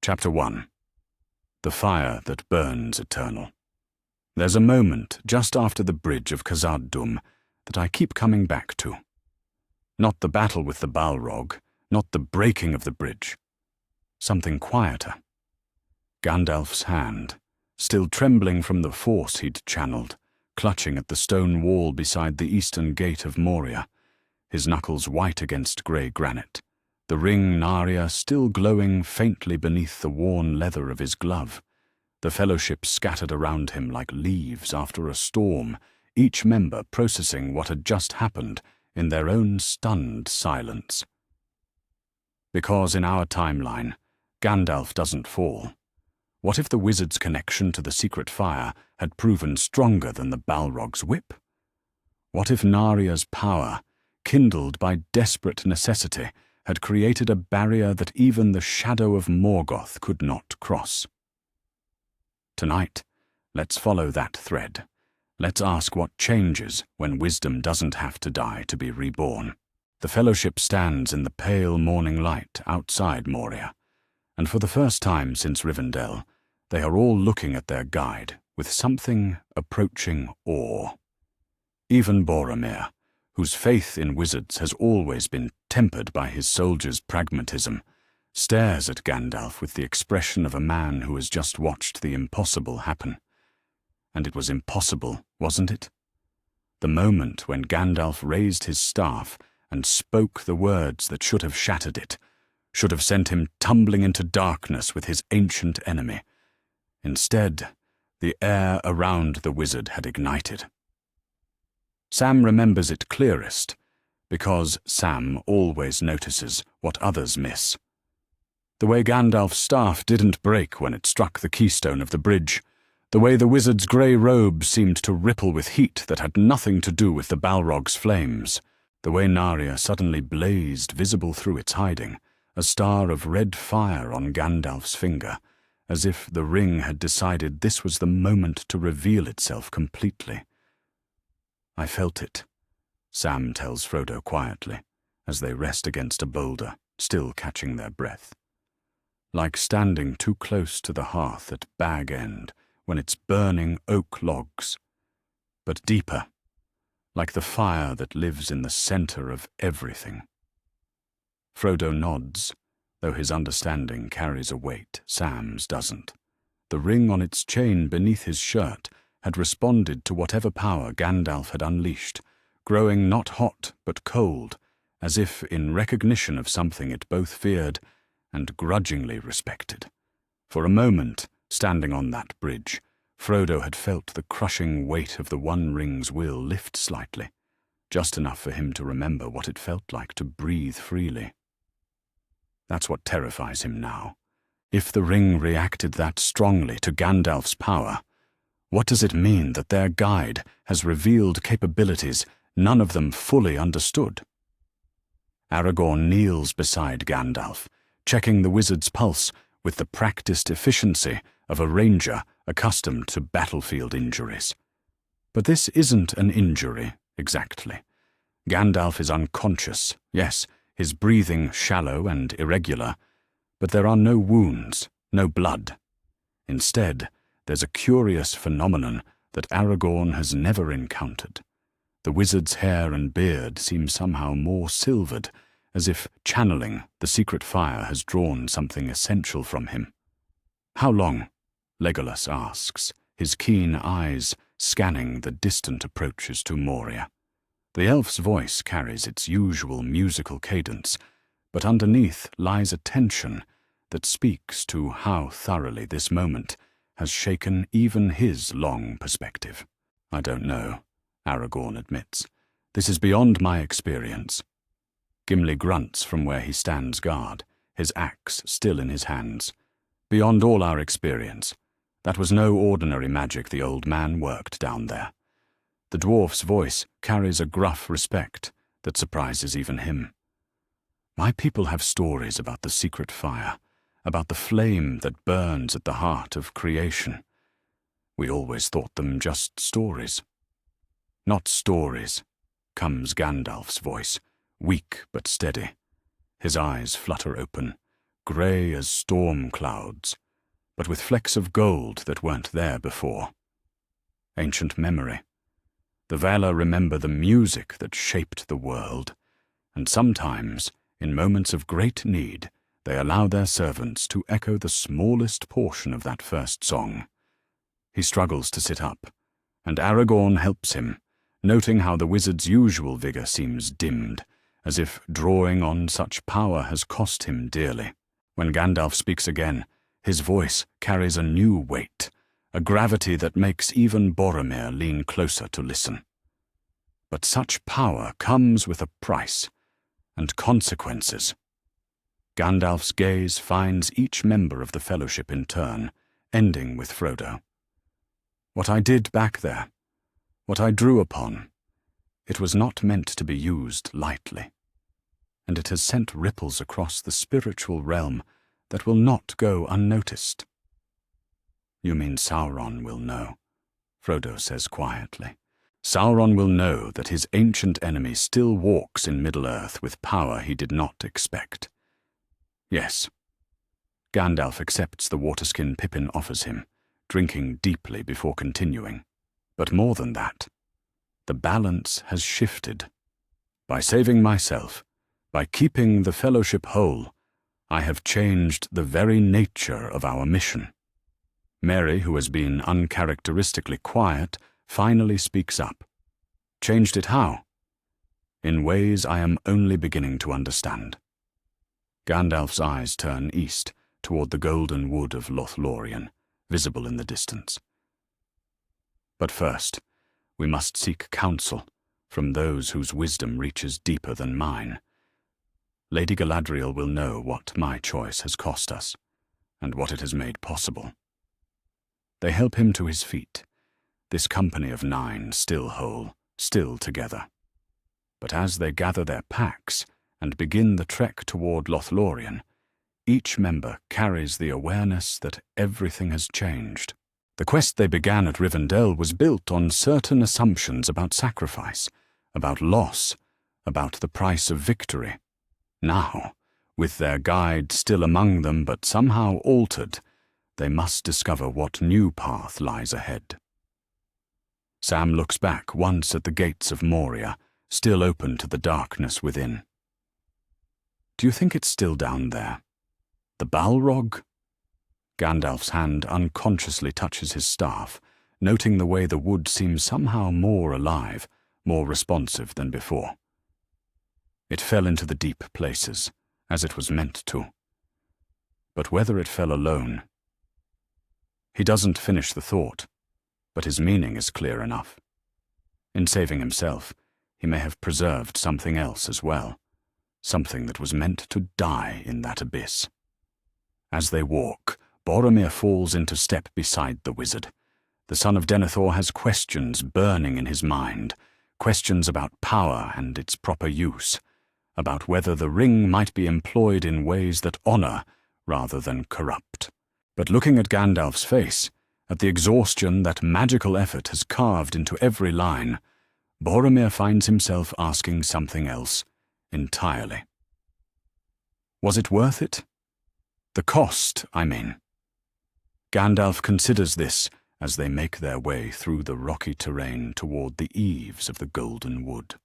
Chapter 1. The Fire That Burns Eternal. There's a moment just after the bridge of Khazad-dûm that I keep coming back to. Not the battle with the Balrog, not the breaking of the bridge. Something quieter. Gandalf's hand, still trembling from the force he'd channeled, clutching at the stone wall beside the eastern gate of Moria, his knuckles white against grey granite, the ring Narya still glowing faintly beneath the worn leather of his glove, the fellowship scattered around him like leaves after a storm, each member processing what had just happened in their own stunned silence. Because in our timeline, Gandalf doesn't fall. What if the wizard's connection to the secret fire had proven stronger than the Balrog's whip? What if Narya's power, kindled by desperate necessity, had created a barrier that even the shadow of Morgoth could not cross? Tonight, let's follow that thread. Let's ask what changes when wisdom doesn't have to die to be reborn. The Fellowship stands in the pale morning light outside Moria, and for the first time since Rivendell, they are all looking at their guide with something approaching awe. Even Boromir, whose faith in wizards has always been tempered by his soldiers' pragmatism, stares at Gandalf with the expression of a man who has just watched the impossible happen. And it was impossible, wasn't it? The moment when Gandalf raised his staff and spoke the words that should have shattered it, should have sent him tumbling into darkness with his ancient enemy. Instead, the air around the wizard had ignited. Sam remembers it clearest, because Sam always notices what others miss. The way Gandalf's staff didn't break when it struck the keystone of the bridge, the way the wizard's grey robe seemed to ripple with heat that had nothing to do with the Balrog's flames, the way Narya suddenly blazed visible through its hiding, a star of red fire on Gandalf's finger, as if the ring had decided this was the moment to reveal itself completely. I felt it, Sam tells Frodo quietly, as they rest against a boulder, still catching their breath. Like standing too close to the hearth at Bag End when it's burning oak logs, but deeper, like the fire that lives in the center of everything. Frodo nods, though his understanding carries a weight Sam's doesn't. The ring on its chain beneath his shirt had responded to whatever power Gandalf had unleashed, growing not hot but cold, as if in recognition of something it both feared and grudgingly respected. For a moment, standing on that bridge, Frodo had felt the crushing weight of the One Ring's will lift slightly, just enough for him to remember what it felt like to breathe freely. That's what terrifies him now. If the ring reacted that strongly to Gandalf's power, what does it mean that their guide has revealed capabilities none of them fully understood? Aragorn kneels beside Gandalf, checking the wizard's pulse with the practiced efficiency of a ranger accustomed to battlefield injuries. But this isn't an injury, exactly. Gandalf is unconscious, yes, his breathing shallow and irregular, but there are no wounds, no blood. Instead, there's a curious phenomenon that Aragorn has never encountered. The wizard's hair and beard seem somehow more silvered, as if channeling the secret fire has drawn something essential from him. "How long?" Legolas asks, his keen eyes scanning the distant approaches to Moria. The elf's voice carries its usual musical cadence, but underneath lies a tension that speaks to how thoroughly this moment has shaken even his long perspective. "I don't know," Aragorn admits. "This is beyond my experience." Gimli grunts from where he stands guard, his axe still in his hands. "Beyond all our experience. That was no ordinary magic the old man worked down there." The dwarf's voice carries a gruff respect that surprises even him. "My people have stories about the secret fire, about the flame that burns at the heart of creation. We always thought them just stories." "Not stories," comes Gandalf's voice, weak but steady. His eyes flutter open, grey as storm clouds, but with flecks of gold that weren't there before. Ancient memory. The Valar remember the music that shaped the world, and sometimes, in moments of great need, they allow their servants to echo the smallest portion of that first song. He struggles to sit up, and Aragorn helps him, noting how the wizard's usual vigor seems dimmed, as if drawing on such power has cost him dearly. When Gandalf speaks again, his voice carries a new weight, a gravity that makes even Boromir lean closer to listen. But such power comes with a price and consequences. Gandalf's gaze finds each member of the Fellowship in turn, ending with Frodo. What I did back there, what I drew upon, it was not meant to be used lightly, and it has sent ripples across the spiritual realm that will not go unnoticed. You mean Sauron will know, Frodo says quietly. Sauron will know that his ancient enemy still walks in Middle-earth with power he did not expect. Yes. Gandalf accepts the waterskin Pippin offers him, drinking deeply before continuing. But more than that, the balance has shifted. By saving myself, by keeping the Fellowship whole, I have changed the very nature of our mission. Merry, who has been uncharacteristically quiet, finally speaks up. Changed it how? In ways I am only beginning to understand. Gandalf's eyes turn east, toward the golden wood of Lothlorien, visible in the distance. But first, we must seek counsel from those whose wisdom reaches deeper than mine. Lady Galadriel will know what my choice has cost us, and what it has made possible. They help him to his feet, this company of 9 still whole, still together. But as they gather their packs and begin the trek toward Lothlorien, each member carries the awareness that everything has changed. The quest they began at Rivendell was built on certain assumptions about sacrifice, about loss, about the price of victory. Now, with their guide still among them but somehow altered, they must discover what new path lies ahead. Sam looks back once at the gates of Moria, still open to the darkness within. Do you think it's still down there? The Balrog? Gandalf's hand unconsciously touches his staff, noting the way the wood seems somehow more alive, more responsive than before. It fell into the deep places, as it was meant to. But whether it fell alone... He doesn't finish the thought, but his meaning is clear enough. In saving himself, he may have preserved something else as well, something that was meant to die in that abyss. As they walk, Boromir falls into step beside the wizard. The son of Denethor has questions burning in his mind, questions about power and its proper use, about whether the ring might be employed in ways that honor rather than corrupt. But looking at Gandalf's face, at the exhaustion that magical effort has carved into every line, Boromir finds himself asking something else entirely. Was it worth it? The cost, I mean. Gandalf considers this as they make their way through the rocky terrain toward the eaves of the Golden Wood.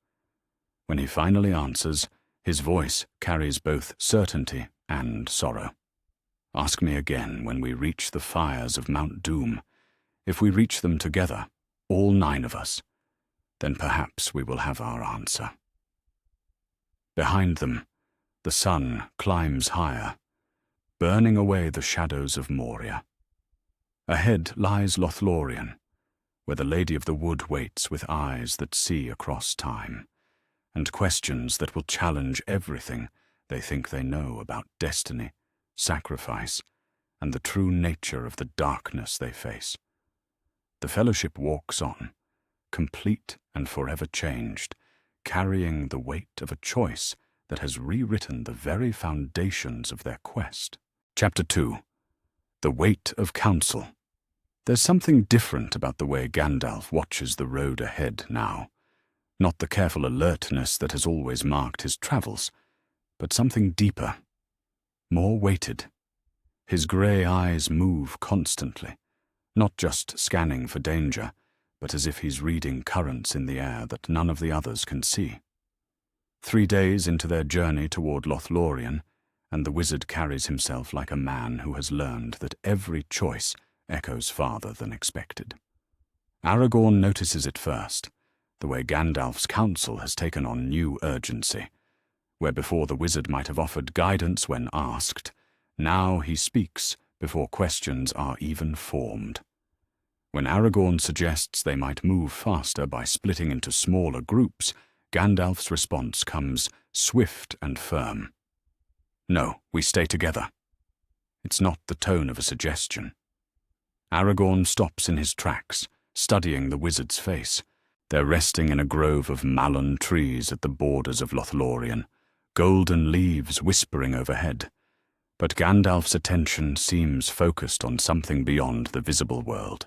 When he finally answers, his voice carries both certainty and sorrow. Ask me again when we reach the fires of Mount Doom. If we reach them together, all 9 of us, then perhaps we will have our answer. Behind them, the sun climbs higher, burning away the shadows of Moria. Ahead lies Lothlorien, where the Lady of the Wood waits with eyes that see across time, and questions that will challenge everything they think they know about destiny, sacrifice, and the true nature of the darkness they face. The Fellowship walks on, complete and forever changed, carrying the weight of a choice that has rewritten the very foundations of their quest. Chapter 2. The Weight of Counsel. There's something different about the way Gandalf watches the road ahead now. Not the careful alertness that has always marked his travels, but something deeper. more weighted. His grey eyes move constantly, not just scanning for danger, but as if he's reading currents in the air that none of the others can see. 3 days into their journey toward Lothlorien, and the wizard carries himself like a man who has learned that every choice echoes farther than expected. Aragorn notices it first, the way Gandalf's counsel has taken on new urgency. Where before the wizard might have offered guidance when asked, now he speaks before questions are even formed. When Aragorn suggests they might move faster by splitting into smaller groups, Gandalf's response comes swift and firm. No, we stay together. It's not the tone of a suggestion. Aragorn stops in his tracks, studying the wizard's face. They're resting in a grove of malon trees at the borders of Lothlorien, golden leaves whispering overhead. But Gandalf's attention seems focused on something beyond the visible world.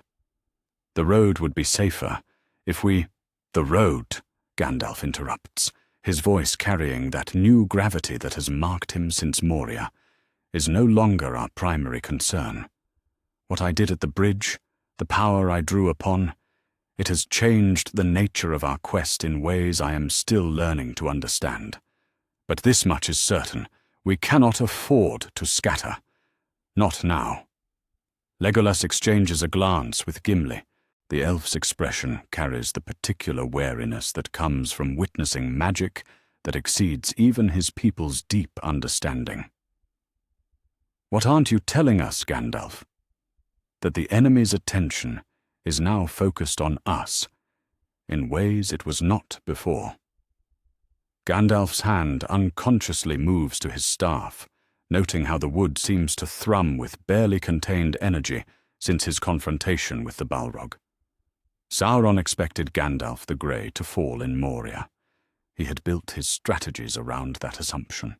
The road would be safer if we— "The road," Gandalf interrupts, his voice carrying that new gravity that has marked him since Moria, "is no longer our primary concern. What I did at the bridge, the power I drew upon, it has changed the nature of our quest in ways I am still learning to understand. But this much is certain, we cannot afford to scatter. Not now." Legolas exchanges a glance with Gimli. The elf's expression carries the particular wariness that comes from witnessing magic that exceeds even his people's deep understanding. "What aren't you telling us, Gandalf? That the enemy's attention is now focused on us, in ways it was not before." Gandalf's hand unconsciously moves to his staff, noting how the wood seems to thrum with barely contained energy since his confrontation with the Balrog. Sauron expected Gandalf the Grey to fall in Moria. He had built his strategies around that assumption.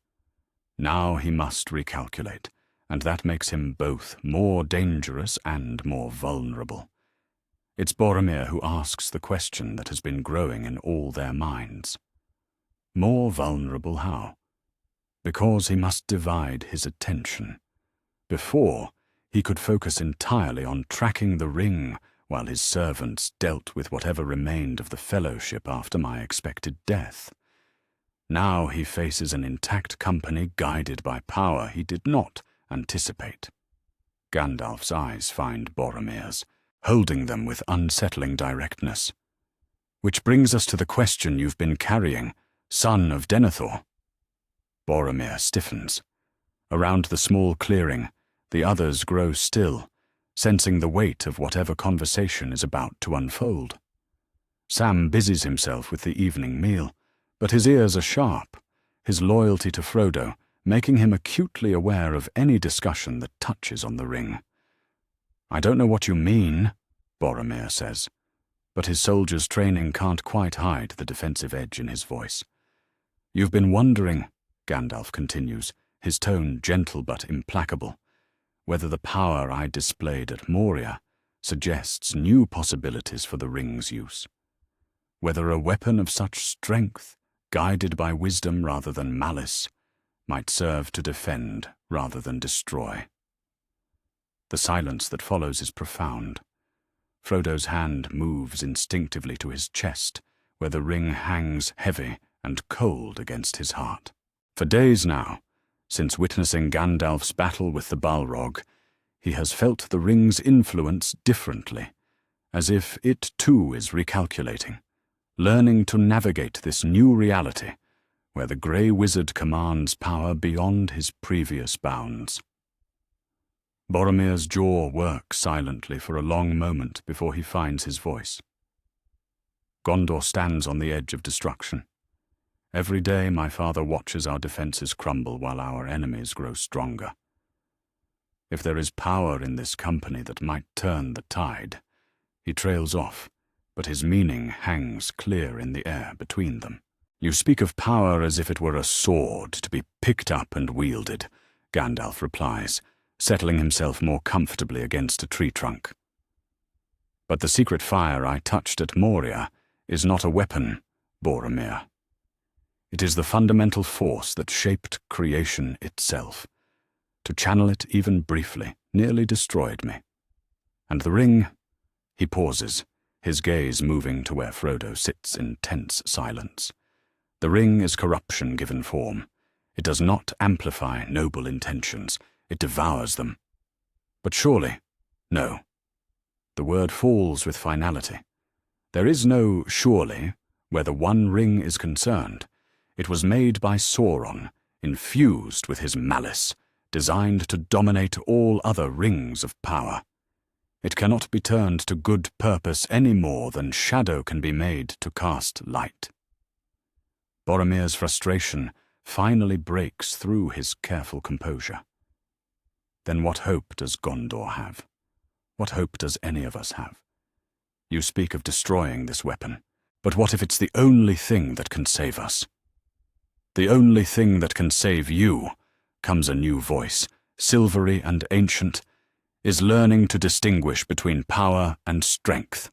Now he must recalculate, and that makes him both more dangerous and more vulnerable. It's Boromir who asks the question that has been growing in all their minds. More vulnerable how? Because he must divide his attention. Before, he could focus entirely on tracking the ring while his servants dealt with whatever remained of the Fellowship after my expected death. Now he faces an intact company guided by power he did not anticipate. Gandalf's eyes find Boromir's, holding them with unsettling directness. "Which brings us to the question you've been carrying, son of Denethor." Boromir stiffens. Around the small clearing, the others grow still, sensing the weight of whatever conversation is about to unfold. Sam busies himself with the evening meal, but his ears are sharp, his loyalty to Frodo making him acutely aware of any discussion that touches on the ring. "I don't know what you mean," Boromir says, but his soldier's training can't quite hide the defensive edge in his voice. "You've been wondering," Gandalf continues, his tone gentle but implacable, "whether the power I displayed at Moria suggests new possibilities for the ring's use. Whether a weapon of such strength, guided by wisdom rather than malice, might serve to defend rather than destroy." The silence that follows is profound. Frodo's hand moves instinctively to his chest, where the ring hangs heavy and cold against his heart. For days now, since witnessing Gandalf's battle with the Balrog, he has felt the ring's influence differently, as if it too is recalculating, learning to navigate this new reality, where the Grey Wizard commands power beyond his previous bounds. Boromir's jaw works silently for a long moment before he finds his voice. "Gondor stands on the edge of destruction. Every day my father watches our defenses crumble while our enemies grow stronger. If there is power in this company that might turn the tide," he trails off, but his meaning hangs clear in the air between them. "You speak of power as if it were a sword to be picked up and wielded," Gandalf replies, settling himself more comfortably against a tree trunk. "But the secret fire I touched at Moria is not a weapon, Boromir. It is the fundamental force that shaped creation itself, To channel it even briefly nearly destroyed me. And the ring, he pauses, his gaze moving to where Frodo sits in tense silence. The ring is corruption given form. It does not amplify noble intentions, it devours them. But surely, no. The word falls with finality. There is no surely where the One Ring is concerned. It was made by Sauron, infused with his malice, designed to dominate all other rings of power. It cannot be turned to good purpose any more than shadow can be made to cast light. Boromir's frustration finally breaks through his careful composure. Then what hope does Gondor have? What hope does any of us have? You speak of destroying this weapon, but what if it's the only thing that can save us? The only thing that can save you, comes a new voice, silvery and ancient, is learning to distinguish between power and strength.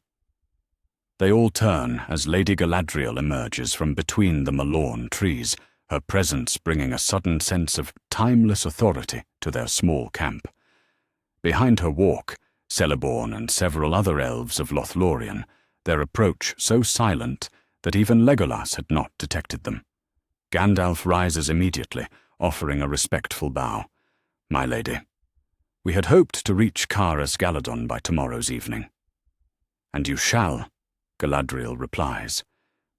They all turn as Lady Galadriel emerges from between the Malorn trees, her presence bringing a sudden sense of timeless authority to their small camp. Behind her walk, Celeborn and several other elves of Lothlorien, their approach so silent that even Legolas had not detected them. Gandalf rises immediately, offering a respectful bow. "My lady, we had hoped to reach Caras Galadon by tomorrow's evening." "And you shall," Galadriel replies,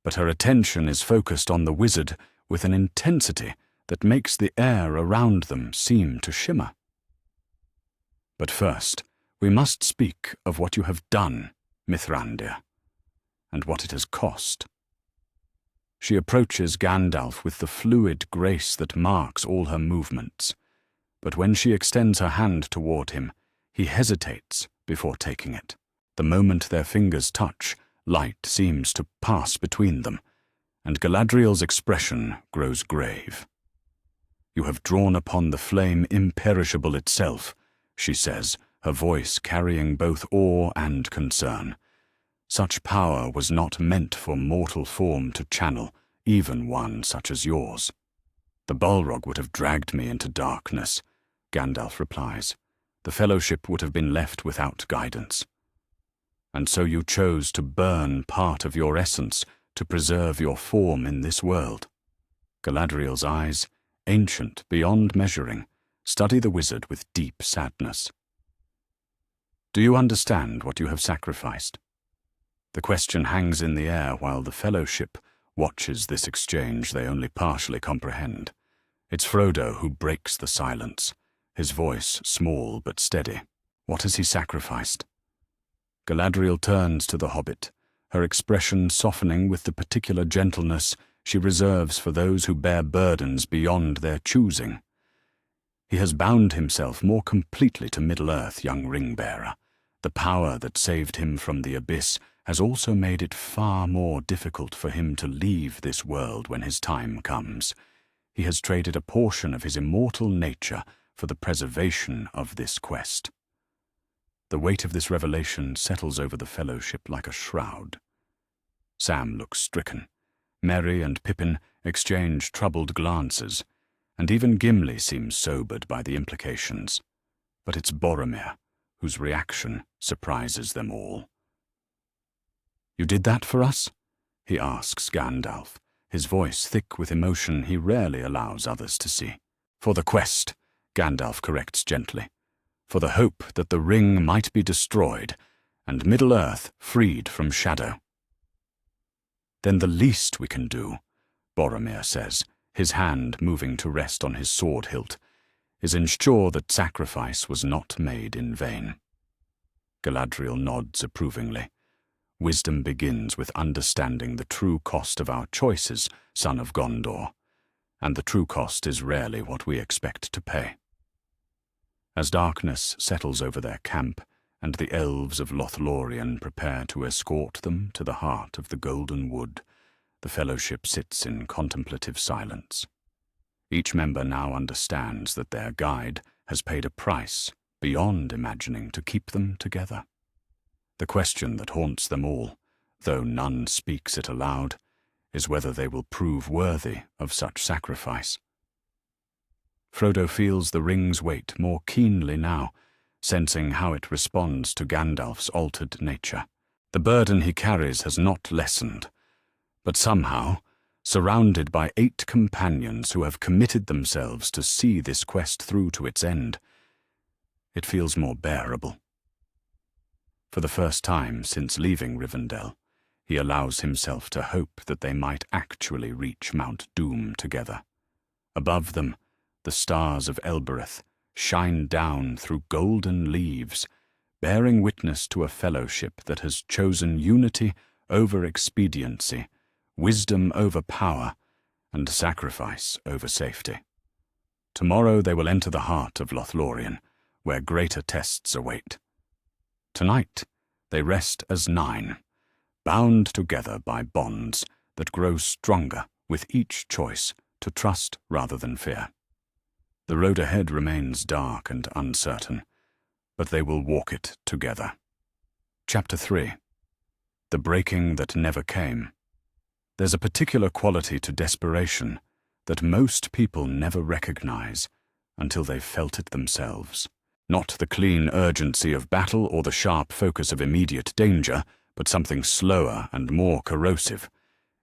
but her attention is focused on the wizard with an intensity that makes the air around them seem to shimmer. "But first, we must speak of what you have done, Mithrandir, and what it has cost." She approaches Gandalf with the fluid grace that marks all her movements, but when she extends her hand toward him, he hesitates before taking it. The moment their fingers touch, light seems to pass between them, and Galadriel's expression grows grave. "You have drawn upon the flame imperishable itself," she says, her voice carrying both awe and concern. "Such power was not meant for mortal form to channel, even one such as yours." "The Balrog would have dragged me into darkness," Gandalf replies. "The Fellowship would have been left without guidance." "And so you chose to burn part of your essence to preserve your form in this world." Galadriel's eyes, ancient beyond measuring, study the wizard with deep sadness. "Do you understand what you have sacrificed?" The question hangs in the air while the Fellowship watches this exchange they only partially comprehend. It's Frodo who breaks the silence, his voice small but steady. What has he sacrificed? Galadriel turns to the hobbit, her expression softening with the particular gentleness she reserves for those who bear burdens beyond their choosing. "He has bound himself more completely to Middle-earth, young ring-bearer. The power that saved him from the abyss has also made it far more difficult for him to leave this world when his time comes. He has traded a portion of his immortal nature for the preservation of this quest." The weight of this revelation settles over the Fellowship like a shroud. Sam looks stricken. Merry and Pippin exchange troubled glances, and even Gimli seems sobered by the implications. But it's Boromir, whose reaction surprises them all. "You did that for us?" he asks Gandalf, his voice thick with emotion he rarely allows others to see. "For the quest," Gandalf corrects gently. "For the hope that the ring might be destroyed, and Middle-earth freed from shadow." "Then the least we can do," Boromir says, his hand moving to rest on his sword hilt, "is ensure that sacrifice was not made in vain." Galadriel nods approvingly. "Wisdom begins with understanding the true cost of our choices, son of Gondor, and the true cost is rarely what we expect to pay." As darkness settles over their camp, and the elves of Lothlorien prepare to escort them to the heart of the Golden Wood, the Fellowship sits in contemplative silence. Each member now understands that their guide has paid a price beyond imagining to keep them together. The question that haunts them all, though none speaks it aloud, is whether they will prove worthy of such sacrifice. Frodo feels the ring's weight more keenly now, sensing how it responds to Gandalf's altered nature. The burden he carries has not lessened, but somehow, surrounded by 8 companions who have committed themselves to see this quest through to its end, it feels more bearable. For the first time since leaving Rivendell, he allows himself to hope that they might actually reach Mount Doom together. Above them, the stars of Elbereth shine down through golden leaves, bearing witness to a fellowship that has chosen unity over expediency, wisdom over power, and sacrifice over safety. Tomorrow they will enter the heart of Lothlorien, where greater tests await. Tonight they rest as 9, bound together by bonds that grow stronger with each choice to trust rather than fear. The road ahead remains dark and uncertain, but they will walk it together. Chapter 3. The Breaking That Never Came. There's a particular quality to desperation that most people never recognize until they've felt it themselves. Not the clean urgency of battle or the sharp focus of immediate danger, but something slower and more corrosive.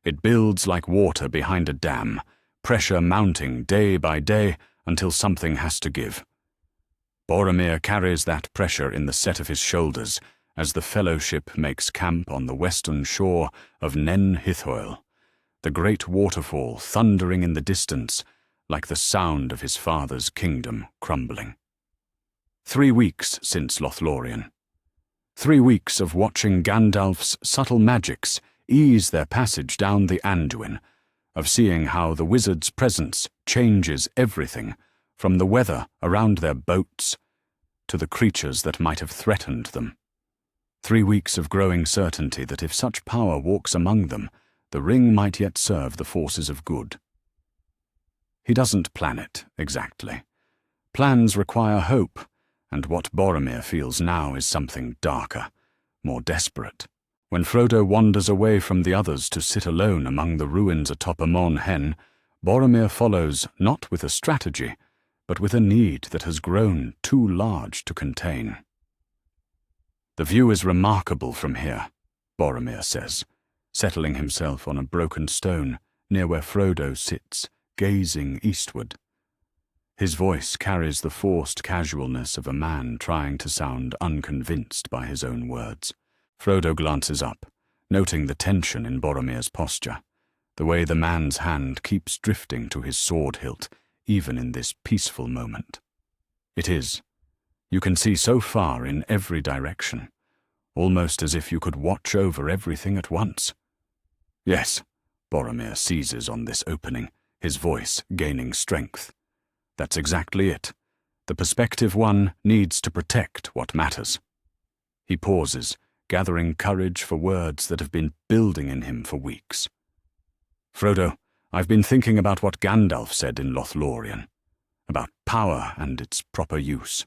It builds like water behind a dam, pressure mounting day by day until something has to give. Boromir carries that pressure in the set of his shoulders as the Fellowship makes camp on the western shore of Nen Hithoel, the great waterfall thundering in the distance like the sound of his father's kingdom crumbling. 3 weeks since Lothlorien. 3 weeks of watching Gandalf's subtle magics ease their passage down the Anduin, of seeing how the wizard's presence changes everything, from the weather around their boats to the creatures that might have threatened them. 3 weeks of growing certainty that if such power walks among them, the ring might yet serve the forces of good. He doesn't plan it, exactly. Plans require hope, and what Boromir feels now is something darker, more desperate. When Frodo wanders away from the others to sit alone among the ruins atop Amon Hen, Boromir follows not with a strategy, but with a need that has grown too large to contain. "The view is remarkable from here," Boromir says, settling himself on a broken stone near where Frodo sits, gazing eastward. His voice carries the forced casualness of a man trying to sound unconvinced by his own words. Frodo glances up, noting the tension in Boromir's posture, the way the man's hand keeps drifting to his sword hilt, even in this peaceful moment. It is. You can see so far in every direction, almost as if you could watch over everything at once. "Yes," Boromir seizes on this opening, his voice gaining strength. "That's exactly it. The perspective one needs to protect what matters." He pauses, gathering courage for words that have been building in him for weeks. "Frodo, I've been thinking about what Gandalf said in Lothlorien, about power and its proper use."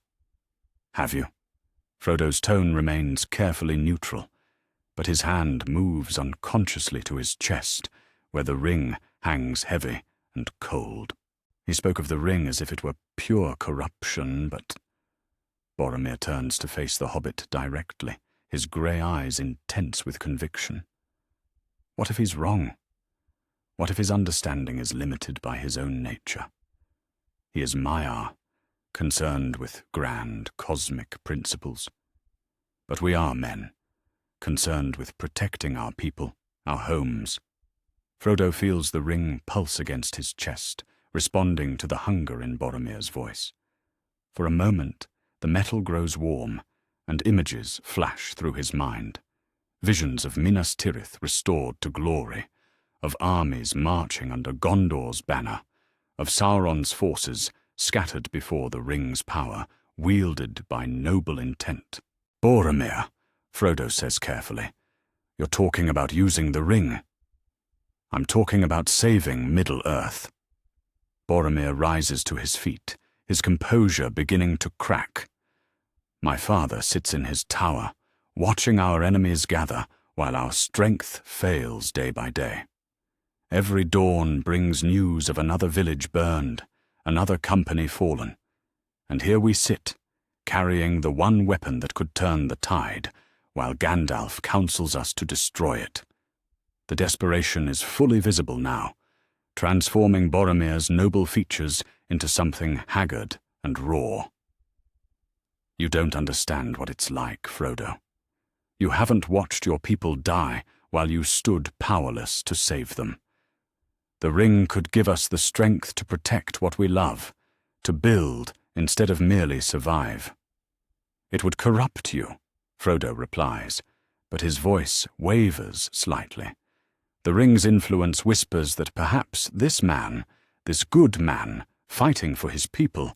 "Have you?" Frodo's tone remains carefully neutral, but his hand moves unconsciously to his chest, where the ring hangs heavy and cold. He spoke of the ring as if it were pure corruption, but... Boromir turns to face the hobbit directly, his grey eyes intense with conviction. What if he's wrong? What if his understanding is limited by his own nature? He is Maiar, concerned with grand cosmic principles. But we are men, concerned with protecting our people, our homes. Frodo feels the ring pulse against his chest, responding to the hunger in Boromir's voice. For a moment, the metal grows warm, and images flash through his mind. Visions of Minas Tirith restored to glory, of armies marching under Gondor's banner, of Sauron's forces scattered before the ring's power, wielded by noble intent. "Boromir," Frodo says carefully, "you're talking about using the ring." "I'm talking about saving Middle-earth." Boromir rises to his feet, his composure beginning to crack. "My father sits in his tower, watching our enemies gather while our strength fails day by day. Every dawn brings news of another village burned, another company fallen. And here we sit, carrying the one weapon that could turn the tide, while Gandalf counsels us to destroy it. The desperation is fully visible now, transforming Boromir's noble features into something haggard and raw. You don't understand what it's like, Frodo. You haven't watched your people die while you stood powerless to save them. The ring could give us the strength to protect what we love, to build instead of merely survive. It would corrupt you, Frodo replies, but his voice wavers slightly. The ring's influence whispers that perhaps this man, this good man, fighting for his people,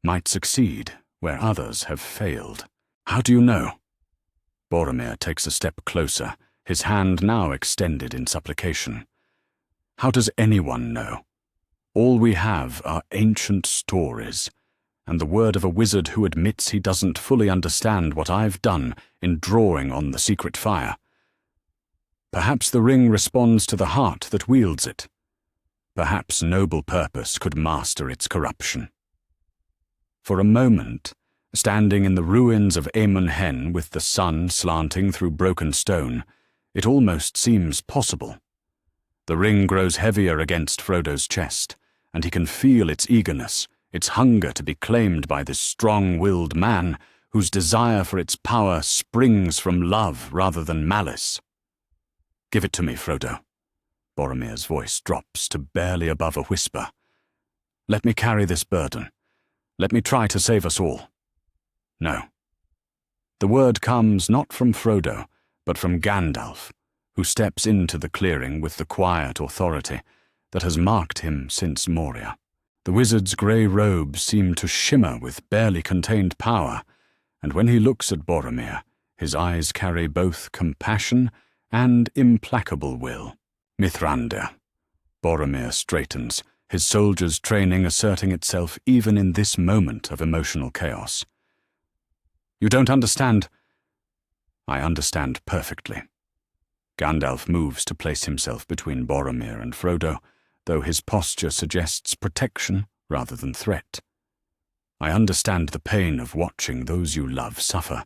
might succeed where others have failed. How do you know? Boromir takes a step closer, his hand now extended in supplication. How does anyone know? All we have are ancient stories, and the word of a wizard who admits he doesn't fully understand what I've done in drawing on the secret fire. Perhaps the ring responds to the heart that wields it. Perhaps noble purpose could master its corruption. For a moment, standing in the ruins of Amon Hen with the sun slanting through broken stone, it almost seems possible. The ring grows heavier against Frodo's chest, and he can feel its eagerness, its hunger to be claimed by this strong-willed man whose desire for its power springs from love rather than malice. Give it to me, Frodo. Boromir's voice drops to barely above a whisper. Let me carry this burden. Let me try to save us all. No. The word comes not from Frodo, but from Gandalf, who steps into the clearing with the quiet authority that has marked him since Moria. The wizard's grey robes seem to shimmer with barely contained power, and when he looks at Boromir, his eyes carry both compassion and implacable will. Mithrandir. Boromir straightens, his soldiers' training asserting itself even in this moment of emotional chaos. You don't understand. I understand perfectly. Gandalf moves to place himself between Boromir and Frodo, though his posture suggests protection rather than threat. I understand the pain of watching those you love suffer,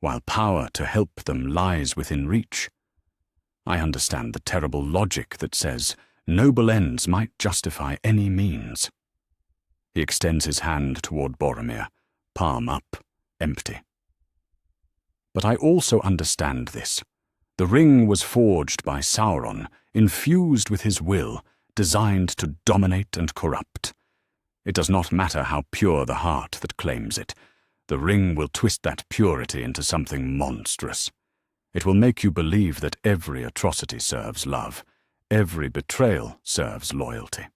while power to help them lies within reach. I understand the terrible logic that says noble ends might justify any means. He extends his hand toward Boromir, palm up, empty. But I also understand this. The ring was forged by Sauron, infused with his will, designed to dominate and corrupt. It does not matter how pure the heart that claims it. The ring will twist that purity into something monstrous. It will make you believe that every atrocity serves love, every betrayal serves loyalty.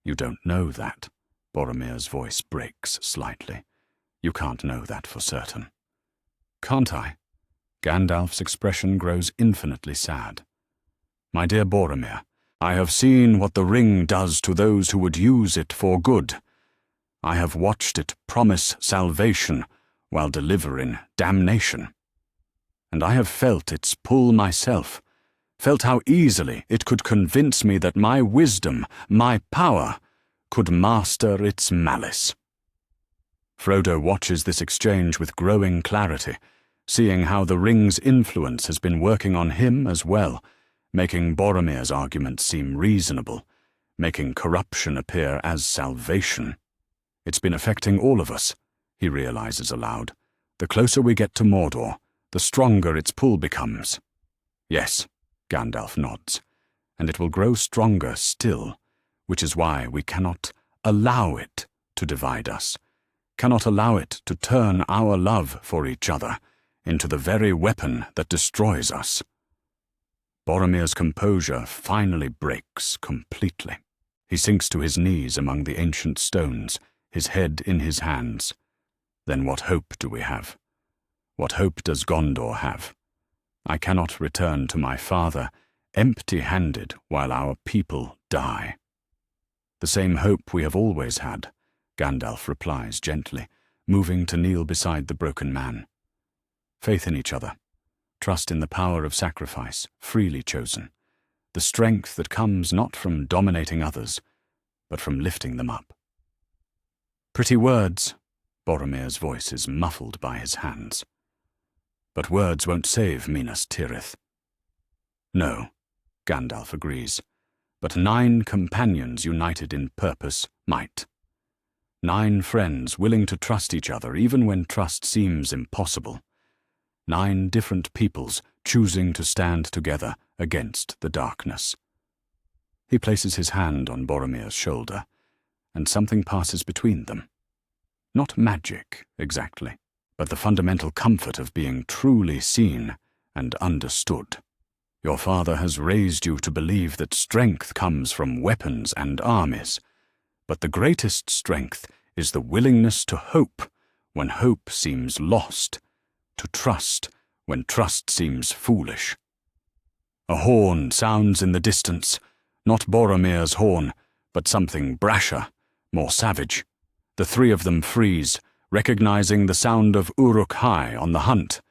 You don't know that. Boromir's voice breaks slightly. You can't know that for certain. Can't I? Gandalf's expression grows infinitely sad. My dear Boromir, I have seen what the ring does to those who would use it for good. I have watched it promise salvation while delivering damnation. And I have felt its pull myself, felt how easily it could convince me that my wisdom, my power, could master its malice. Frodo watches this exchange with growing clarity, seeing how the ring's influence has been working on him as well, making Boromir's argument seem reasonable, making corruption appear as salvation. It's been affecting all of us, he realizes aloud. The closer we get to Mordor, the stronger its pull becomes. Yes, Gandalf nods, and it will grow stronger still, which is why we cannot allow it to divide us, cannot allow it to turn our love for each other into the very weapon that destroys us. Boromir's composure finally breaks completely. He sinks to his knees among the ancient stones, his head in his hands. Then what hope do we have? What hope does Gondor have? I cannot return to my father empty-handed while our people die. The same hope we have always had, Gandalf replies gently, moving to kneel beside the broken man. Faith in each other, trust in the power of sacrifice, freely chosen, the strength that comes not from dominating others, but from lifting them up. Pretty words. Boromir's voice is muffled by his hands. But words won't save Minas Tirith. No, Gandalf agrees, but 9 companions united in purpose might. 9 friends willing to trust each other even when trust seems impossible. 9 different peoples choosing to stand together against the darkness. He places his hand on Boromir's shoulder, and something passes between them. Not magic, exactly, but the fundamental comfort of being truly seen and understood. Your father has raised you to believe that strength comes from weapons and armies, but the greatest strength is the willingness to hope when hope seems lost, to trust when trust seems foolish. A horn sounds in the distance, not Boromir's horn, but something brasher, more savage. The 3 of them freeze, recognizing the sound of Uruk-hai on the hunt.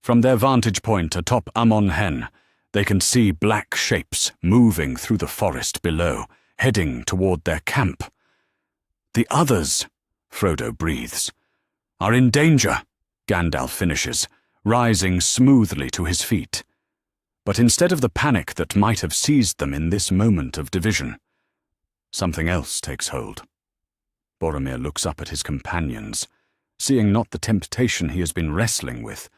From their vantage point atop Amon Hen, they can see black shapes moving through the forest below, heading toward their camp. The others, Frodo breathes, are in danger, Gandalf finishes, rising smoothly to his feet. But instead of the panic that might have seized them in this moment of division, something else takes hold. Boromir looks up at his companions, seeing not the temptation he has been wrestling with,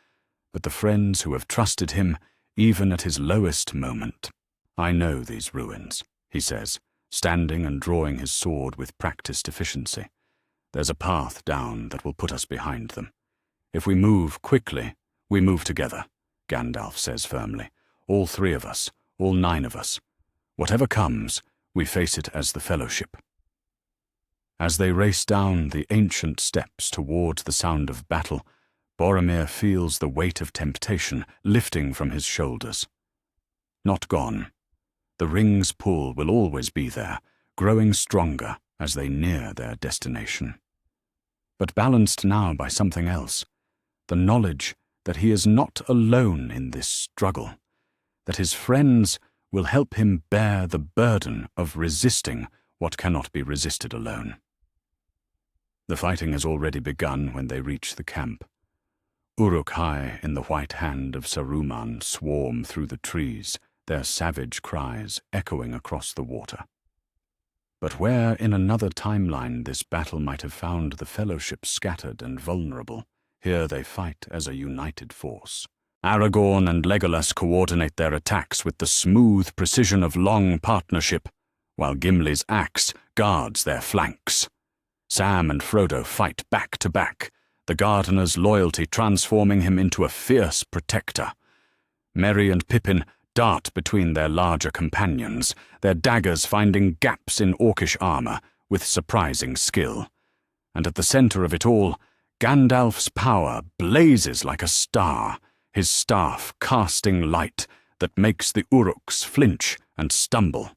but the friends who have trusted him even at his lowest moment. I know these ruins, he says, standing and drawing his sword with practiced efficiency. There's a path down that will put us behind them. If we move quickly, we move together, Gandalf says firmly. All 3 of us, all 9 of us. Whatever comes, we face it as the Fellowship. As they race down the ancient steps towards the sound of battle, Boromir feels the weight of temptation lifting from his shoulders. Not gone. The ring's pull will always be there, growing stronger as they near their destination. But balanced now by something else, the knowledge that he is not alone in this struggle, that his friends will help him bear the burden of resisting what cannot be resisted alone. The fighting has already begun when they reach the camp. Uruk-hai in the white hand of Saruman swarm through the trees, their savage cries echoing across the water. But where in another timeline this battle might have found the Fellowship scattered and vulnerable, here they fight as a united force. Aragorn and Legolas coordinate their attacks with the smooth precision of long partnership, while Gimli's axe guards their flanks. Sam and Frodo fight back to back, the gardener's loyalty transforming him into a fierce protector. Merry and Pippin dart between their larger companions, their daggers finding gaps in orcish armor with surprising skill. And at the center of it all, Gandalf's power blazes like a star, his staff casting light that makes the Uruks flinch and stumble.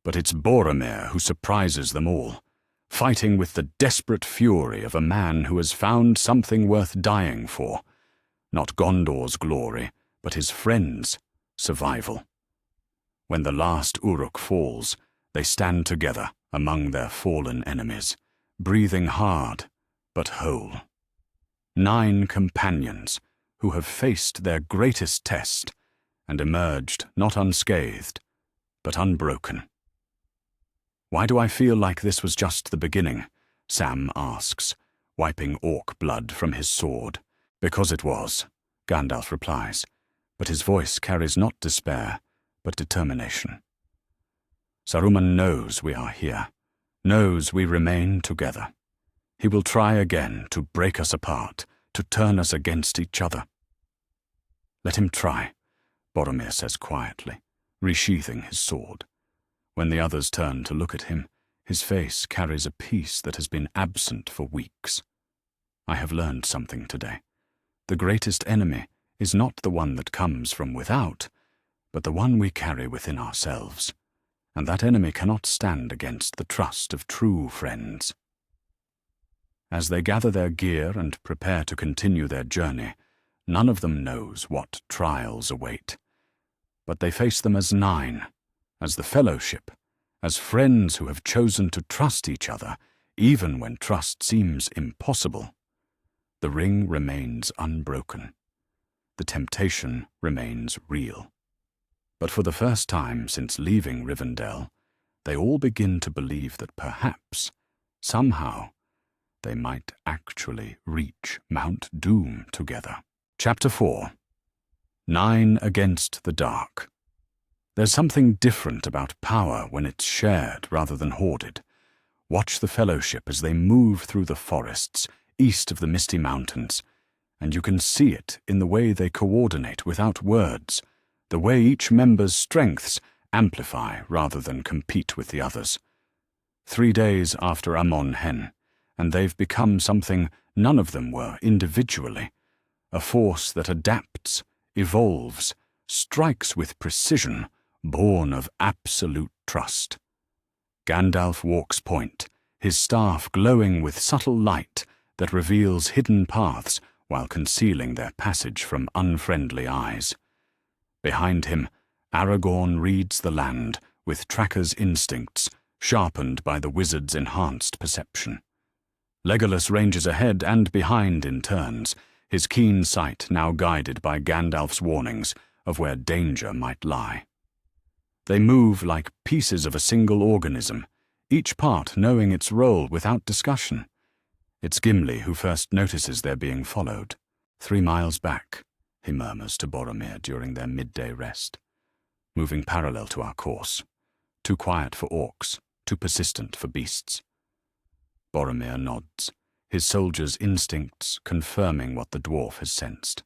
But it's Boromir who surprises them all, fighting with the desperate fury of a man who has found something worth dying for, not Gondor's glory, but his friends' survival. When the last Uruk falls, they stand together among their fallen enemies, breathing hard but whole. 9 companions who have faced their greatest test and emerged not unscathed, but unbroken. Why do I feel like this was just the beginning? Sam asks, wiping orc blood from his sword. Because it was, Gandalf replies, but his voice carries not despair, but determination. Saruman knows we are here, knows we remain together. He will try again to break us apart, to turn us against each other. Let him try, Boromir says quietly, resheathing his sword. When the others turn to look at him, his face carries a peace that has been absent for weeks. I have learned something today. The greatest enemy is not the one that comes from without, but the one we carry within ourselves, and that enemy cannot stand against the trust of true friends. As they gather their gear and prepare to continue their journey, none of them knows what trials await. But they face them as 9, as the Fellowship, as friends who have chosen to trust each other, even when trust seems impossible. The ring remains unbroken. The temptation remains real. But for the first time since leaving Rivendell, they all begin to believe that perhaps, somehow, they might actually reach Mount Doom together. Chapter 4. 9 Against the Dark. There's something different about power when it's shared rather than hoarded. Watch the Fellowship as they move through the forests, east of the Misty Mountains, and you can see it in the way they coordinate without words, the way each member's strengths amplify rather than compete with the others. 3 days after Amon Hen, and they've become something none of them were individually, a force that adapts, evolves, strikes with precision, born of absolute trust. Gandalf walks point, his staff glowing with subtle light that reveals hidden paths while concealing their passage from unfriendly eyes. Behind him, Aragorn reads the land with Tracker's instincts, sharpened by the wizard's enhanced perception. Legolas ranges ahead and behind in turns, his keen sight now guided by Gandalf's warnings of where danger might lie. They move like pieces of a single organism, each part knowing its role without discussion. It's Gimli who first notices they're being followed. 3 miles back, he murmurs to Boromir during their midday rest. Moving parallel to our course. Too quiet for orcs, too persistent for beasts. Boromir nods, his soldier's instincts confirming what the dwarf has sensed.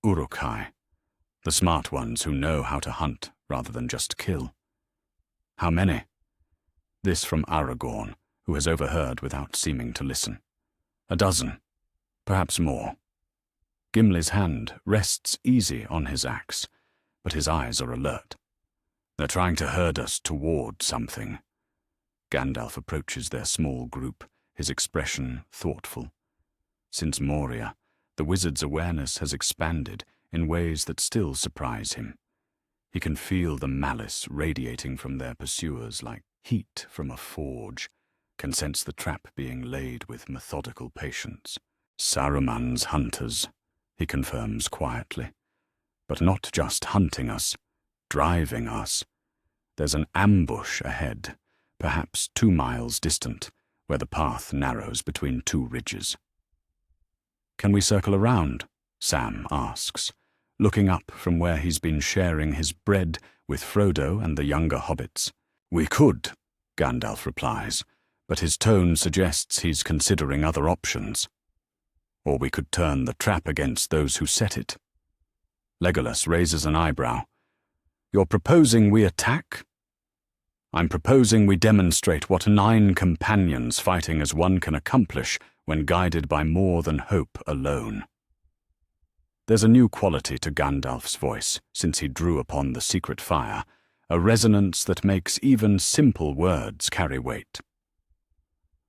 Uruk-hai, the smart ones who know how to hunt rather than just kill. How many? This from Aragorn, who has overheard without seeming to listen. 12, perhaps more. Gimli's hand rests easy on his axe, but his eyes are alert. They're trying to herd us toward something. Gandalf approaches their small group, his expression thoughtful. Since Moria, the wizard's awareness has expanded in ways that still surprise him. He can feel the malice radiating from their pursuers like heat from a forge, can sense the trap being laid with methodical patience. Saruman's hunters, he confirms quietly. But not just hunting us, driving us. There's an ambush ahead, perhaps 2 miles distant, where the path narrows between 2 ridges. Can we circle around? Sam asks, looking up from where he's been sharing his bread with Frodo and the younger hobbits. We could, Gandalf replies, but his tone suggests he's considering other options. Or we could turn the trap against those who set it. Legolas raises an eyebrow. You're proposing we attack? I'm proposing we demonstrate what 9 companions fighting as one can accomplish when guided by more than hope alone. There's a new quality to Gandalf's voice since he drew upon the secret fire, a resonance that makes even simple words carry weight.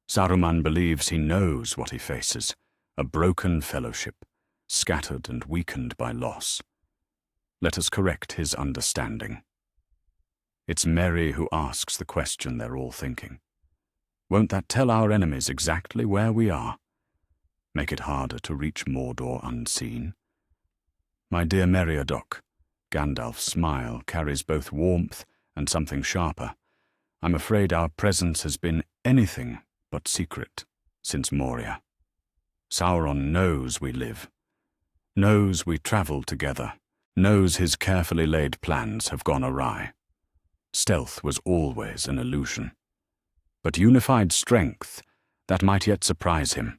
Saruman believes he knows what he faces, a broken fellowship, scattered and weakened by loss. Let us correct his understanding. It's Merry who asks the question they're all thinking. Won't that tell our enemies exactly where we are? Make it harder to reach Mordor unseen? My dear Meriadoc, Gandalf's smile carries both warmth and something sharper. I'm afraid our presence has been anything but secret since Moria. Sauron knows we live, knows we travel together, knows his carefully laid plans have gone awry. Stealth was always an illusion. But unified strength, that might yet surprise him.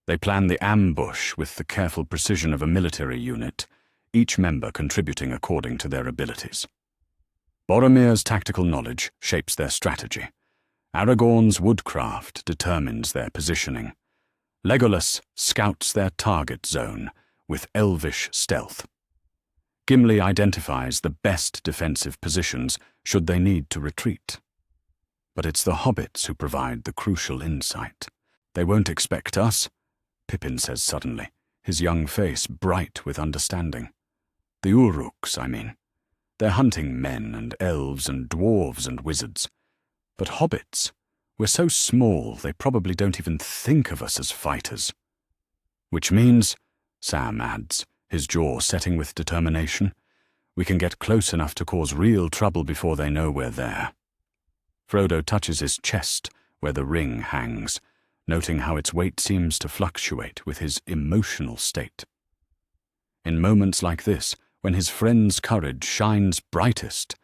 They plan the ambush with the careful precision of a military unit, each member contributing according to their abilities. Boromir's tactical knowledge shapes their strategy. Aragorn's woodcraft determines their positioning. Legolas scouts their target zone with elvish stealth. Gimli identifies the best defensive positions should they need to retreat. But it's the hobbits who provide the crucial insight. They won't expect us, Pippin says suddenly, his young face bright with understanding. The Uruks, I mean. They're hunting men and elves and dwarves and wizards. But hobbits, We're so small, they probably don't even think of us as fighters. Which means, Sam adds, his jaw setting with determination, we can get close enough to cause real trouble before they know we're there. Frodo touches his chest, where the ring hangs, noting how its weight seems to fluctuate with his emotional state. In moments like this, when his friend's courage shines brightest,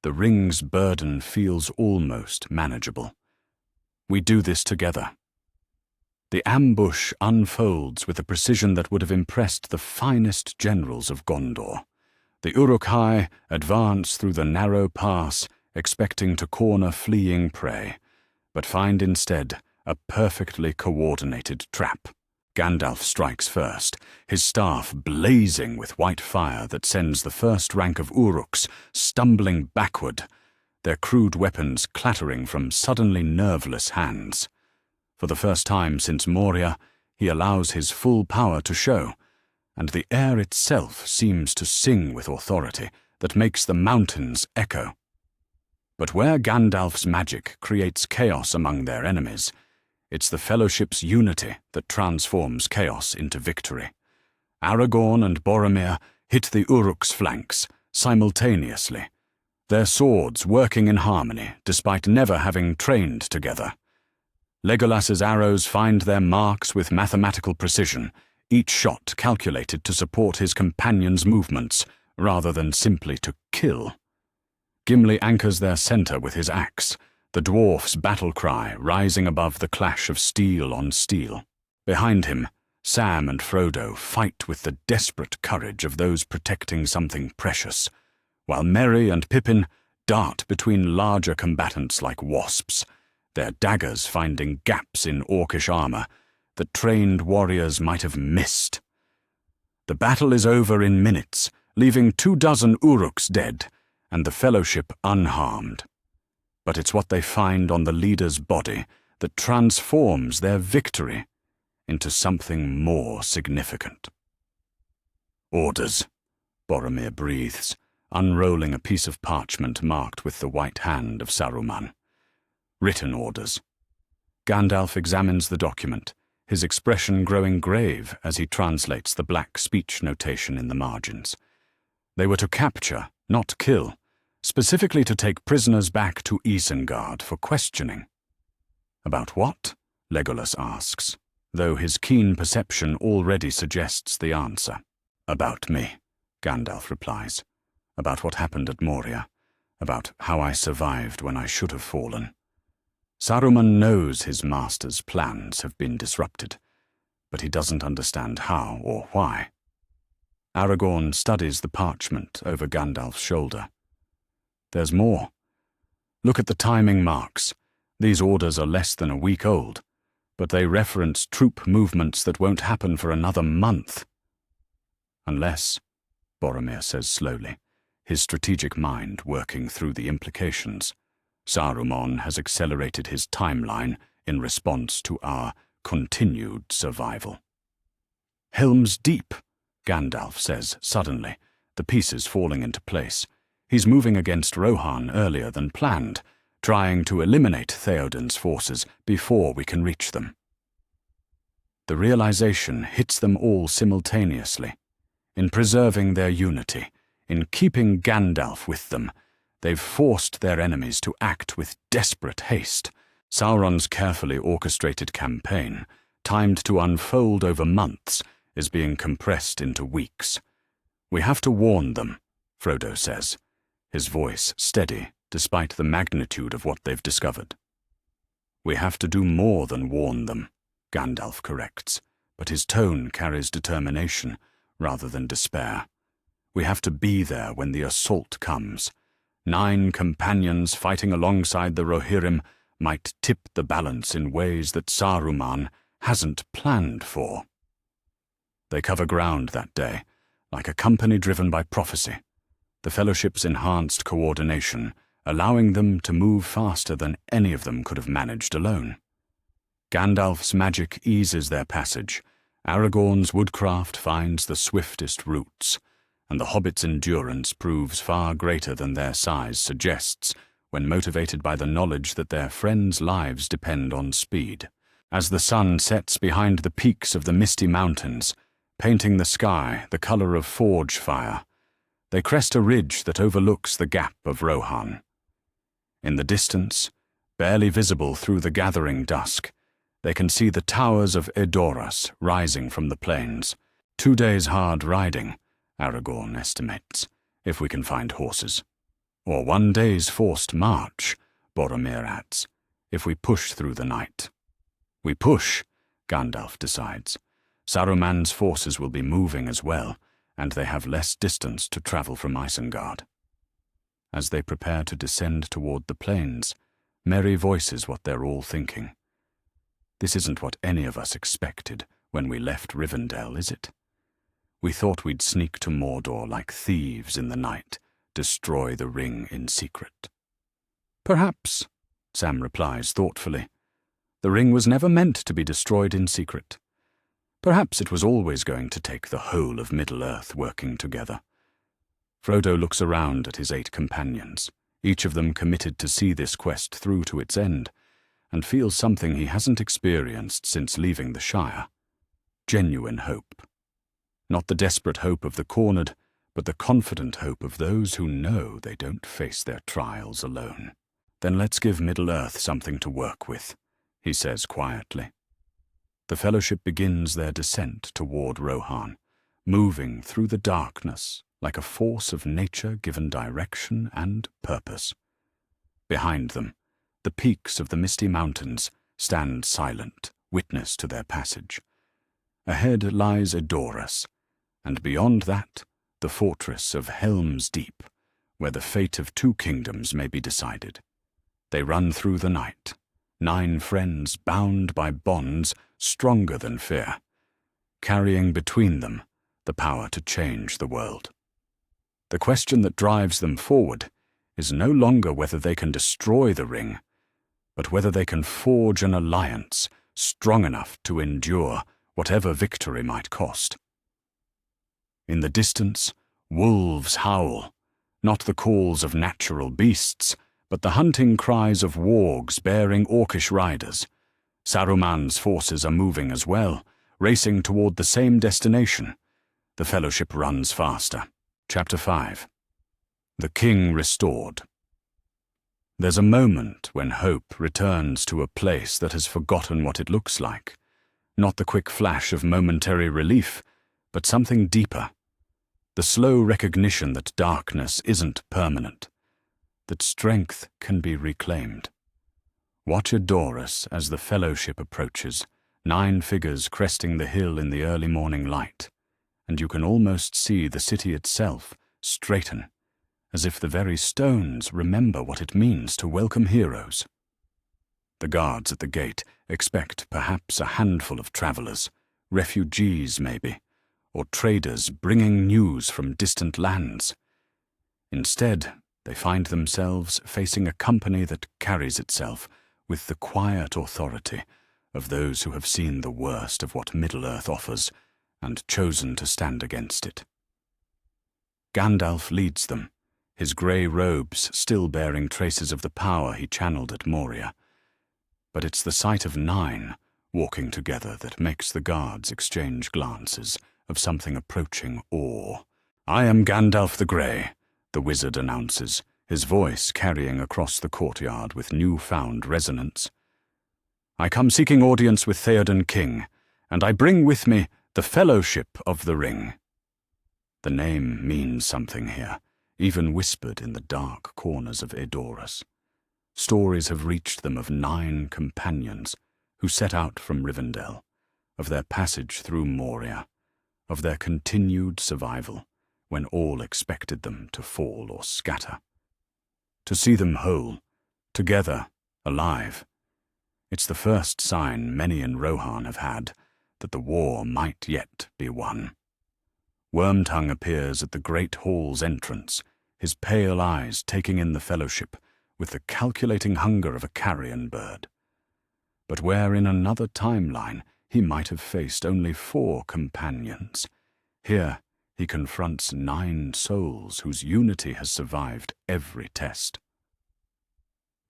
the ring's burden feels almost manageable. We do this together. The ambush unfolds with a precision that would have impressed the finest generals of Gondor. The Uruk-hai advance through the narrow pass, expecting to corner fleeing prey, but find instead a perfectly coordinated trap. Gandalf strikes first, his staff blazing with white fire that sends the first rank of Uruks stumbling backward, their crude weapons clattering from suddenly nerveless hands. For the first time since Moria, he allows his full power to show, and the air itself seems to sing with authority that makes the mountains echo. But where Gandalf's magic creates chaos among their enemies, it's the Fellowship's unity that transforms chaos into victory. Aragorn and Boromir hit the Uruk's flanks simultaneously, their swords working in harmony despite never having trained together. Legolas's arrows find their marks with mathematical precision, each shot calculated to support his companion's movements rather than simply to kill. Gimli anchors their center with his axe, the dwarf's battle cry rising above the clash of steel on steel. Behind him, Sam and Frodo fight with the desperate courage of those protecting something precious, while Merry and Pippin dart between larger combatants like wasps, their daggers finding gaps in orcish armor that trained warriors might have missed. The battle is over in minutes, leaving 24 Uruks dead, and the Fellowship unharmed. But it's what they find on the leader's body that transforms their victory into something more significant. Orders, Boromir breathes, unrolling a piece of parchment marked with the white hand of Saruman. Written orders. Gandalf examines the document, his expression growing grave as he translates the black speech notation in the margins. They were to capture, not kill, specifically to take prisoners back to Isengard for questioning. About what? Legolas asks, though his keen perception already suggests the answer. About me, Gandalf replies. About what happened at Moria. About how I survived when I should have fallen. Saruman knows his master's plans have been disrupted, but he doesn't understand how or why. Aragorn studies the parchment over Gandalf's shoulder. There's more. Look at the timing marks. These orders are less than a week old, but they reference troop movements that won't happen for another month. Unless, Boromir says slowly, his strategic mind working through the implications, Saruman has accelerated his timeline in response to our continued survival. Helm's Deep, Gandalf says suddenly, the pieces falling into place. He's moving against Rohan earlier than planned, trying to eliminate Theoden's forces before we can reach them. The realization hits them all simultaneously. In preserving their unity, in keeping Gandalf with them, they've forced their enemies to act with desperate haste. Sauron's carefully orchestrated campaign, timed to unfold over months, is being compressed into weeks. We have to warn them, Frodo says, his voice steady despite the magnitude of what they've discovered. We have to do more than warn them, Gandalf corrects, but his tone carries determination rather than despair. We have to be there when the assault comes. 9 companions fighting alongside the Rohirrim might tip the balance in ways that Saruman hasn't planned for. They cover ground that day, like a company driven by prophecy, the Fellowship's enhanced coordination, allowing them to move faster than any of them could have managed alone. Gandalf's magic eases their passage, Aragorn's woodcraft finds the swiftest routes, and the hobbits' endurance proves far greater than their size suggests when motivated by the knowledge that their friends' lives depend on speed. As the sun sets behind the peaks of the misty mountains, painting the sky the color of forge fire, they crest a ridge that overlooks the gap of Rohan. In the distance, barely visible through the gathering dusk, they can see the towers of Edoras rising from the plains. 2 days hard riding, Aragorn estimates, if we can find horses. Or 1 day's forced march, Boromir adds, if we push through the night. We push, Gandalf decides. Saruman's forces will be moving as well, and they have less distance to travel from Isengard. As they prepare to descend toward the plains, Merry voices what they're all thinking. This isn't what any of us expected when we left Rivendell, is it? We thought we'd sneak to Mordor like thieves in the night, destroy the ring in secret. Perhaps, Sam replies thoughtfully. The ring was never meant to be destroyed in secret. Perhaps it was always going to take the whole of Middle-earth working together. Frodo looks around at his 8 companions, each of them committed to see this quest through to its end, and feels something he hasn't experienced since leaving the Shire. Genuine hope. Not the desperate hope of the cornered, but the confident hope of those who know they don't face their trials alone. Then let's give Middle-earth something to work with, he says quietly. The Fellowship begins their descent toward Rohan, moving through the darkness like a force of nature given direction and purpose. Behind them, the peaks of the misty mountains stand silent, witness to their passage. Ahead lies Edoras, and beyond that, the fortress of Helm's Deep, where the fate of 2 kingdoms may be decided. They run through the night, 9 friends bound by bonds stronger than fear, carrying between them the power to change the world. The question that drives them forward is no longer whether they can destroy the ring, but whether they can forge an alliance strong enough to endure whatever victory might cost. In the distance, wolves howl, not the calls of natural beasts, but the hunting cries of wargs bearing orcish riders. Saruman's forces are moving as well, racing toward the same destination. The Fellowship runs faster. Chapter 5. The King Restored. There's a moment when hope returns to a place that has forgotten what it looks like. Not the quick flash of momentary relief, but something deeper. The slow recognition that darkness isn't permanent, that strength can be reclaimed. Watch Edoras as the Fellowship approaches, 9 figures cresting the hill in the early morning light, and you can almost see the city itself straighten, as if the very stones remember what it means to welcome heroes. The guards at the gate expect perhaps a handful of travelers, refugees maybe, or traders bringing news from distant lands. Instead, they find themselves facing a company that carries itself with the quiet authority of those who have seen the worst of what Middle-earth offers and chosen to stand against it. Gandalf leads them, his grey robes still bearing traces of the power he channeled at Moria. But it's the sight of 9 walking together that makes the guards exchange glances of something approaching awe. "I am Gandalf the Grey," the wizard announces, his voice carrying across the courtyard with new-found resonance. "I come seeking audience with Theoden King, and I bring with me the Fellowship of the Ring." The name means something here, even whispered in the dark corners of Edoras. Stories have reached them of 9 companions who set out from Rivendell, of their passage through Moria, of their continued survival when all expected them to fall or scatter. To see them whole, together, alive, it's the first sign many in Rohan have had that the war might yet be won. Wormtongue appears at the great hall's entrance, his pale eyes taking in the Fellowship with the calculating hunger of a carrion bird. But where in another timeline he might have faced only 4 companions, here he confronts 9 souls whose unity has survived every test.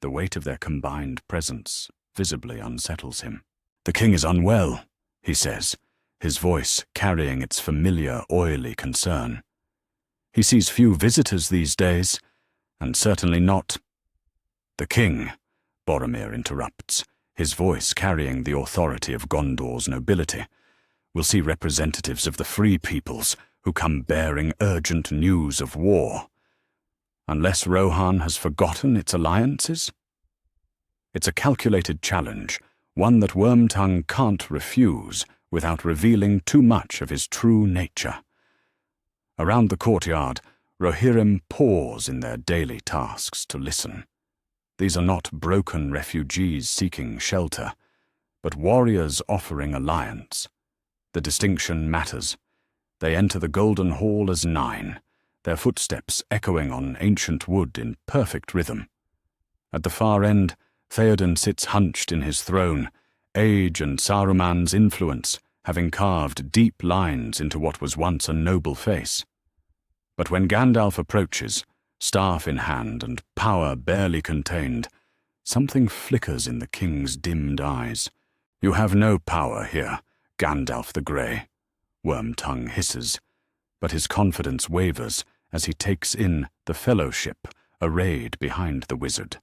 The weight of their combined presence visibly unsettles him. "The king is unwell," he says, his voice carrying its familiar, oily concern. "He sees few visitors these days, and certainly not—" "The king," Boromir interrupts, his voice carrying the authority of Gondor's nobility, "will see representatives of the free peoples who come bearing urgent news of war. Unless Rohan has forgotten its alliances?" It's a calculated challenge, one that Wormtongue can't refuse without revealing too much of his true nature. Around the courtyard, Rohirrim pause in their daily tasks to listen. These are not broken refugees seeking shelter, but warriors offering alliance. The distinction matters. They enter the Golden Hall as 9, their footsteps echoing on ancient wood in perfect rhythm. At the far end, Theoden sits hunched in his throne, age and Saruman's influence having carved deep lines into what was once a noble face. But when Gandalf approaches, staff in hand and power barely contained, something flickers in the king's dimmed eyes. "You have no power here, Gandalf the Grey," Wormtongue hisses, but his confidence wavers as he takes in the Fellowship arrayed behind the wizard.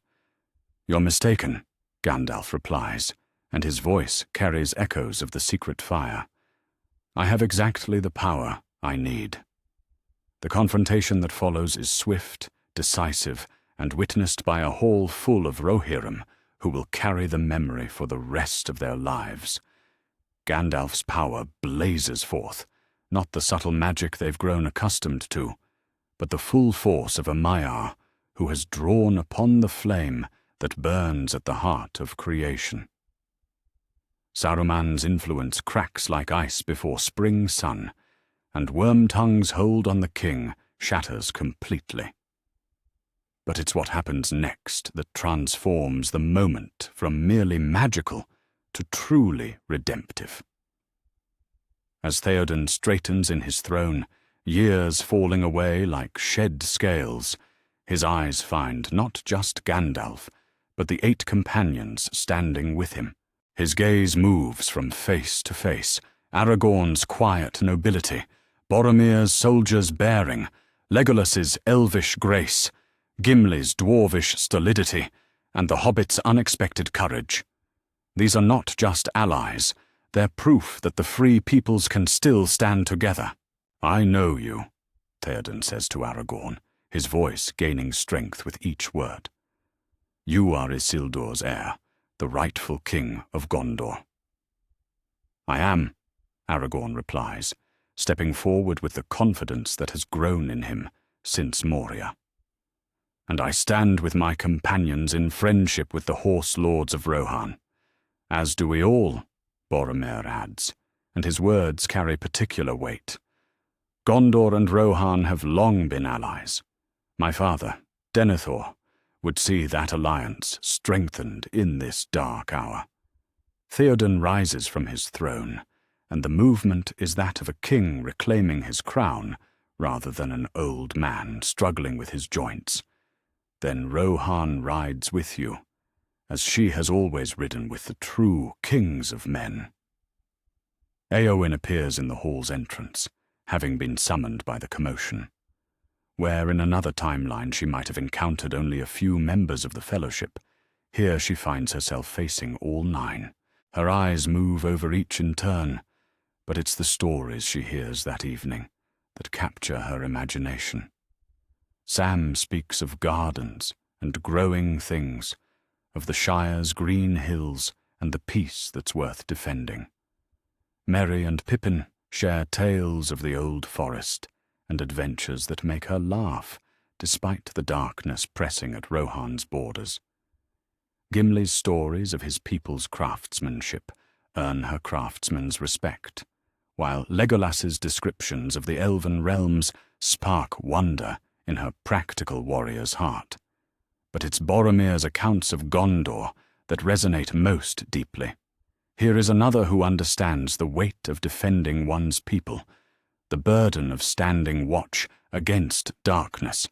"You're mistaken," Gandalf replies, and his voice carries echoes of the secret fire. "I have exactly the power I need." The confrontation that follows is swift, decisive, and witnessed by a hall full of Rohirrim who will carry the memory for the rest of their lives. Gandalf's power blazes forth, not the subtle magic they've grown accustomed to, but the full force of a Maiar who has drawn upon the flame that burns at the heart of creation. Saruman's influence cracks like ice before spring sun, and Wormtongue's hold on the king shatters completely. But it's what happens next that transforms the moment from merely magical to truly redemptive. As Theoden straightens in his throne, years falling away like shed scales, his eyes find not just Gandalf, but the 8 companions standing with him. His gaze moves from face to face, Aragorn's quiet nobility, Boromir's soldier's bearing, Legolas's elvish grace, Gimli's dwarvish stolidity, and the hobbit's unexpected courage. These are not just allies, they're proof that the free peoples can still stand together. "I know you," Theoden says to Aragorn, his voice gaining strength with each word. "You are Isildur's heir, the rightful king of Gondor." "I am," Aragorn replies, stepping forward with the confidence that has grown in him since Moria. "And I stand with my companions in friendship with the horse lords of Rohan. As do we all," Boromir adds, and his words carry particular weight. "Gondor and Rohan have long been allies. My father, Denethor, would see that alliance strengthened in this dark hour." Theoden rises from his throne, and the movement is that of a king reclaiming his crown rather than an old man struggling with his joints. "Then Rohan rides with you, as she has always ridden with the true kings of men." Éowyn appears in the hall's entrance, having been summoned by the commotion. Where in another timeline she might have encountered only a few members of the Fellowship, here she finds herself facing all 9. Her eyes move over each in turn, but it's the stories she hears that evening that capture her imagination. Sam speaks of gardens and growing things, of the Shire's green hills and the peace that's worth defending. Merry and Pippin share tales of the old forest and adventures that make her laugh, despite the darkness pressing at Rohan's borders. Gimli's stories of his people's craftsmanship earn her craftsman's respect, while Legolas's descriptions of the elven realms spark wonder in her practical warrior's heart. But it's Boromir's accounts of Gondor that resonate most deeply. Here is another who understands the weight of defending one's people, the burden of standing watch against darkness.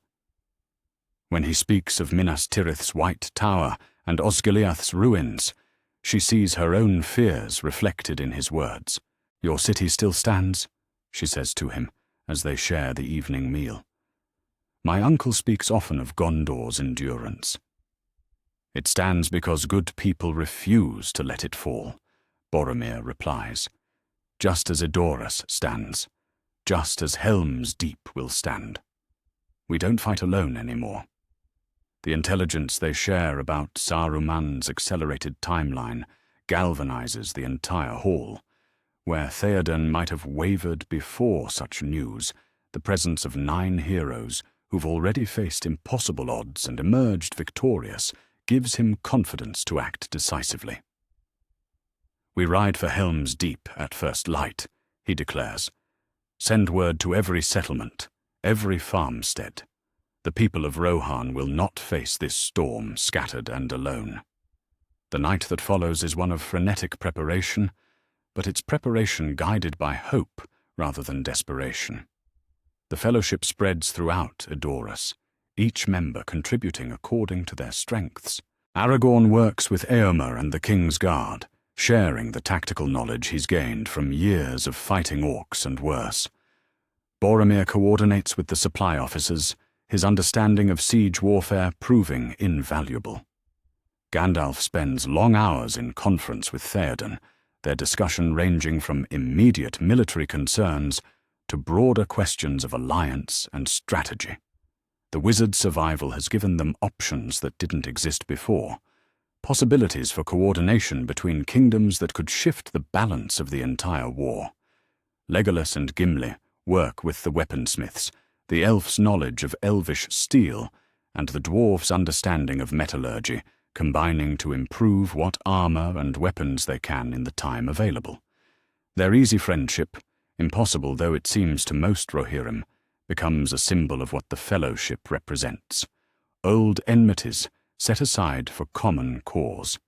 When he speaks of Minas Tirith's white tower and Osgiliath's ruins, she sees her own fears reflected in his words. "Your city still stands?" she says to him as they share the evening meal. "My uncle speaks often of Gondor's endurance." "It stands because good people refuse to let it fall," Boromir replies. "Just as Edoras stands, just as Helm's Deep will stand. We don't fight alone anymore." The intelligence they share about Saruman's accelerated timeline galvanizes the entire hall. Where Theoden might have wavered before such news, the presence of 9 heroes who've already faced impossible odds and emerged victorious gives him confidence to act decisively. "We ride for Helm's Deep at first light," he declares. "Send word to every settlement, every farmstead. The people of Rohan will not face this storm scattered and alone." The night that follows is one of frenetic preparation, but it's preparation guided by hope rather than desperation. The fellowship spreads throughout Edoras, each member contributing according to their strengths. Aragorn works with Éomer and the King's Guard, sharing the tactical knowledge he's gained from years of fighting orcs and worse. Boromir coordinates with the supply officers, his understanding of siege warfare proving invaluable. Gandalf spends long hours in conference with Theoden, their discussion ranging from immediate military concerns to broader questions of alliance and strategy. The wizard's survival has given them options that didn't exist before, possibilities for coordination between kingdoms that could shift the balance of the entire war. Legolas and Gimli work with the weaponsmiths, the elf's knowledge of elvish steel, and the dwarf's understanding of metallurgy, combining to improve what armor and weapons they can in the time available. Their easy friendship, impossible though it seems to most Rohirrim, becomes a symbol of what the fellowship represents. Old enmities set aside for common cause.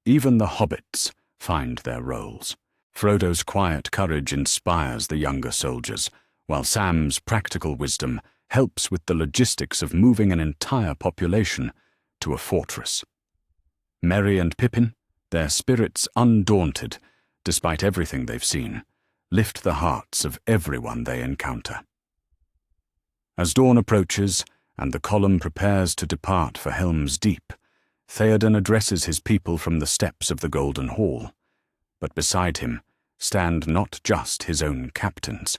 Even the hobbits find their roles. Frodo's quiet courage inspires the younger soldiers, while Sam's practical wisdom helps with the logistics of moving an entire population to a fortress. Merry and Pippin, their spirits undaunted, despite everything they've seen, lift the hearts of everyone they encounter. As dawn approaches and the column prepares to depart for Helm's Deep, Theoden addresses his people from the steps of the Golden Hall. But beside him stand not just his own captains,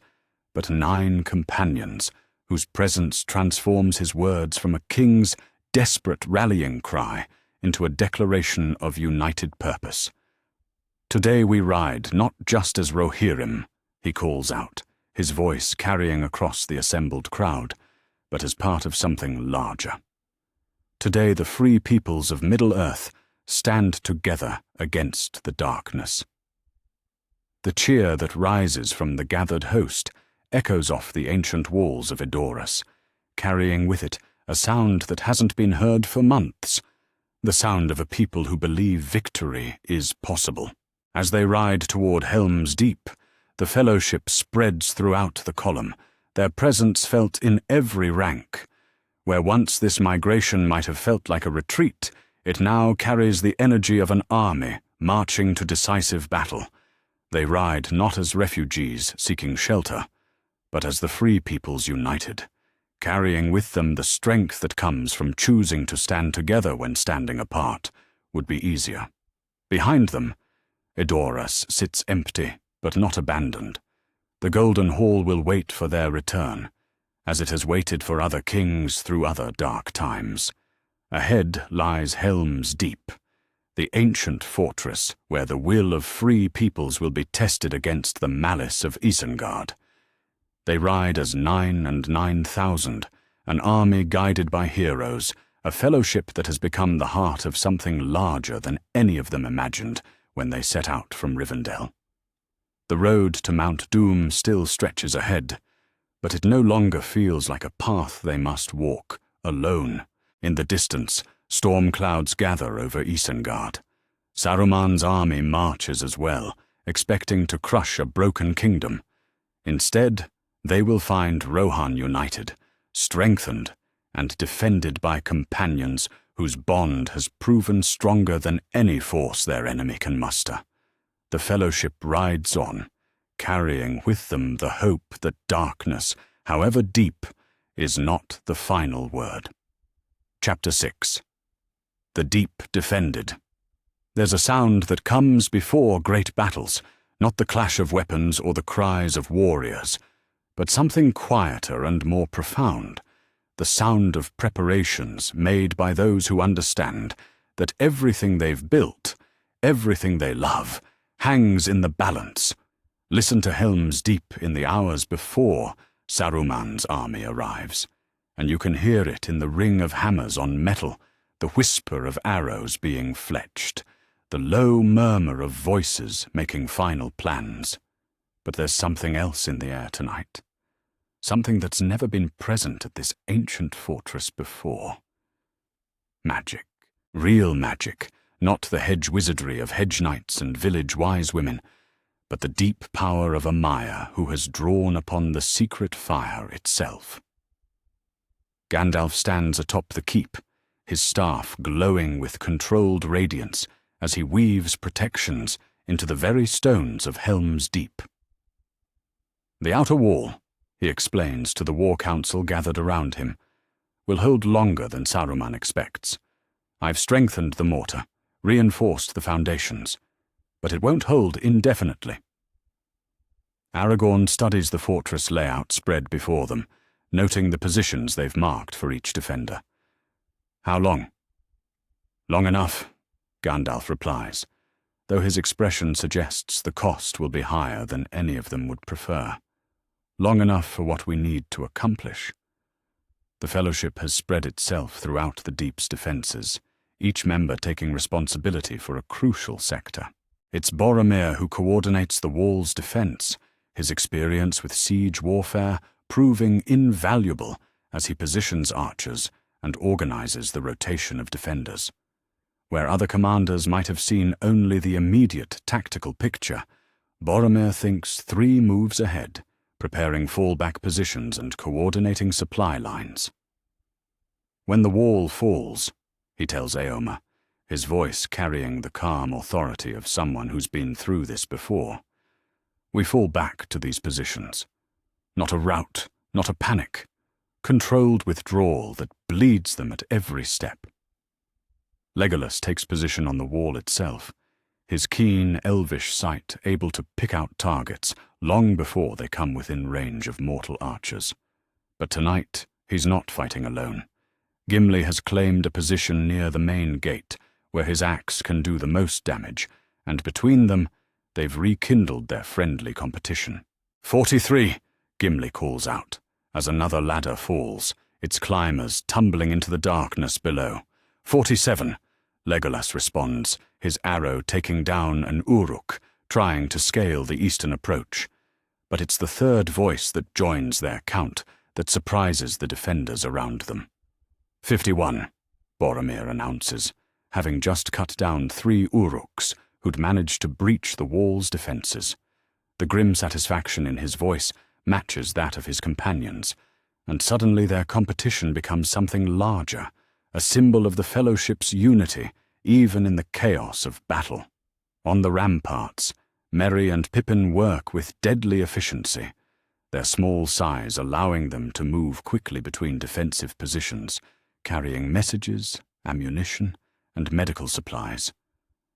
but 9 companions whose presence transforms his words from a king's desperate rallying cry into a declaration of united purpose. "Today we ride not just as Rohirrim," he calls out, his voice carrying across the assembled crowd, but as part of something larger. Today the free peoples of Middle-earth stand together against the darkness. The cheer that rises from the gathered host echoes off the ancient walls of Edoras, carrying with it a sound that hasn't been heard for months, the sound of a people who believe victory is possible. As they ride toward Helm's Deep, the fellowship spreads throughout the column, their presence felt in every rank. Where once this migration might have felt like a retreat, it now carries the energy of an army marching to decisive battle. They ride not as refugees seeking shelter, but as the free peoples united, carrying with them the strength that comes from choosing to stand together when standing apart would be easier. Behind them, Edoras sits empty but not abandoned. The Golden Hall will wait for their return, as it has waited for other kings through other dark times. Ahead lies Helm's Deep, the ancient fortress where the will of free peoples will be tested against the malice of Isengard. They ride as 9 and 9,000, an army guided by heroes, a fellowship that has become the heart of something larger than any of them imagined when they set out from Rivendell. The road to Mount Doom still stretches ahead, but it no longer feels like a path they must walk, alone. In the distance, storm clouds gather over Isengard. Saruman's army marches as well, expecting to crush a broken kingdom. Instead, they will find Rohan united, strengthened, and defended by companions whose bond has proven stronger than any force their enemy can muster. The Fellowship rides on, carrying with them the hope that darkness, however deep, is not the final word. Chapter 6. The Deep Defended. There's a sound that comes before great battles, not the clash of weapons or the cries of warriors, but something quieter and more profound, the sound of preparations made by those who understand that everything they've built, everything they love, hangs in the balance. Listen to Helm's Deep in the hours before Saruman's army arrives, and you can hear it in the ring of hammers on metal, the whisper of arrows being fletched, the low murmur of voices making final plans. But there's something else in the air tonight. Something that's never been present at this ancient fortress before. Magic. Real magic. Not the hedge wizardry of hedge knights and village wise women, but the deep power of a Maya who has drawn upon the secret fire itself. Gandalf stands atop the keep, his staff glowing with controlled radiance as he weaves protections into the very stones of Helm's Deep. The outer wall, he explains to the war council gathered around him, will hold longer than Saruman expects. I've strengthened the mortar, reinforced the foundations, but it won't hold indefinitely. Aragorn studies the fortress layout spread before them, noting the positions they've marked for each defender. How long? Long enough, Gandalf replies, though his expression suggests the cost will be higher than any of them would prefer. Long enough for what we need to accomplish. The Fellowship has spread itself throughout the Deep's defenses, each member taking responsibility for a crucial sector. It's Boromir who coordinates the wall's defense, his experience with siege warfare proving invaluable as he positions archers and organizes the rotation of defenders. Where other commanders might have seen only the immediate tactical picture, Boromir thinks 3 moves ahead, preparing fallback positions and coordinating supply lines. When the wall falls, he tells Éomer, his voice carrying the calm authority of someone who's been through this before, we fall back to these positions. Not a rout, not a panic, controlled withdrawal that bleeds them at every step. Legolas takes position on the wall itself, his keen, elvish sight able to pick out targets long before they come within range of mortal archers. But tonight, he's not fighting alone. Gimli has claimed a position near the main gate, where his axe can do the most damage, and between them, they've rekindled their friendly competition. 43, Gimli calls out, as another ladder falls, its climbers tumbling into the darkness below. 47, Legolas responds, his arrow taking down an Uruk, trying to scale the eastern approach. But it's the third voice that joins their count that surprises the defenders around them. 51, Boromir announces, having just cut down 3 Uruks who'd managed to breach the wall's defenses. The grim satisfaction in his voice matches that of his companions, and suddenly their competition becomes something larger, a symbol of the Fellowship's unity, even in the chaos of battle. On the ramparts, Merry and Pippin work with deadly efficiency, their small size allowing them to move quickly between defensive positions, carrying messages, ammunition, and medical supplies.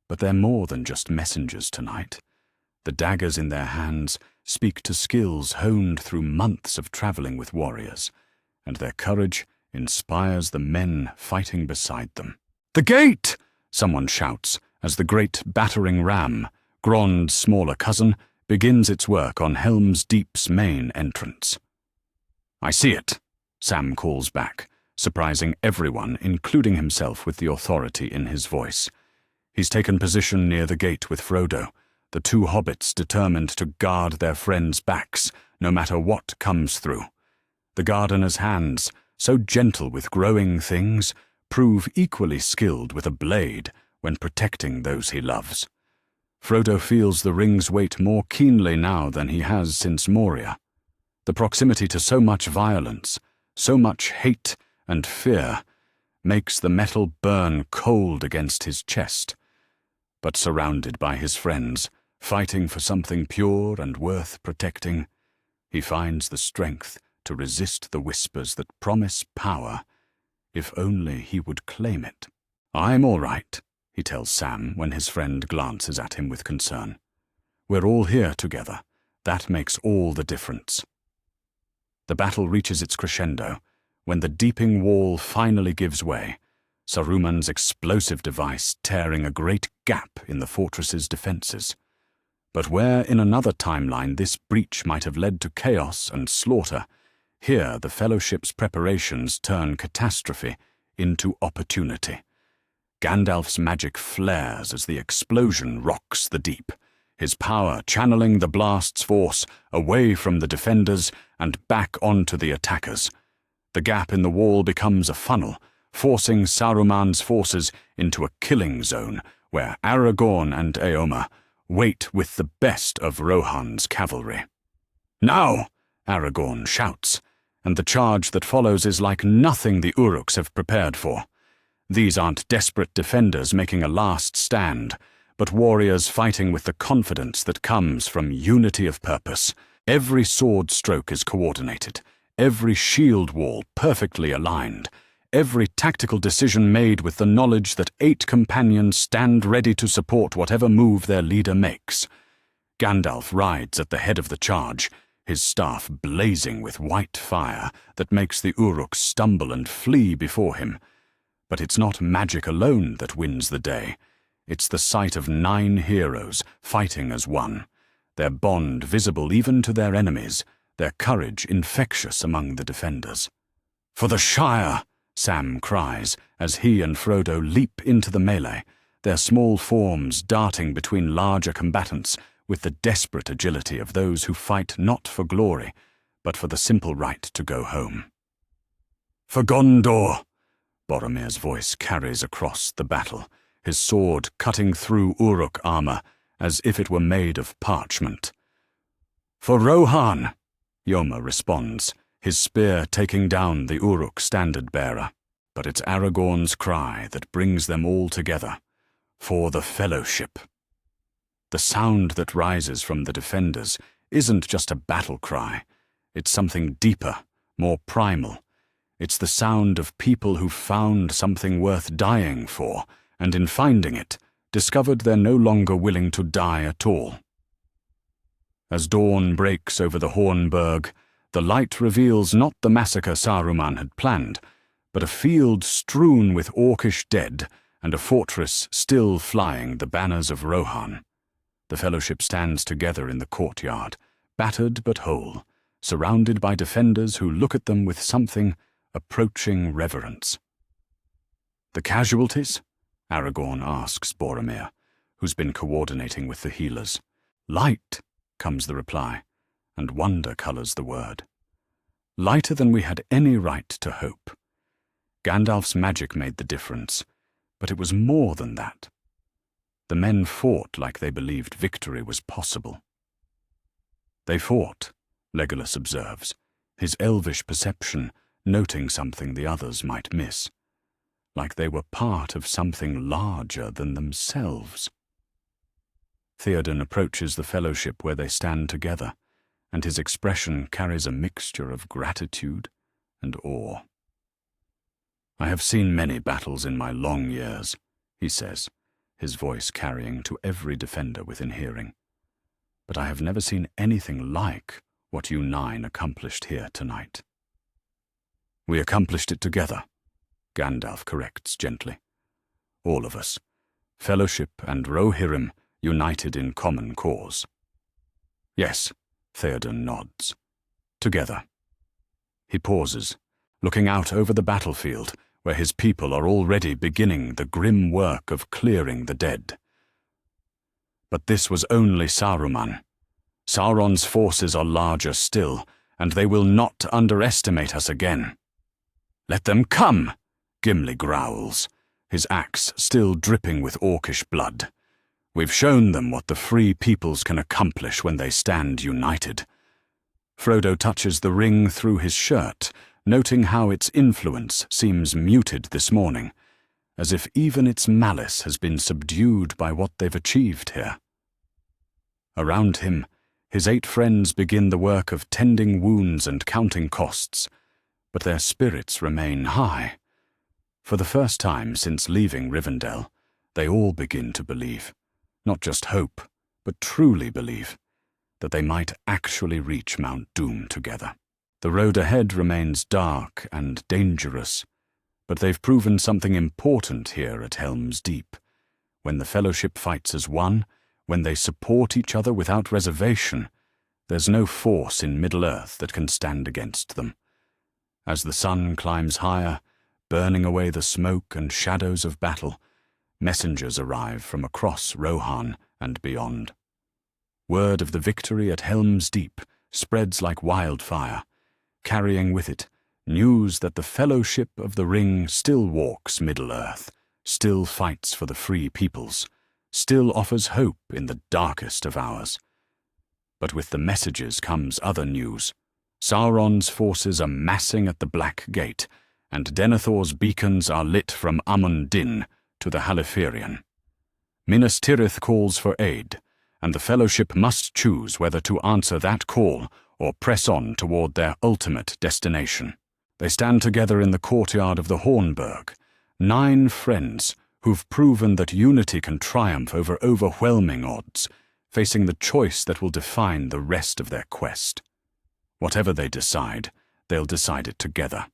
But they're more than just messengers tonight. The daggers in their hands speak to skills honed through months of traveling with warriors, and their courage inspires the men fighting beside them. "The gate!" someone shouts as the great battering ram, Grond's smaller cousin, begins its work on Helm's Deep's main entrance. "I see it," Sam calls back, surprising everyone, including himself with the authority in his voice. He's taken position near the gate with Frodo, the 2 hobbits determined to guard their friends' backs, no matter what comes through. The gardener's hands, so gentle with growing things, prove equally skilled with a blade when protecting those he loves. Frodo feels the ring's weight more keenly now than he has since Moria. The proximity to so much violence, so much hate, and fear makes the metal burn cold against his chest. But surrounded by his friends, fighting for something pure and worth protecting, he finds the strength to resist the whispers that promise power, if only he would claim it. "I'm all right," he tells Sam when his friend glances at him with concern. "We're all here together. That makes all the difference." The battle reaches its crescendo when the deeping wall finally gives way, Saruman's explosive device tearing a great gap in the fortress's defenses. But where in another timeline this breach might have led to chaos and slaughter, here the Fellowship's preparations turn catastrophe into opportunity. Gandalf's magic flares as the explosion rocks the deep, his power channeling the blast's force away from the defenders and back onto the attackers. The gap in the wall becomes a funnel, forcing Saruman's forces into a killing zone where Aragorn and Éomer wait with the best of Rohan's cavalry. "Now!" Aragorn shouts, and the charge that follows is like nothing the Uruks have prepared for. These aren't desperate defenders making a last stand, but warriors fighting with the confidence that comes from unity of purpose. Every sword stroke is coordinated, every shield wall perfectly aligned, every tactical decision made with the knowledge that 8 companions stand ready to support whatever move their leader makes. Gandalf rides at the head of the charge, his staff blazing with white fire that makes the Uruks stumble and flee before him. But it's not magic alone that wins the day. It's the sight of 9 heroes fighting as one, their bond visible even to their enemies, their courage infectious among the defenders. "For the Shire!" Sam cries as he and Frodo leap into the melee, their small forms darting between larger combatants with the desperate agility of those who fight not for glory, but for the simple right to go home. "For Gondor!" Boromir's voice carries across the battle, his sword cutting through Uruk armor as if it were made of parchment. "For Rohan!" Éomer responds, his spear taking down the Uruk standard-bearer. But it's Aragorn's cry that brings them all together. "For the Fellowship!" The sound that rises from the defenders isn't just a battle cry. It's something deeper, more primal. It's the sound of people who've found something worth dying for, and in finding it, discovered they're no longer willing to die at all. As dawn breaks over the Hornburg, the light reveals not the massacre Saruman had planned, but a field strewn with orcish dead and a fortress still flying the banners of Rohan. The Fellowship stands together in the courtyard, battered but whole, surrounded by defenders who look at them with something approaching reverence. "The casualties?" Aragorn asks Boromir, who's been coordinating with the healers. "Light," comes the reply, and wonder colors the word. "Lighter than we had any right to hope." Gandalf's magic made the difference, but it was more than that. The men fought like they believed victory was possible. "They fought," Legolas observes, his elvish perception noting something the others might miss, like they were part of something larger than themselves. Theoden approaches the Fellowship where they stand together, and his expression carries a mixture of gratitude and awe. "I have seen many battles in my long years," he says, his voice carrying to every defender within hearing. "But I have never seen anything like what you 9 accomplished here tonight." "We accomplished it together," Gandalf corrects gently. "All of us, Fellowship and Rohirrim, united in common cause." "Yes," Theoden nods. "Together." He pauses, looking out over the battlefield, where his people are already beginning the grim work of clearing the dead. But this was only Saruman. Sauron's forces are larger still, and they will not underestimate us again. "Let them come!" Gimli growls, his axe still dripping with orcish blood. "We've shown them what the free peoples can accomplish when they stand united." Frodo touches the ring through his shirt, noting how its influence seems muted this morning, as if even its malice has been subdued by what they've achieved here. Around him, his 8 friends begin the work of tending wounds and counting costs, but their spirits remain high. For the first time since leaving Rivendell, they all begin to believe, not just hope, but truly believe, that they might actually reach Mount Doom together. The road ahead remains dark and dangerous, but they've proven something important here at Helm's Deep. When the Fellowship fights as one, when they support each other without reservation, there's no force in Middle-earth that can stand against them. As the sun climbs higher, burning away the smoke and shadows of battle, messengers arrive from across Rohan and beyond. Word of the victory at Helm's Deep spreads like wildfire, carrying with it news that the Fellowship of the Ring still walks Middle-earth, still fights for the free peoples, still offers hope in the darkest of hours. But with the messages comes other news. Sauron's forces are massing at the Black Gate, and Denethor's beacons are lit from Amon Din to the Halifaerian. Minas Tirith calls for aid, and the Fellowship must choose whether to answer that call or press on toward their ultimate destination. They stand together in the courtyard of the Hornburg, 9 friends who've proven that unity can triumph over overwhelming odds, facing the choice that will define the rest of their quest. Whatever they decide, they'll decide it together,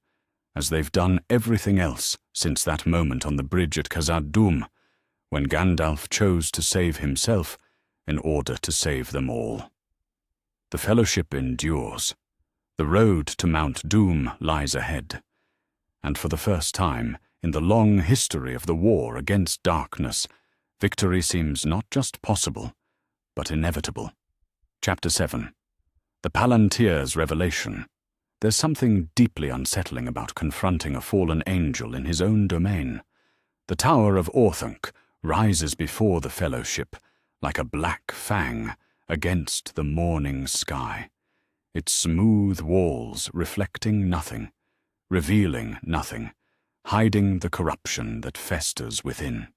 as they've done everything else since that moment on the bridge at Khazad-dûm, when Gandalf chose to save himself in order to save them all. The Fellowship endures. The road to Mount Doom lies ahead, and for the first time in the long history of the war against darkness, victory seems not just possible, but inevitable. Chapter 7. The Palantir's Revelation. There's something deeply unsettling about confronting a fallen angel in his own domain. The Tower of Orthanc rises before the Fellowship like a black fang against the morning sky, its smooth walls reflecting nothing, revealing nothing, hiding the corruption that festers within.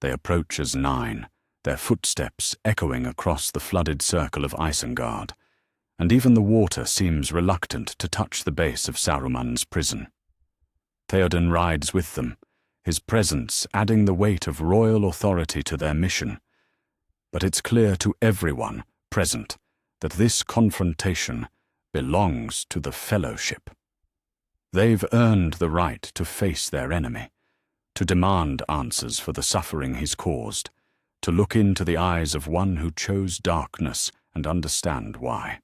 They approach as 9, their footsteps echoing across the flooded circle of Isengard, and even the water seems reluctant to touch the base of Saruman's prison. Theoden rides with them, his presence adding the weight of royal authority to their mission. But it's clear to everyone present that this confrontation belongs to the Fellowship. They've earned the right to face their enemy, to demand answers for the suffering he's caused, to look into the eyes of one who chose darkness and understand why.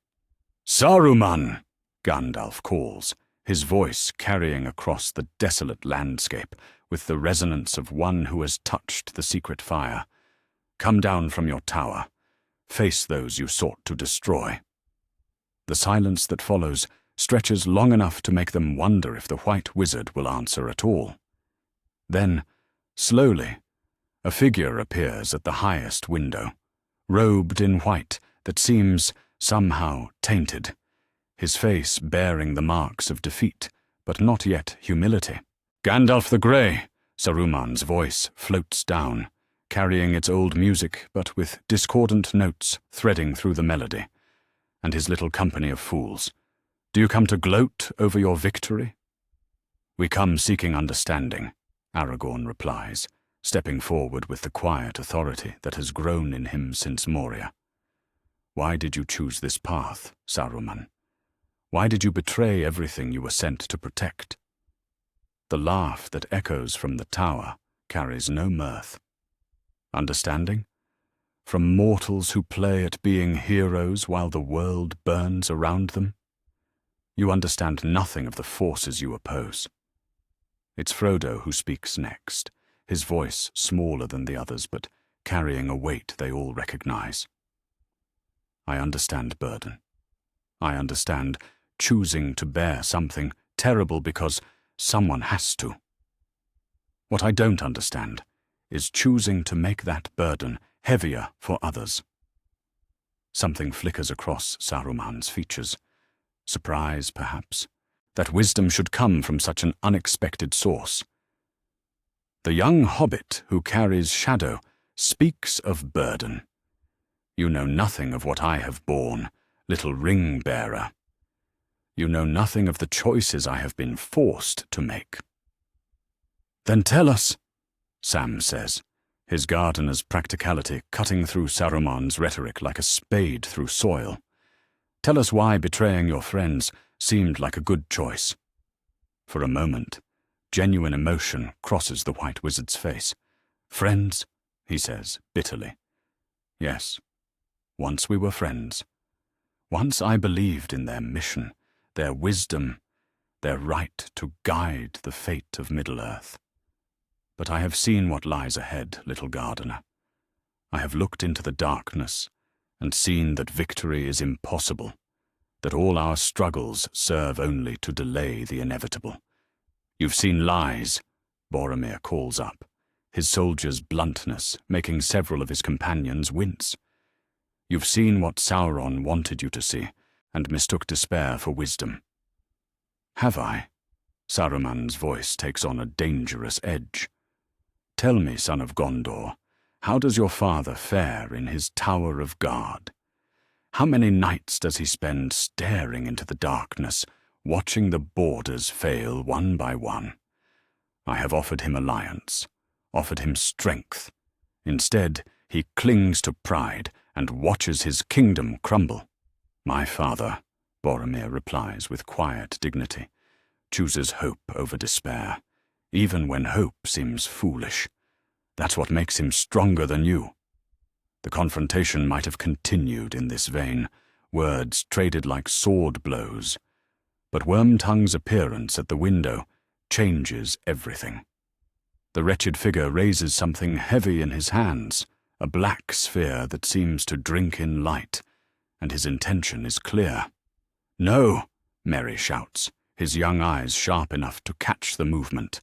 "Saruman!" Gandalf calls, his voice carrying across the desolate landscape with the resonance of one who has touched the secret fire. "Come down from your tower. Face those you sought to destroy." The silence that follows stretches long enough to make them wonder if the White Wizard will answer at all. Then, slowly, a figure appears at the highest window, robed in white that seems somehow tainted, his face bearing the marks of defeat, but not yet humility. "Gandalf the Grey," Saruman's voice floats down, carrying its old music but with discordant notes threading through the melody, and his little company of fools. "Do you come to gloat over your victory?" "We come seeking understanding," Aragorn replies, stepping forward with the quiet authority that has grown in him since Moria. "Why did you choose this path, Saruman? Why did you betray everything you were sent to protect?" The laugh that echoes from the tower carries no mirth. "Understanding? From mortals who play at being heroes while the world burns around them? You understand nothing of the forces you oppose." It's Frodo who speaks next, his voice smaller than the others but carrying a weight they all recognize. "I understand burden. I understand choosing to bear something terrible because someone has to. What I don't understand is choosing to make that burden heavier for others." Something flickers across Saruman's features. Surprise, perhaps. that wisdom should come from such an unexpected source. The young hobbit who carries shadow speaks of burden. You know nothing of what I have borne, little ring-bearer. You know nothing of the choices I have been forced to make. Then tell us, Sam says, his gardener's practicality cutting through Saruman's rhetoric like a spade through soil. Tell us why betraying your friends seemed like a good choice. For a moment, genuine emotion crosses the White Wizard's face. Friends, he says bitterly. Yes, once we were friends. Once I believed in their mission, their wisdom, their right to guide the fate of Middle-earth. But I have seen what lies ahead, little gardener. I have looked into the darkness and seen that victory is impossible, that all our struggles serve only to delay the inevitable. You've seen lies, Boromir calls up, his soldier's bluntness making several of his companions wince. You've seen what Sauron wanted you to see, and mistook despair for wisdom. Have I? Saruman's voice takes on a dangerous edge. Tell me, son of Gondor, how does your father fare in his tower of guard? How many nights does he spend staring into the darkness, watching the borders fail one by one? I have offered him alliance, offered him strength. Instead, he clings to pride and watches his kingdom crumble. My father, Boromir replies with quiet dignity, chooses hope over despair, even when hope seems foolish. That's what makes him stronger than you. The confrontation might have continued in this vein, words traded like sword blows. But Wormtongue's appearance at the window changes everything. The wretched figure raises something heavy in his hands, a black sphere that seems to drink in light, and his intention is clear. No, Merry shouts, his young eyes sharp enough to catch the movement.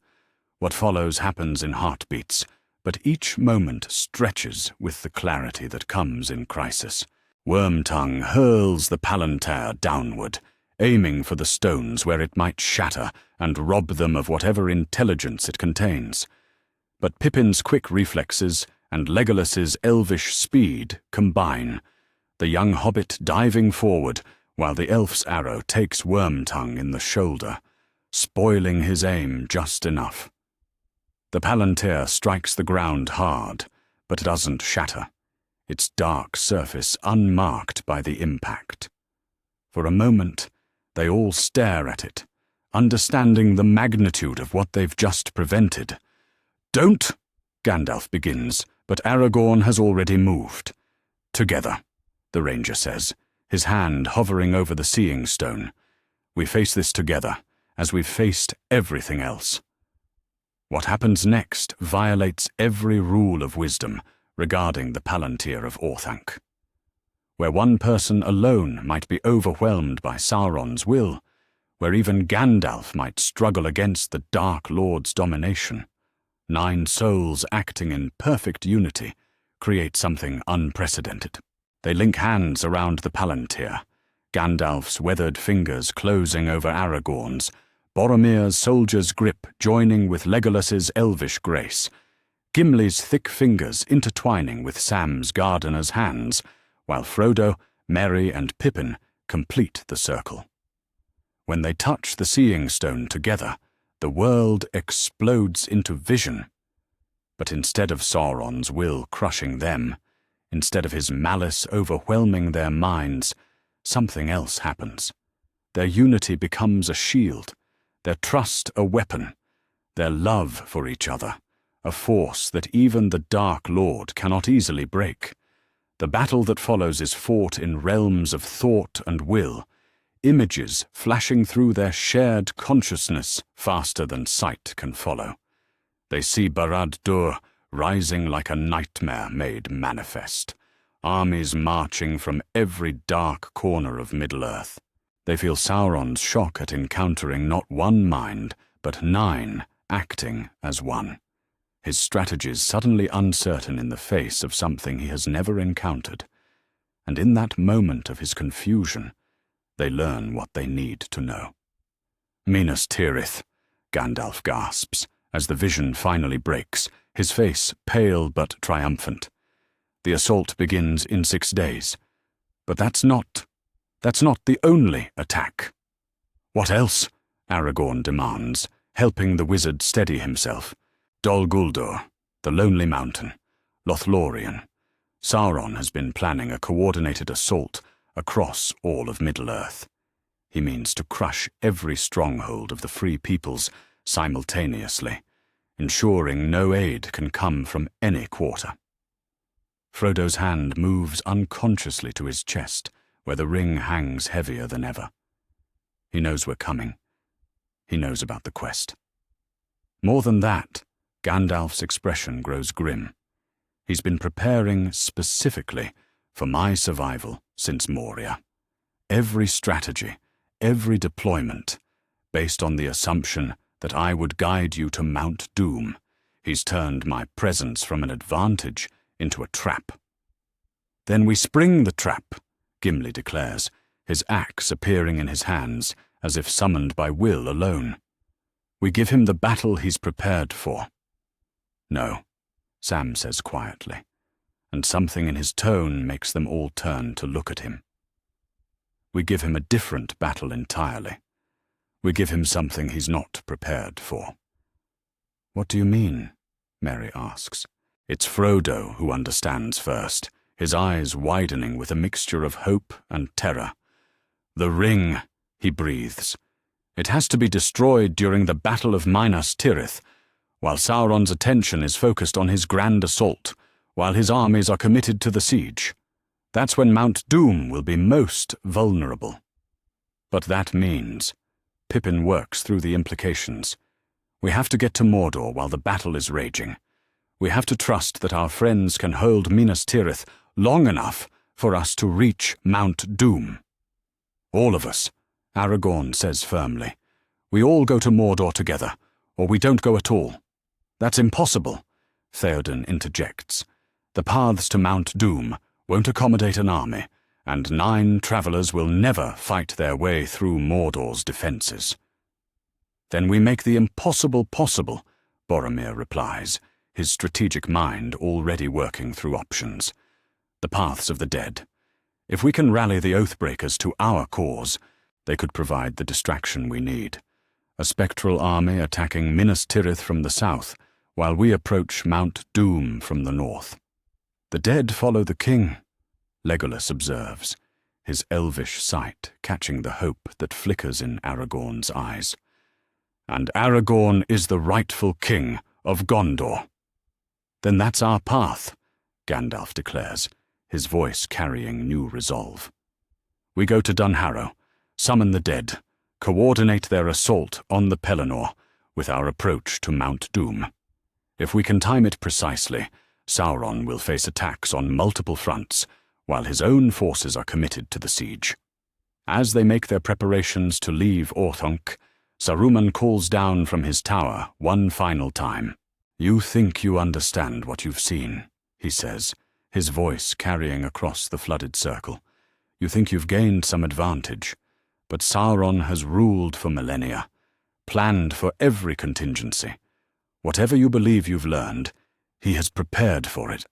What follows happens in heartbeats, but each moment stretches with the clarity that comes in crisis. Wormtongue hurls the palantir downward, aiming for the stones where it might shatter and rob them of whatever intelligence it contains. But Pippin's quick reflexes and Legolas's elvish speed combine, the young hobbit diving forward while the elf's arrow takes Wormtongue in the shoulder, spoiling his aim just enough. The palantir strikes the ground hard, but doesn't shatter, its dark surface unmarked by the impact. For a moment, they all stare at it, understanding the magnitude of what they've just prevented. Don't, Gandalf begins, but Aragorn has already moved. Together, the ranger says, his hand hovering over the seeing stone. We face this together, as we've faced everything else. What happens next violates every rule of wisdom regarding the Palantir of Orthanc. Where one person alone might be overwhelmed by Sauron's will, where even Gandalf might struggle against the Dark Lord's domination, 9 souls acting in perfect unity create something unprecedented. They link hands around the Palantir, Gandalf's weathered fingers closing over Aragorn's, Boromir's soldier's grip joining with Legolas's elvish grace, Gimli's thick fingers intertwining with Sam's gardener's hands, while Frodo, Merry, and Pippin complete the circle. When they touch the seeing stone together, the world explodes into vision. But instead of Sauron's will crushing them, instead of his malice overwhelming their minds, something else happens. Their unity becomes a shield, their trust a weapon, their love for each other, a force that even the Dark Lord cannot easily break. The battle that follows is fought in realms of thought and will, images flashing through their shared consciousness faster than sight can follow. They see Barad-dûr rising like a nightmare made manifest, armies marching from every dark corner of Middle-earth. They feel Sauron's shock at encountering not one mind, but 9 acting as one. His strategies suddenly uncertain in the face of something he has never encountered. And in that moment of his confusion, they learn what they need to know. Minas Tirith, Gandalf gasps, as the vision finally breaks, his face pale but triumphant. The assault begins in 6 days. But that's not the only attack. What else? Aragorn demands, helping the wizard steady himself. Dol Guldur, the Lonely Mountain, Lothlorien. Sauron has been planning a coordinated assault across all of Middle-earth. He means to crush every stronghold of the Free Peoples simultaneously, ensuring no aid can come from any quarter. Frodo's hand moves unconsciously to his chest, where the ring hangs heavier than ever. He knows we're coming. He knows about the quest. More than that, Gandalf's expression grows grim. He's been preparing specifically for my survival since Moria. Every strategy, every deployment, based on the assumption that I would guide you to Mount Doom. He's turned my presence from an advantage into a trap. Then we spring the trap, Gimli declares, his axe appearing in his hands as if summoned by will alone. We give him the battle he's prepared for. No, Sam says quietly, and something in his tone makes them all turn to look at him. We give him a different battle entirely. We give him something he's not prepared for. What do you mean? Merry asks. It's Frodo who understands first, his eyes widening with a mixture of hope and terror. The ring, he breathes. It has to be destroyed during the Battle of Minas Tirith, while Sauron's attention is focused on his grand assault, while his armies are committed to the siege. That's when Mount Doom will be most vulnerable. But that means, Pippin works through the implications. We have to get to Mordor while the battle is raging. We have to trust that our friends can hold Minas Tirith long enough for us to reach Mount Doom. All of us, Aragorn says firmly. We all go to Mordor together, or we don't go at all. That's impossible, Theoden interjects. The paths to Mount Doom won't accommodate an army, and 9 travelers will never fight their way through Mordor's defenses. Then we make the impossible possible, Boromir replies, his strategic mind already working through options. The paths of the dead. If we can rally the Oathbreakers to our cause, they could provide the distraction we need. A spectral army attacking Minas Tirith from the south, while we approach Mount Doom from the north. The dead follow the king, Legolas observes, his elvish sight catching the hope that flickers in Aragorn's eyes. And Aragorn is the rightful king of Gondor. Then that's our path, Gandalf declares, his voice carrying new resolve. We go to Dunharrow, summon the dead, coordinate their assault on the Pelennor with our approach to Mount Doom. If we can time it precisely, Sauron will face attacks on multiple fronts, while his own forces are committed to the siege. As they make their preparations to leave Orthanc, Saruman calls down from his tower one final time. You think you understand what you've seen, he says, his voice carrying across the flooded circle. You think you've gained some advantage, but Sauron has ruled for millennia, planned for every contingency. Whatever you believe you've learned, he has prepared for it.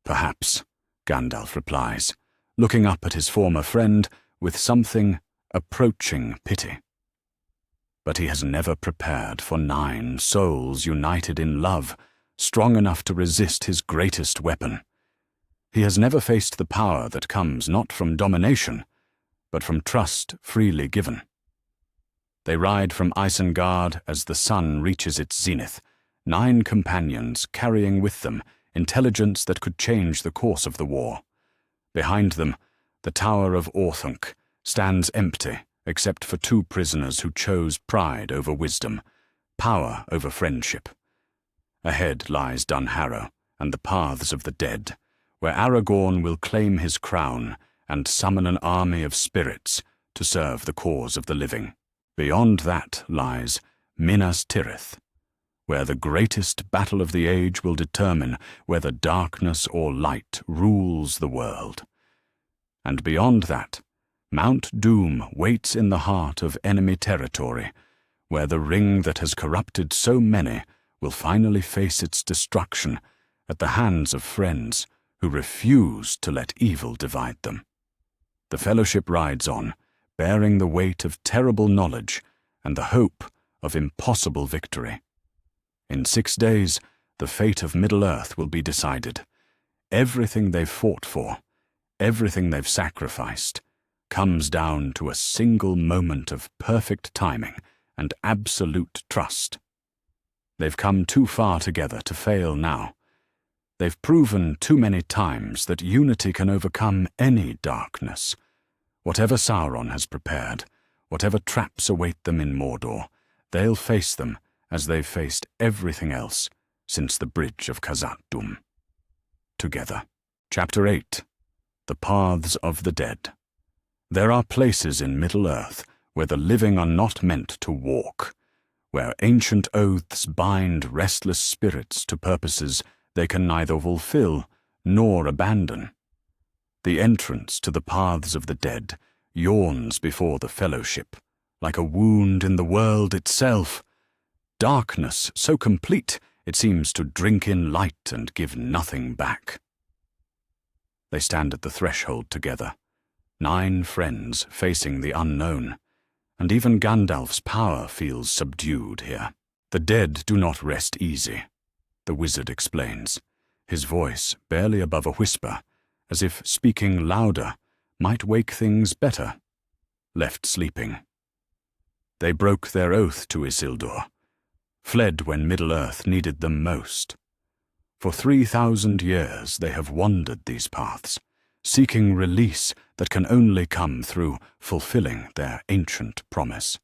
Perhaps, Gandalf replies, looking up at his former friend with something approaching pity. But he has never prepared for 9 souls united in love, strong enough to resist his greatest weapon. He has never faced the power that comes not from domination, but from trust freely given. They ride from Isengard as the sun reaches its zenith, 9 companions carrying with them intelligence that could change the course of the war. Behind them, the Tower of Orthanc stands empty, except for 2 prisoners who chose pride over wisdom, power over friendship. Ahead lies Dunharrow and the paths of the dead, where Aragorn will claim his crown and summon an army of spirits to serve the cause of the living. Beyond that lies Minas Tirith, where the greatest battle of the age will determine whether darkness or light rules the world. And beyond that, Mount Doom waits in the heart of enemy territory, where the ring that has corrupted so many will finally face its destruction at the hands of friends who refuse to let evil divide them. The Fellowship rides on, bearing the weight of terrible knowledge and the hope of impossible victory. In 6 days, the fate of Middle-earth will be decided. Everything they've fought for, everything they've sacrificed, comes down to a single moment of perfect timing and absolute trust. They've come too far together to fail now. They've proven too many times that unity can overcome any darkness. Whatever Sauron has prepared, whatever traps await them in Mordor, they'll face them as they've faced everything else since the Bridge of Khazad-dûm. Together. Chapter 8. The Paths of the Dead. There are places in Middle-earth where the living are not meant to walk, where ancient oaths bind restless spirits to purposes they can neither fulfill nor abandon. The entrance to the Paths of the Dead yawns before the Fellowship, like a wound in the world itself. Darkness so complete it seems to drink in light and give nothing back. They stand at the threshold together, 9 friends facing the unknown, and even Gandalf's power feels subdued here. The dead do not rest easy, the wizard explains, his voice barely above a whisper, as if speaking louder might wake things better, left sleeping. They broke their oath to Isildur, fled when Middle-earth needed them most. For 3,000 years they have wandered these paths, seeking release that can only come through fulfilling their ancient promise.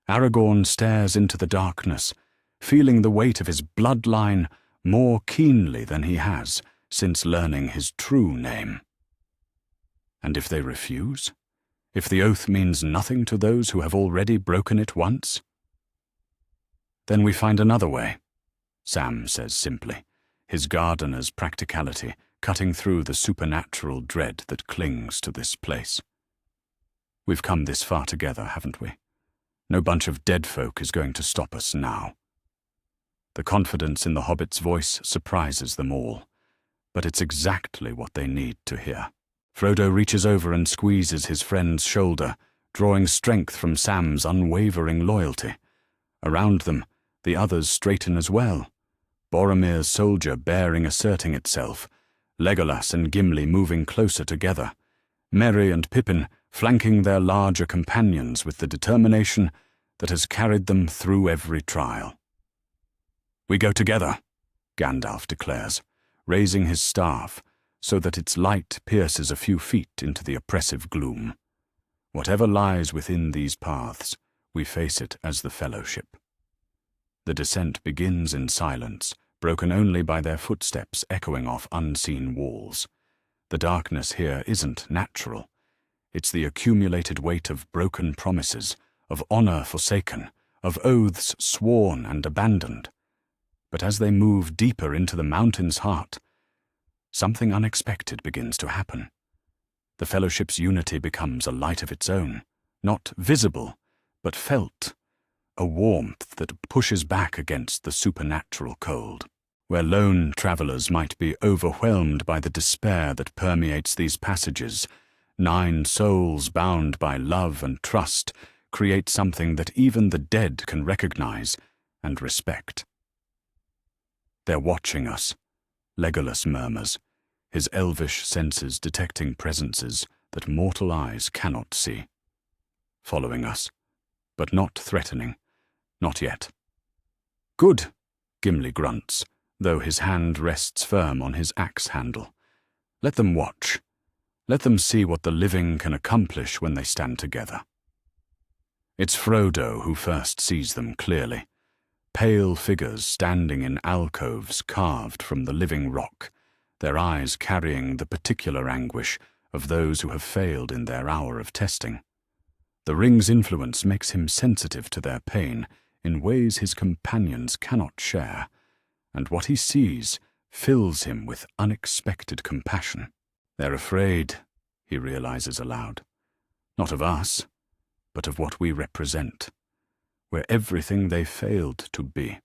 Aragorn stares into the darkness, feeling the weight of his bloodline more keenly than he has since learning his true name. And if they refuse? If the oath means nothing to those who have already broken it once? Then we find another way, Sam says simply, his gardener's practicality cutting through the supernatural dread that clings to this place. We've come this far together, haven't we? No bunch of dead folk is going to stop us now. The confidence in the hobbit's voice surprises them all, but it's exactly what they need to hear. Frodo reaches over and squeezes his friend's shoulder, drawing strength from Sam's unwavering loyalty. Around them, the others straighten as well, Boromir's soldier bearing asserting itself, Legolas and Gimli moving closer together, Merry and Pippin flanking their larger companions with the determination that has carried them through every trial. "We go together," Gandalf declares, raising his staff so that its light pierces a few feet into the oppressive gloom. Whatever lies within these paths, we face it as the Fellowship. The descent begins in silence, broken only by their footsteps echoing off unseen walls. The darkness here isn't natural. It's the accumulated weight of broken promises, of honor forsaken, of oaths sworn and abandoned. But as they move deeper into the mountain's heart, something unexpected begins to happen. The Fellowship's unity becomes a light of its own, not visible, but felt, a warmth that pushes back against the supernatural cold. Where lone travelers might be overwhelmed by the despair that permeates these passages, 9 souls bound by love and trust create something that even the dead can recognize and respect. "They're watching us," Legolas murmurs, his elvish senses detecting presences that mortal eyes cannot see. "Following us, but not threatening. Not yet." "Good," Gimli grunts, though his hand rests firm on his axe handle. "Let them watch. Let them see what the living can accomplish when they stand together." It's Frodo who first sees them clearly, pale figures standing in alcoves carved from the living rock, their eyes carrying the particular anguish of those who have failed in their hour of testing. The ring's influence makes him sensitive to their pain in ways his companions cannot share, and what he sees fills him with unexpected compassion. "They're afraid," he realizes aloud. Not of us, but of what we represent. We're everything they failed to be.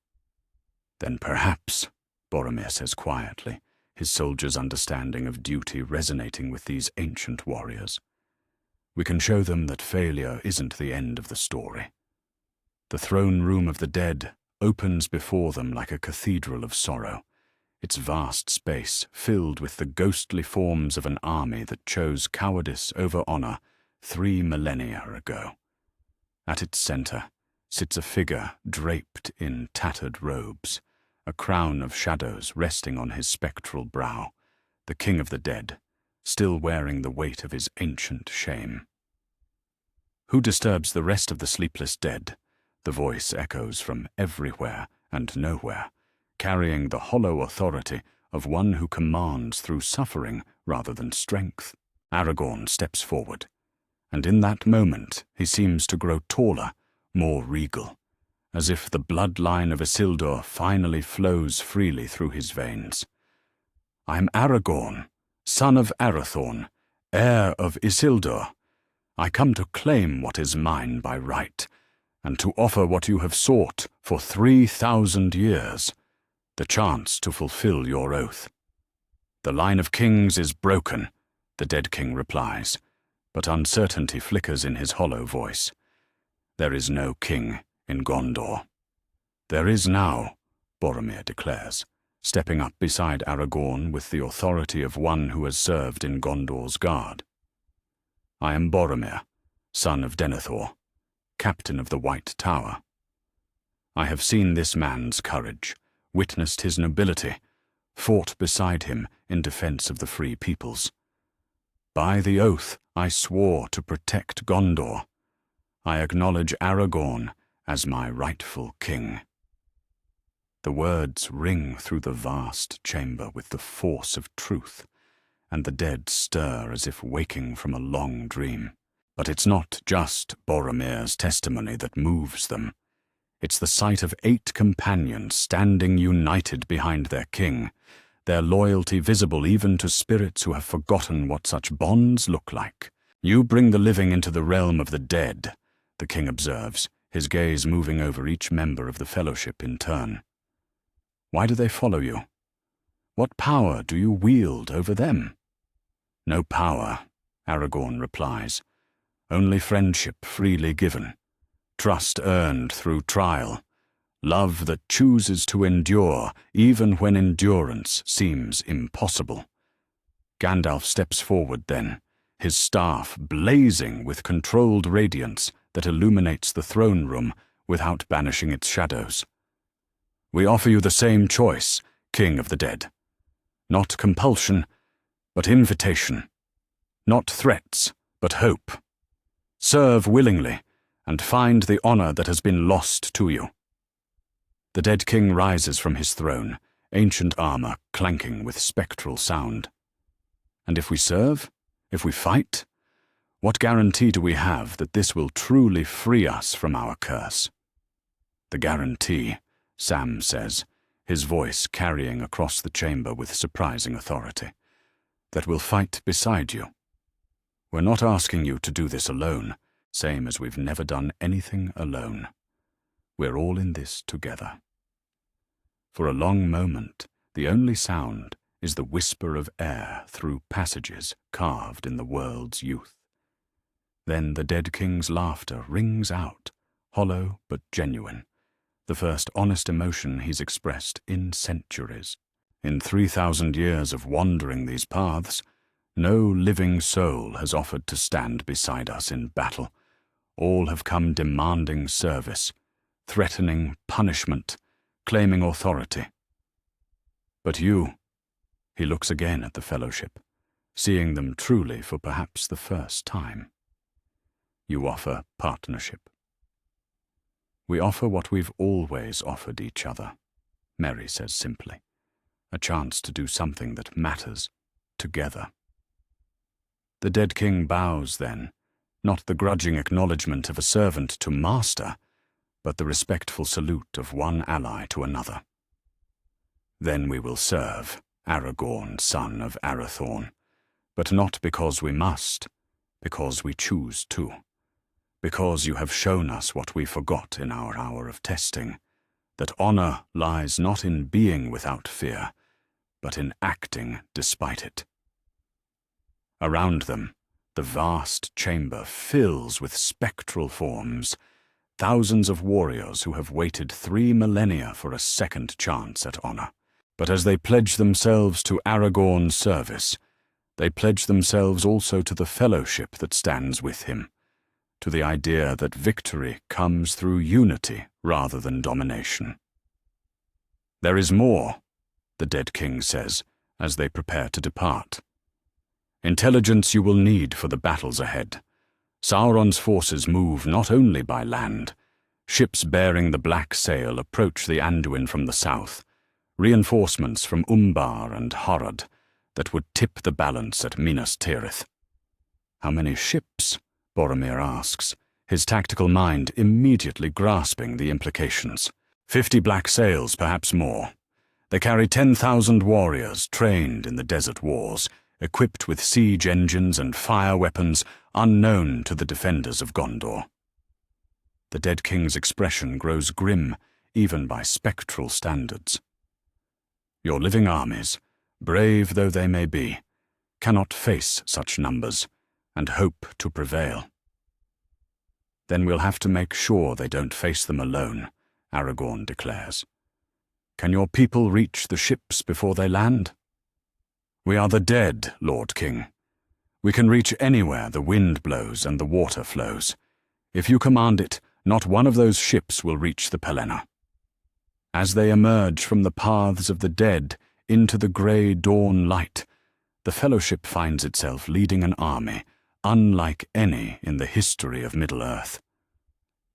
Then perhaps, Boromir says quietly, his soldier's understanding of duty resonating with these ancient warriors, we can show them that failure isn't the end of the story. The throne room of the dead opens before them like a cathedral of sorrow, its vast space filled with the ghostly forms of an army that chose cowardice over honor 3 millennia ago. At its center sits a figure draped in tattered robes, a crown of shadows resting on his spectral brow, the king of the dead, still wearing the weight of his ancient shame. Who disturbs the rest of the sleepless dead? The voice echoes from everywhere and nowhere, carrying the hollow authority of one who commands through suffering rather than strength. Aragorn steps forward, and in that moment he seems to grow taller, more regal, as if the bloodline of Isildur finally flows freely through his veins. I am Aragorn, son of Arathorn, heir of Isildur. I come to claim what is mine by right, and to offer what you have sought for 3,000 years, the chance to fulfill your oath. The line of kings is broken, the dead king replies, but uncertainty flickers in his hollow voice. There is no king in Gondor. There is now, Boromir declares, stepping up beside Aragorn with the authority of one who has served in Gondor's guard. I am Boromir, son of Denethor, captain of the White Tower. I have seen this man's courage, witnessed his nobility, fought beside him in defense of the free peoples. By the oath I swore to protect Gondor. I acknowledge Aragorn as my rightful king. The words ring through the vast chamber with the force of truth, and the dead stir as if waking from a long dream. But it's not just Boromir's testimony that moves them. It's the sight of 8 companions standing united behind their king, their loyalty visible even to spirits who have forgotten what such bonds look like. You bring the living into the realm of the dead, the king observes, his gaze moving over each member of the fellowship in turn. Why do they follow you? What power do you wield over them? No power, Aragorn replies. Only friendship freely given, trust earned through trial, love that chooses to endure even when endurance seems impossible. Gandalf steps forward then, his staff blazing with controlled radiance that illuminates the throne room without banishing its shadows. We offer you the same choice, King of the Dead. Not compulsion, but invitation. Not threats, but hope. Serve willingly, and find the honor that has been lost to you. The dead king rises from his throne, ancient armor clanking with spectral sound. And if we serve, if we fight, what guarantee do we have that this will truly free us from our curse? The guarantee, Sam says, his voice carrying across the chamber with surprising authority, that we'll fight beside you. We're not asking you to do this alone, same as we've never done anything alone. We're all in this together. For a long moment, the only sound is the whisper of air through passages carved in the world's youth. Then the dead king's laughter rings out, hollow but genuine, the first honest emotion he's expressed in centuries. In 3,000 years of wandering these paths, no living soul has offered to stand beside us in battle. All have come demanding service, threatening punishment, claiming authority. But you, he looks again at the fellowship, seeing them truly for perhaps the first time. You offer partnership. We offer what we've always offered each other, Merry says simply, a chance to do something that matters, together. The dead king bows then, not the grudging acknowledgement of a servant to master, but the respectful salute of one ally to another. Then we will serve, Aragorn, son of Arathorn, but not because we must, because we choose to. Because you have shown us what we forgot in our hour of testing, that honor lies not in being without fear, but in acting despite it. Around them, the vast chamber fills with spectral forms, thousands of warriors who have waited 3 millennia for a second chance at honor. But as they pledge themselves to Aragorn's service, they pledge themselves also to the fellowship that stands with him, to the idea that victory comes through unity rather than domination. There is more, the dead king says, as they prepare to depart. Intelligence you will need for the battles ahead. Sauron's forces move not only by land. Ships bearing the black sail approach the Anduin from the south, reinforcements from Umbar and Harad that would tip the balance at Minas Tirith. How many ships? Boromir asks, his tactical mind immediately grasping the implications. 50 black sails, perhaps more. They carry 10,000 warriors trained in the desert wars, equipped with siege engines and fire weapons unknown to the defenders of Gondor. The dead king's expression grows grim, even by spectral standards. Your living armies, brave though they may be, cannot face such numbers and hope to prevail. Then we'll have to make sure they don't face them alone, Aragorn declares. Can your people reach the ships before they land? We are the dead, Lord King. We can reach anywhere the wind blows and the water flows. If you command it, not one of those ships will reach the Pelennor. As they emerge from the paths of the dead into the grey dawn light, the Fellowship finds itself leading an army unlike any in the history of Middle-earth.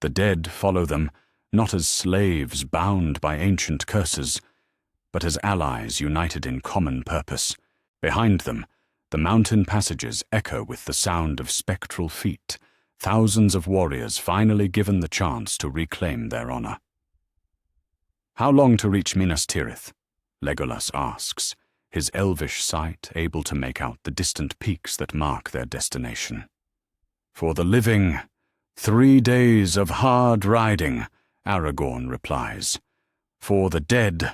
The dead follow them, not as slaves bound by ancient curses, but as allies united in common purpose. Behind them, the mountain passages echo with the sound of spectral feet, thousands of warriors finally given the chance to reclaim their honor. How long to reach Minas Tirith? Legolas asks, his elvish sight able to make out the distant peaks that mark their destination. For the living, 3 days of hard riding, Aragorn replies. For the dead.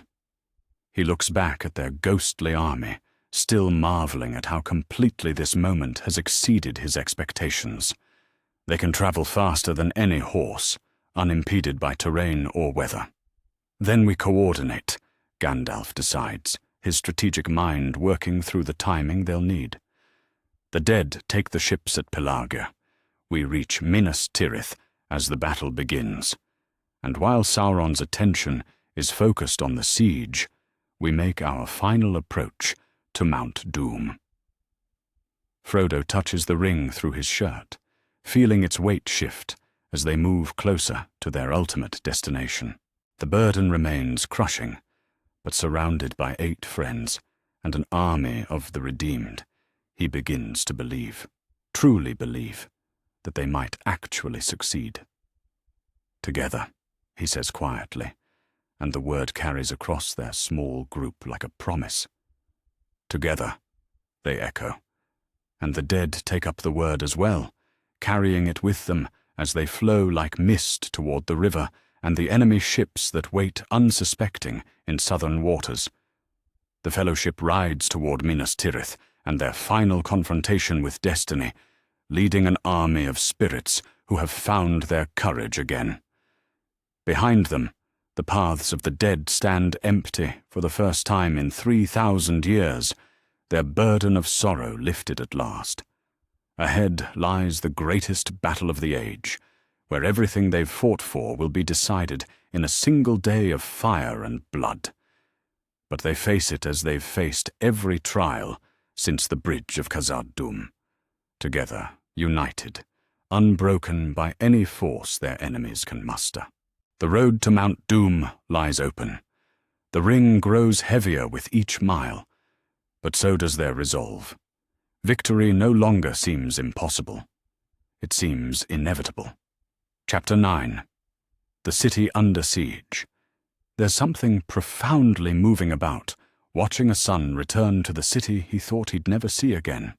He looks back at their ghostly army, still marveling at how completely this moment has exceeded his expectations. They can travel faster than any horse, unimpeded by terrain or weather. Then we coordinate, Gandalf decides, his strategic mind working through the timing they'll need. The dead take the ships at Pelagia. We reach Minas Tirith as the battle begins. And while Sauron's attention is focused on the siege, we make our final approach to Mount Doom. Frodo touches the ring through his shirt, feeling its weight shift as they move closer to their ultimate destination. The burden remains crushing, but surrounded by 8 friends and an army of the redeemed, he begins to believe, truly believe, that they might actually succeed. Together, he says quietly, and the word carries across their small group like a promise. Together, they echo, and the dead take up the word as well, carrying it with them as they flow like mist toward the river and the enemy ships that wait unsuspecting in southern waters. The Fellowship rides toward Minas Tirith and their final confrontation with destiny, leading an army of spirits who have found their courage again. Behind them, the paths of the dead stand empty for the first time in 3,000 years, their burden of sorrow lifted at last. Ahead lies the greatest battle of the age, where everything they've fought for will be decided in a single day of fire and blood. But they face it as they've faced every trial since the Bridge of Khazad-dûm, together, united, unbroken by any force their enemies can muster. The road to Mount Doom lies open. The ring grows heavier with each mile, but so does their resolve. Victory no longer seems impossible. It seems inevitable. Chapter 9. The City Under Siege. There's something profoundly moving about, watching a son return to the city he thought he'd never see again.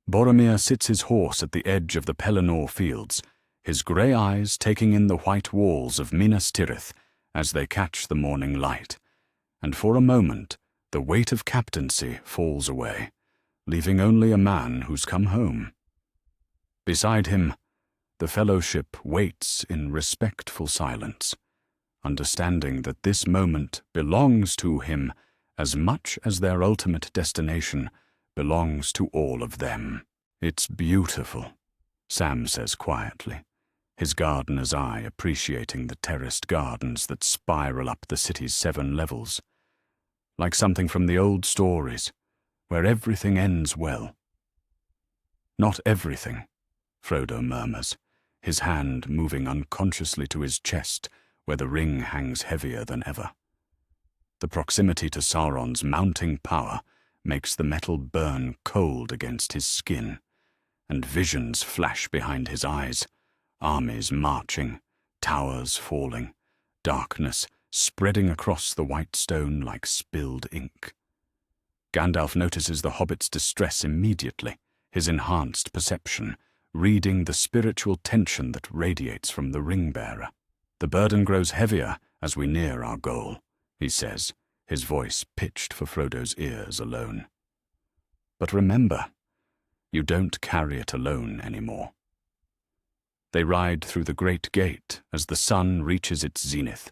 Boromir sits his horse at the edge of the Pelennor fields, his grey eyes taking in the white walls of Minas Tirith as they catch the morning light, and for a moment the weight of captaincy falls away, leaving only a man who's come home. Beside him, the fellowship waits in respectful silence, understanding that this moment belongs to him as much as their ultimate destination belongs to all of them. "It's beautiful," Sam says quietly, his gardener's eye appreciating the terraced gardens that spiral up the city's 7 levels. Like something from the old stories, where everything ends well. "Not everything," Frodo murmurs, his hand moving unconsciously to his chest where the ring hangs heavier than ever. The proximity to Sauron's mounting power makes the metal burn cold against his skin, and visions flash behind his eyes, armies marching, towers falling, darkness spreading across the white stone like spilled ink. Gandalf notices the hobbit's distress immediately, his enhanced perception, reading the spiritual tension that radiates from the ring-bearer. "The burden grows heavier as we near our goal," he says, his voice pitched for Frodo's ears alone. "But remember, you don't carry it alone anymore." They ride through the great gate as the sun reaches its zenith,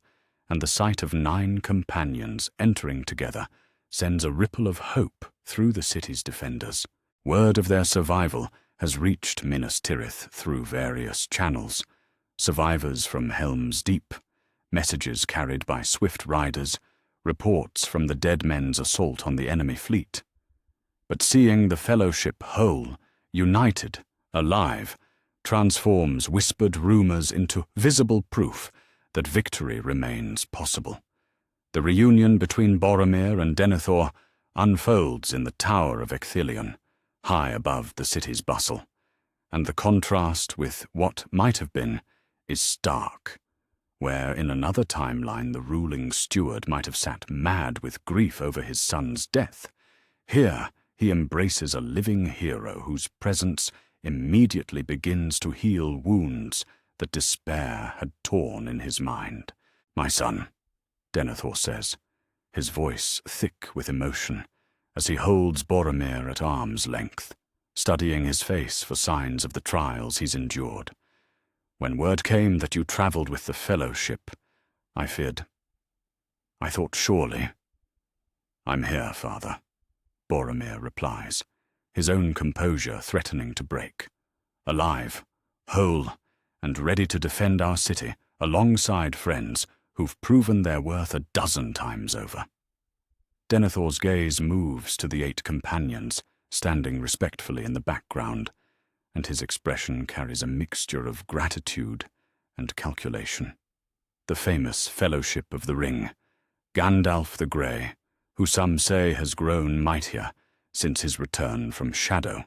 and the sight of 9 companions entering together sends a ripple of hope through the city's defenders. Word of their survival has reached Minas Tirith through various channels, survivors from Helm's Deep, messages carried by swift riders, reports from the dead men's assault on the enemy fleet. But seeing the fellowship whole, united, alive, transforms whispered rumors into visible proof that victory remains possible. The reunion between Boromir and Denethor unfolds in the Tower of Ecthelion, high above the city's bustle, and the contrast with what might have been is stark. Where in another timeline the ruling steward might have sat mad with grief over his son's death, here he embraces a living hero whose presence immediately begins to heal wounds that despair had torn in his mind. "My son," Denethor says, his voice thick with emotion, as he holds Boromir at arm's length, studying his face for signs of the trials he's endured. "When word came that you travelled with the Fellowship, I thought surely—" "I'm here, father," Boromir replies, his own composure threatening to break. "Alive, whole, and ready to defend our city alongside friends who've proven their worth 12 times over." Denethor's gaze moves to the 8 companions, standing respectfully in the background, and his expression carries a mixture of gratitude and calculation. The famous Fellowship of the Ring, Gandalf the Grey, who some say has grown mightier since his return from Shadow,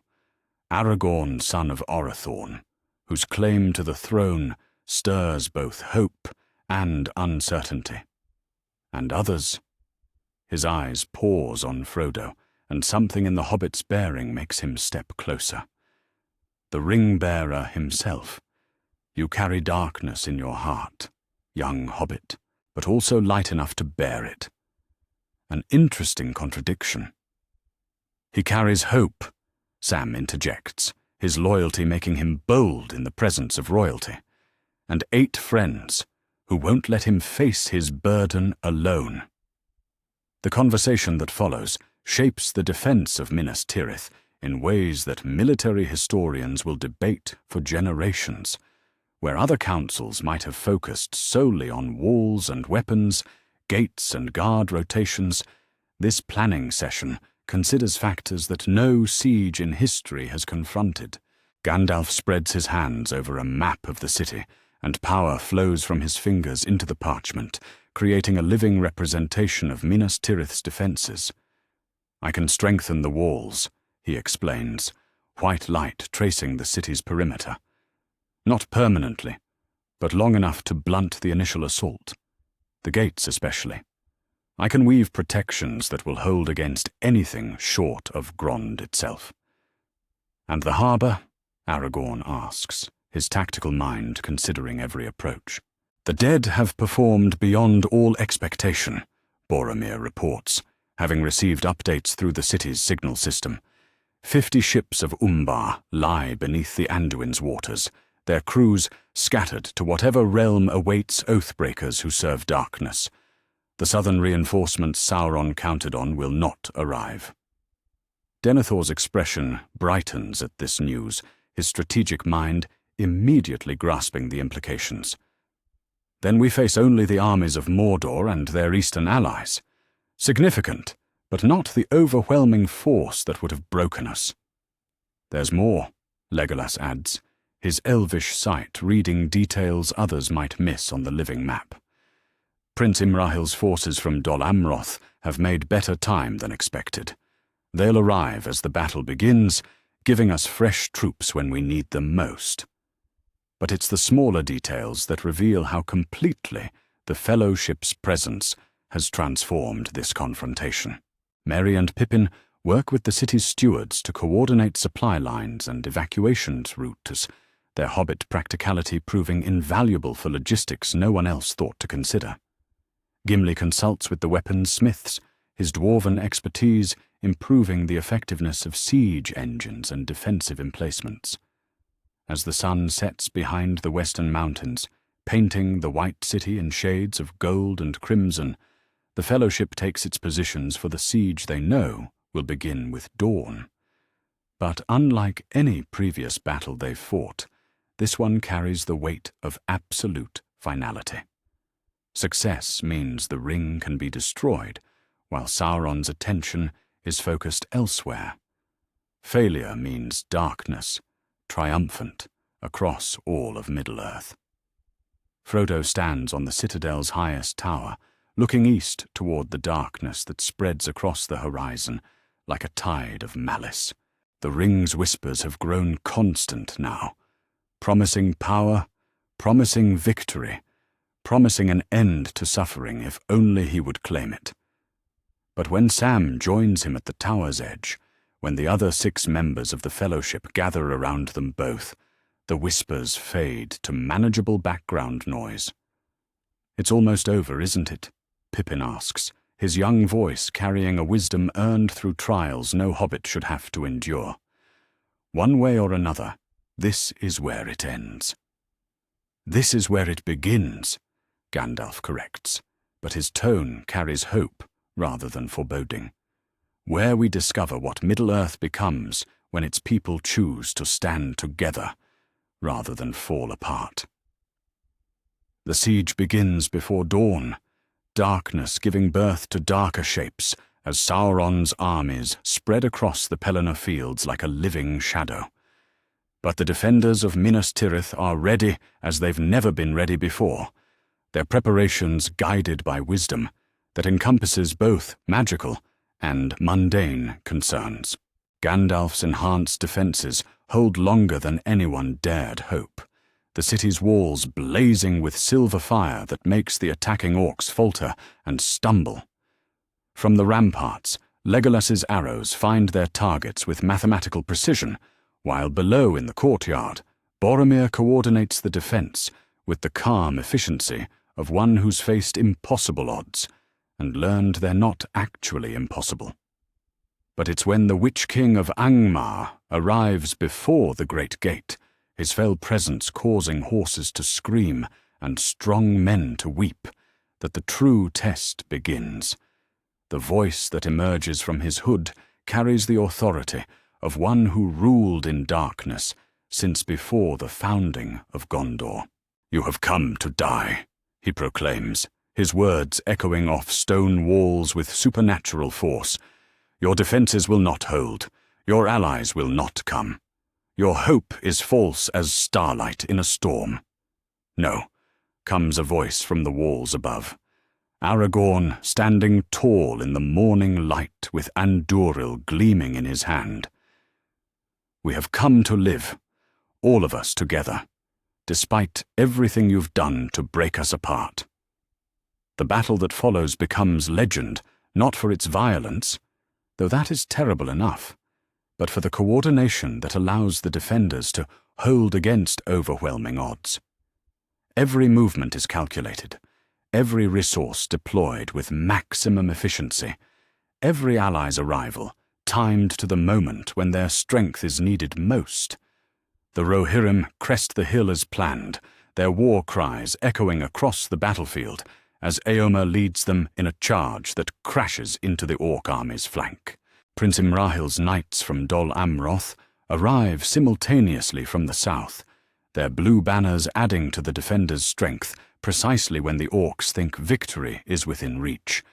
Aragorn, son of Orathorn, whose claim to the throne stirs both hope and uncertainty. And others. His eyes pause on Frodo, and something in the hobbit's bearing makes him step closer. The ring-bearer himself. You carry darkness in your heart, young hobbit, but also light enough to bear it. An interesting contradiction. "He carries hope," Sam interjects, his loyalty making him bold in the presence of royalty, and 8 friends who won't let him face his burden alone. The conversation that follows shapes the defense of Minas Tirith in ways that military historians will debate for generations. Where other councils might have focused solely on walls and weapons, gates and guard rotations, this planning session considers factors that no siege in history has confronted. Gandalf spreads his hands over a map of the city, and power flows from his fingers into the parchment, creating a living representation of Minas Tirith's defenses. "I can strengthen the walls," he explains, white light tracing the city's perimeter. "Not permanently, but long enough to blunt the initial assault. The gates especially. I can weave protections that will hold against anything short of Grond itself." And the harbour? Aragorn asks, his tactical mind considering every approach. The dead have performed beyond all expectation, Boromir reports, having received updates through the city's signal system. 50 ships of Umbar lie beneath the Anduin's waters, their crews scattered to whatever realm awaits Oathbreakers who serve darkness. The southern reinforcements Sauron counted on will not arrive. Denethor's expression brightens at this news, his strategic mind immediately grasping the implications. Then we face only the armies of Mordor and their eastern allies. Significant, but not the overwhelming force that would have broken us. There's more, Legolas adds, his elvish sight reading details others might miss on the living map. Prince Imrahil's forces from Dol Amroth have made better time than expected. They'll arrive as the battle begins, giving us fresh troops when we need them most. But it's the smaller details that reveal how completely the Fellowship's presence has transformed this confrontation. Merry and Pippin work with the city's stewards to coordinate supply lines and evacuations routes, their hobbit practicality proving invaluable for logistics no one else thought to consider. Gimli consults with the weapons smiths, his dwarven expertise improving the effectiveness of siege engines and defensive emplacements. As the sun sets behind the western mountains, painting the white city in shades of gold and crimson, the Fellowship takes its positions for the siege they know will begin with dawn. But unlike any previous battle they've fought, this one carries the weight of absolute finality. Success means the ring can be destroyed, while Sauron's attention is focused elsewhere. Failure means darkness, triumphant, across all of Middle-earth. Frodo stands on the citadel's highest tower, looking east toward the darkness that spreads across the horizon like a tide of malice. The ring's whispers have grown constant now, promising power, promising victory, promising an end to suffering if only he would claim it. But when Sam joins him at the tower's edge, when the other 6 members of the Fellowship gather around them both, the whispers fade to manageable background noise. "It's almost over, isn't it?" Pippin asks, his young voice carrying a wisdom earned through trials no hobbit should have to endure. "One way or another, this is where it ends." "This is where it begins," Gandalf corrects, but his tone carries hope rather than foreboding. "Where we discover what Middle-earth becomes when its people choose to stand together rather than fall apart." The siege begins before dawn, darkness giving birth to darker shapes as Sauron's armies spread across the Pelennor fields like a living shadow. But the defenders of Minas Tirith are ready as they've never been ready before, their preparations guided by wisdom that encompasses both magical and mundane concerns. Gandalf's enhanced defenses hold longer than anyone dared hope, the city's walls blazing with silver fire that makes the attacking orcs falter and stumble. From the ramparts, Legolas's arrows find their targets with mathematical precision, while below in the courtyard, Boromir coordinates the defense with the calm efficiency of one who's faced impossible odds and learned they're not actually impossible. But it's when the Witch King of Angmar arrives before the Great Gate, his fell presence causing horses to scream and strong men to weep, that the true test begins. The voice that emerges from his hood carries the authority of one who ruled in darkness since before the founding of Gondor. "You have come to die," he proclaims, his words echoing off stone walls with supernatural force. "Your defenses will not hold. Your allies will not come. Your hope is false as starlight in a storm." "No," comes a voice from the walls above. Aragorn standing tall in the morning light with Andúril gleaming in his hand. "We have come to live, all of us together, despite everything you've done to break us apart." The battle that follows becomes legend, not for its violence, though that is terrible enough, but for the coordination that allows the defenders to hold against overwhelming odds. Every movement is calculated, every resource deployed with maximum efficiency, every ally's arrival timed to the moment when their strength is needed most. The Rohirrim crest the hill as planned, their war cries echoing across the battlefield as Éomer leads them in a charge that crashes into the Orc army's flank. Prince Imrahil's knights from Dol Amroth arrive simultaneously from the south, their blue banners adding to the defenders' strength precisely when the Orcs think victory is within reach.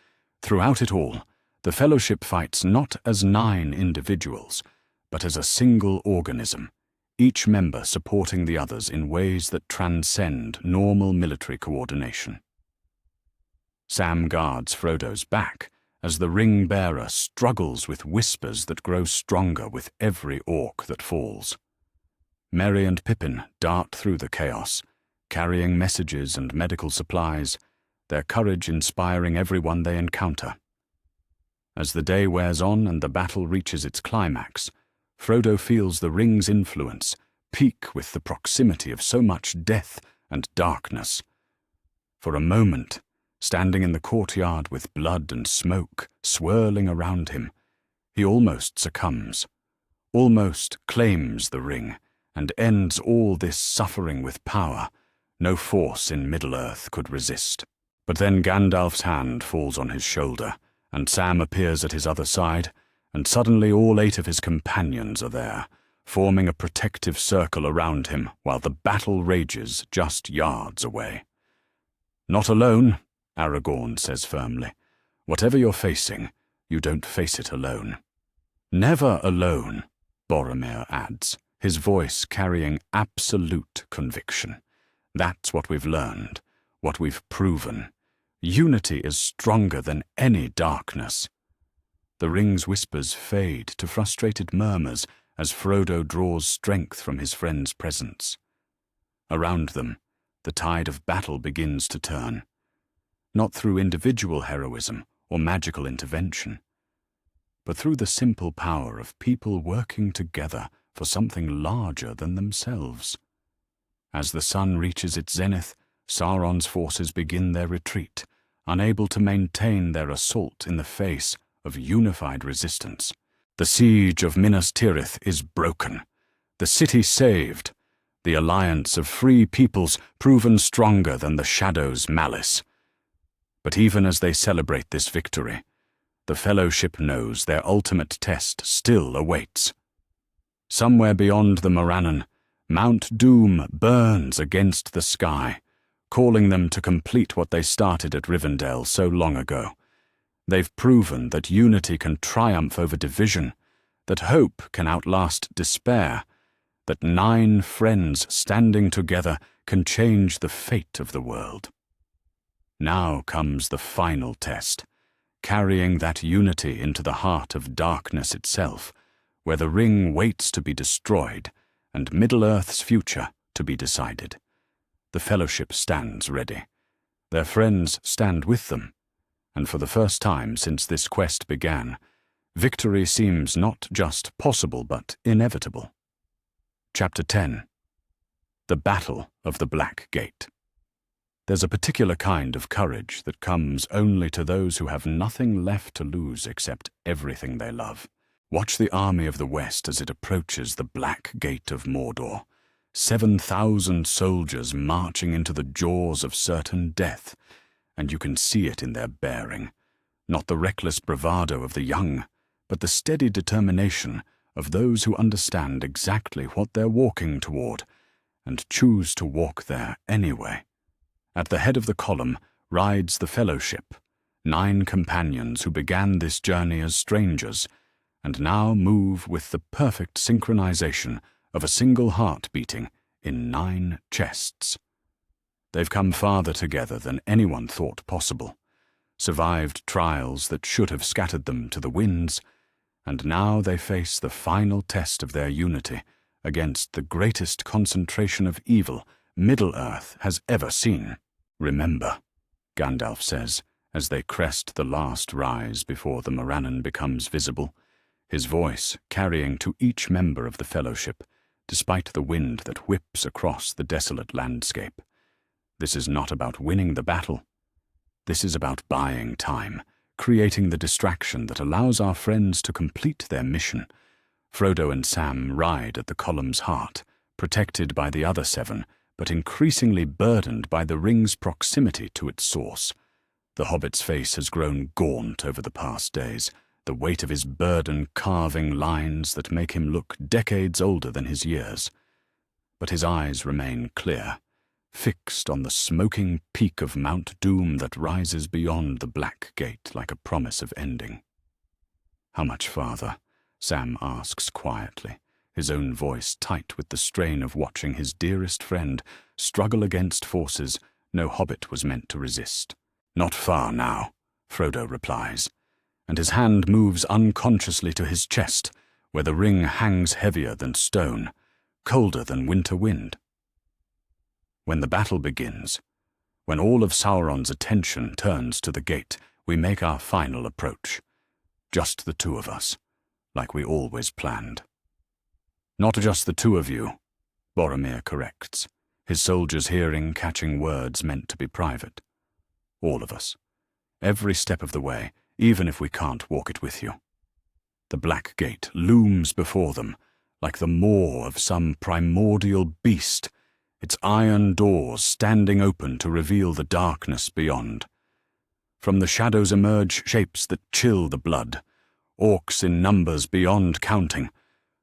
Throughout it all, the Fellowship fights not as 9 individuals, but as a single organism, each member supporting the others in ways that transcend normal military coordination. Sam guards Frodo's back as the ring-bearer struggles with whispers that grow stronger with every orc that falls. Merry and Pippin dart through the chaos, carrying messages and medical supplies, their courage inspiring everyone they encounter. As the day wears on and the battle reaches its climax, Frodo feels the ring's influence peak with the proximity of so much death and darkness. For a moment, standing in the courtyard with blood and smoke swirling around him, he almost succumbs, almost claims the ring, and ends all this suffering with power no force in Middle-earth could resist. But then Gandalf's hand falls on his shoulder, and Sam appears at his other side, and suddenly all 8 of his companions are there, forming a protective circle around him while the battle rages just yards away. "Not alone," Aragorn says firmly. "Whatever you're facing, you don't face it alone." "Never alone," Boromir adds, his voice carrying absolute conviction. "That's what we've learned, what we've proven. Unity is stronger than any darkness." The ring's whispers fade to frustrated murmurs as Frodo draws strength from his friend's presence. Around them, the tide of battle begins to turn, not through individual heroism or magical intervention, but through the simple power of people working together for something larger than themselves. As the sun reaches its zenith, Sauron's forces begin their retreat, unable to maintain their assault in the face of unified resistance. The siege of Minas Tirith is broken, the city saved, the alliance of free peoples proven stronger than the Shadow's malice. But even as they celebrate this victory, the Fellowship knows their ultimate test still awaits. Somewhere beyond the Morannon, Mount Doom burns against the sky, calling them to complete what they started at Rivendell so long ago. They've proven that unity can triumph over division, that hope can outlast despair, that 9 friends standing together can change the fate of the world. Now comes the final test, carrying that unity into the heart of darkness itself, where the ring waits to be destroyed and Middle-earth's future to be decided. The Fellowship stands ready. Their friends stand with them, and for the first time since this quest began, victory seems not just possible but inevitable. Chapter 10. The Battle of the Black Gate. There's a particular kind of courage that comes only to those who have nothing left to lose except everything they love. Watch the army of the West as it approaches the Black Gate of Mordor, 7,000 soldiers marching into the jaws of certain death, and you can see it in their bearing, not the reckless bravado of the young, but the steady determination of those who understand exactly what they're walking toward, and choose to walk there anyway. At the head of the column rides the Fellowship, 9 companions who began this journey as strangers, and now move with the perfect synchronization of a single heart beating in 9 chests. They've come farther together than anyone thought possible, survived trials that should have scattered them to the winds, and now they face the final test of their unity against the greatest concentration of evil Middle-earth has ever seen. "Remember," Gandalf says, as they crest the last rise before the Morannon becomes visible, his voice carrying to each member of the fellowship, despite the wind that whips across the desolate landscape. This is not about winning the battle. This is about buying time, creating the distraction that allows our friends to complete their mission. Frodo and Sam ride at the column's heart, protected by the other 7, but increasingly burdened by the ring's proximity to its source. The hobbit's face has grown gaunt over the past days, the weight of his burden carving lines that make him look decades older than his years. But his eyes remain clear, fixed on the smoking peak of Mount Doom that rises beyond the Black Gate like a promise of ending. "How much farther?" Sam asks quietly, his own voice tight with the strain of watching his dearest friend struggle against forces no hobbit was meant to resist. "Not far now," Frodo replies, and his hand moves unconsciously to his chest, where the ring hangs heavier than stone, colder than winter wind. When the battle begins, when all of Sauron's attention turns to the gate, we make our final approach. Just the 2 of us, like we always planned. "Not just the 2 of you," Boromir corrects, his soldiers' hearing catching words meant to be private. "All of us. Every step of the way, even if we can't walk it with you." The Black Gate looms before them, like the maw of some primordial beast, its iron doors standing open to reveal the darkness beyond. From the shadows emerge shapes that chill the blood, orcs in numbers beyond counting,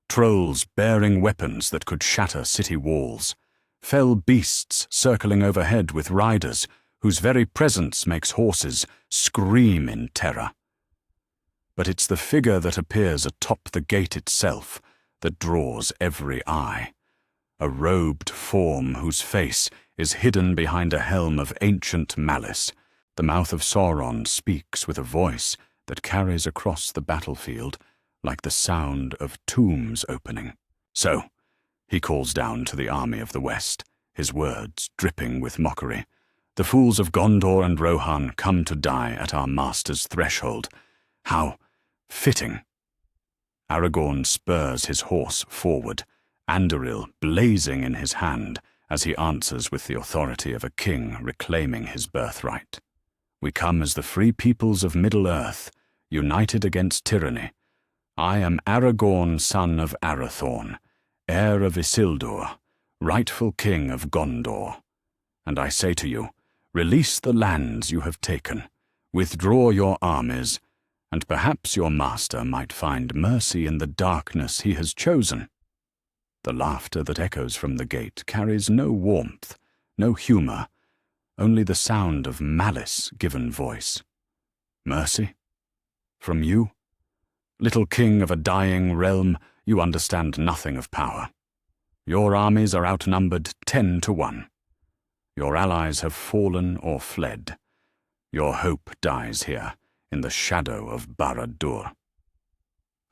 trolls bearing weapons that could shatter city walls, fell beasts circling overhead with riders whose very presence makes horses scream in terror. But it's the figure that appears atop the gate itself that draws every eye, a robed form whose face is hidden behind a helm of ancient malice. The mouth of Sauron speaks with a voice that carries across the battlefield like the sound of tombs opening. "So," he calls down to the army of the West, his words dripping with mockery, "the fools of Gondor and Rohan come to die at our master's threshold. How fitting." Aragorn spurs his horse forward, Anduril blazing in his hand as he answers with the authority of a king reclaiming his birthright. "We come as the free peoples of Middle-earth, united against tyranny. I am Aragorn, son of Arathorn, heir of Isildur, rightful king of Gondor. And I say to you, release the lands you have taken, withdraw your armies, and perhaps your master might find mercy in the darkness he has chosen." The laughter that echoes from the gate carries no warmth, no humor, only the sound of malice given voice. "Mercy? From you? Little king of a dying realm, you understand nothing of power. Your armies are outnumbered 10 to 1. Your allies have fallen or fled. Your hope dies here, in the shadow of Barad-dûr."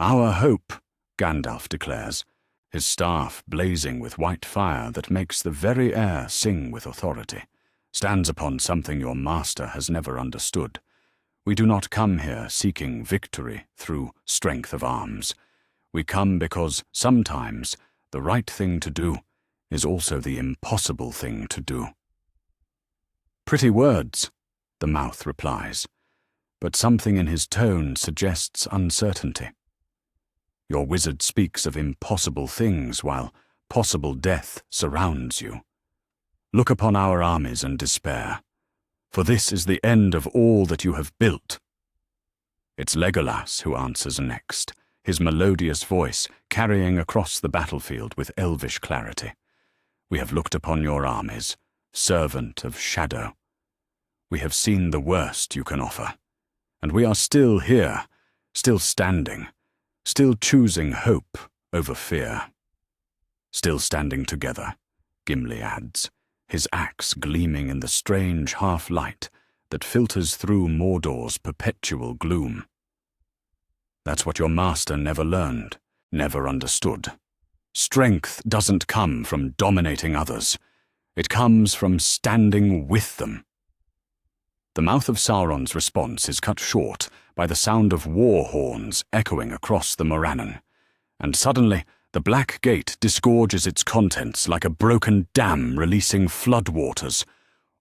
"Our hope," Gandalf declares, his staff blazing with white fire that makes the very air sing with authority, "stands upon something your master has never understood. We do not come here seeking victory through strength of arms. We come because sometimes the right thing to do is also the impossible thing to do." "Pretty words," the mouth replies, but something in his tone suggests uncertainty. "Your wizard speaks of impossible things while possible death surrounds you. Look upon our armies and despair, for this is the end of all that you have built." It's Legolas who answers next, his melodious voice carrying across the battlefield with elvish clarity. "We have looked upon your armies, servant of shadow. We have seen the worst you can offer, and we are still here, still standing, still choosing hope over fear." "Still standing together," Gimli adds, his axe gleaming in the strange half-light that filters through Mordor's perpetual gloom. "That's what your master never learned, never understood. Strength doesn't come from dominating others. It comes from standing with them." The mouth of Sauron's response is cut short by the sound of war horns echoing across the Morannon, and suddenly the black gate disgorges its contents like a broken dam releasing floodwaters.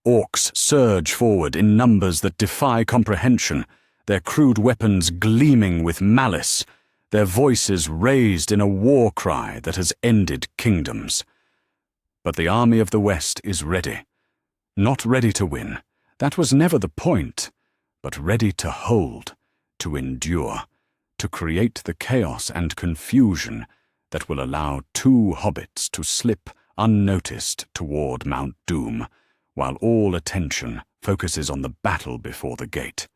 Orcs surge forward in numbers that defy comprehension, their crude weapons gleaming with malice, their voices raised in a war cry that has ended kingdoms. But the army of the West is ready. Not ready to win, that was never the point, but ready to hold, to endure, to create the chaos and confusion that will allow 2 hobbits to slip unnoticed toward Mount Doom, while all attention focuses on the battle before the gate.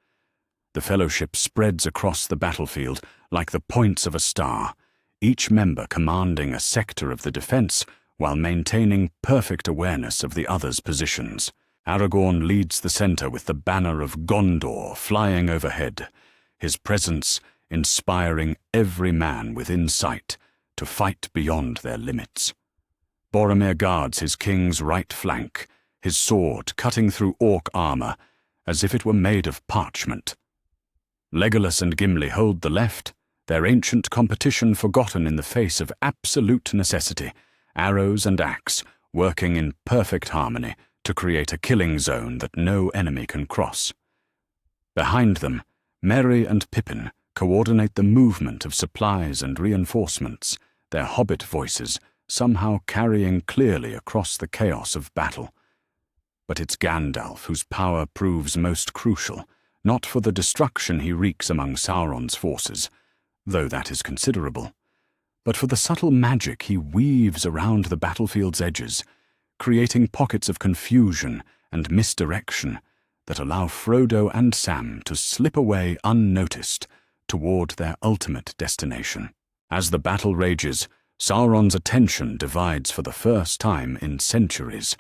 The Fellowship spreads across the battlefield like the points of a star, each member commanding a sector of the defense while maintaining perfect awareness of the other's positions. Aragorn leads the center with the banner of Gondor flying overhead, his presence inspiring every man within sight to fight beyond their limits. Boromir guards his king's right flank, his sword cutting through orc armor as if it were made of parchment. Legolas and Gimli hold the left, their ancient competition forgotten in the face of absolute necessity, arrows and axe working in perfect harmony to create a killing zone that no enemy can cross. Behind them, Merry and Pippin coordinate the movement of supplies and reinforcements, their hobbit voices somehow carrying clearly across the chaos of battle. But it's Gandalf whose power proves most crucial, not for the destruction he wreaks among Sauron's forces, though that is considerable, but for the subtle magic he weaves around the battlefield's edges, creating pockets of confusion and misdirection that allow Frodo and Sam to slip away unnoticed toward their ultimate destination. As the battle rages, Sauron's attention divides for the first time in centuries.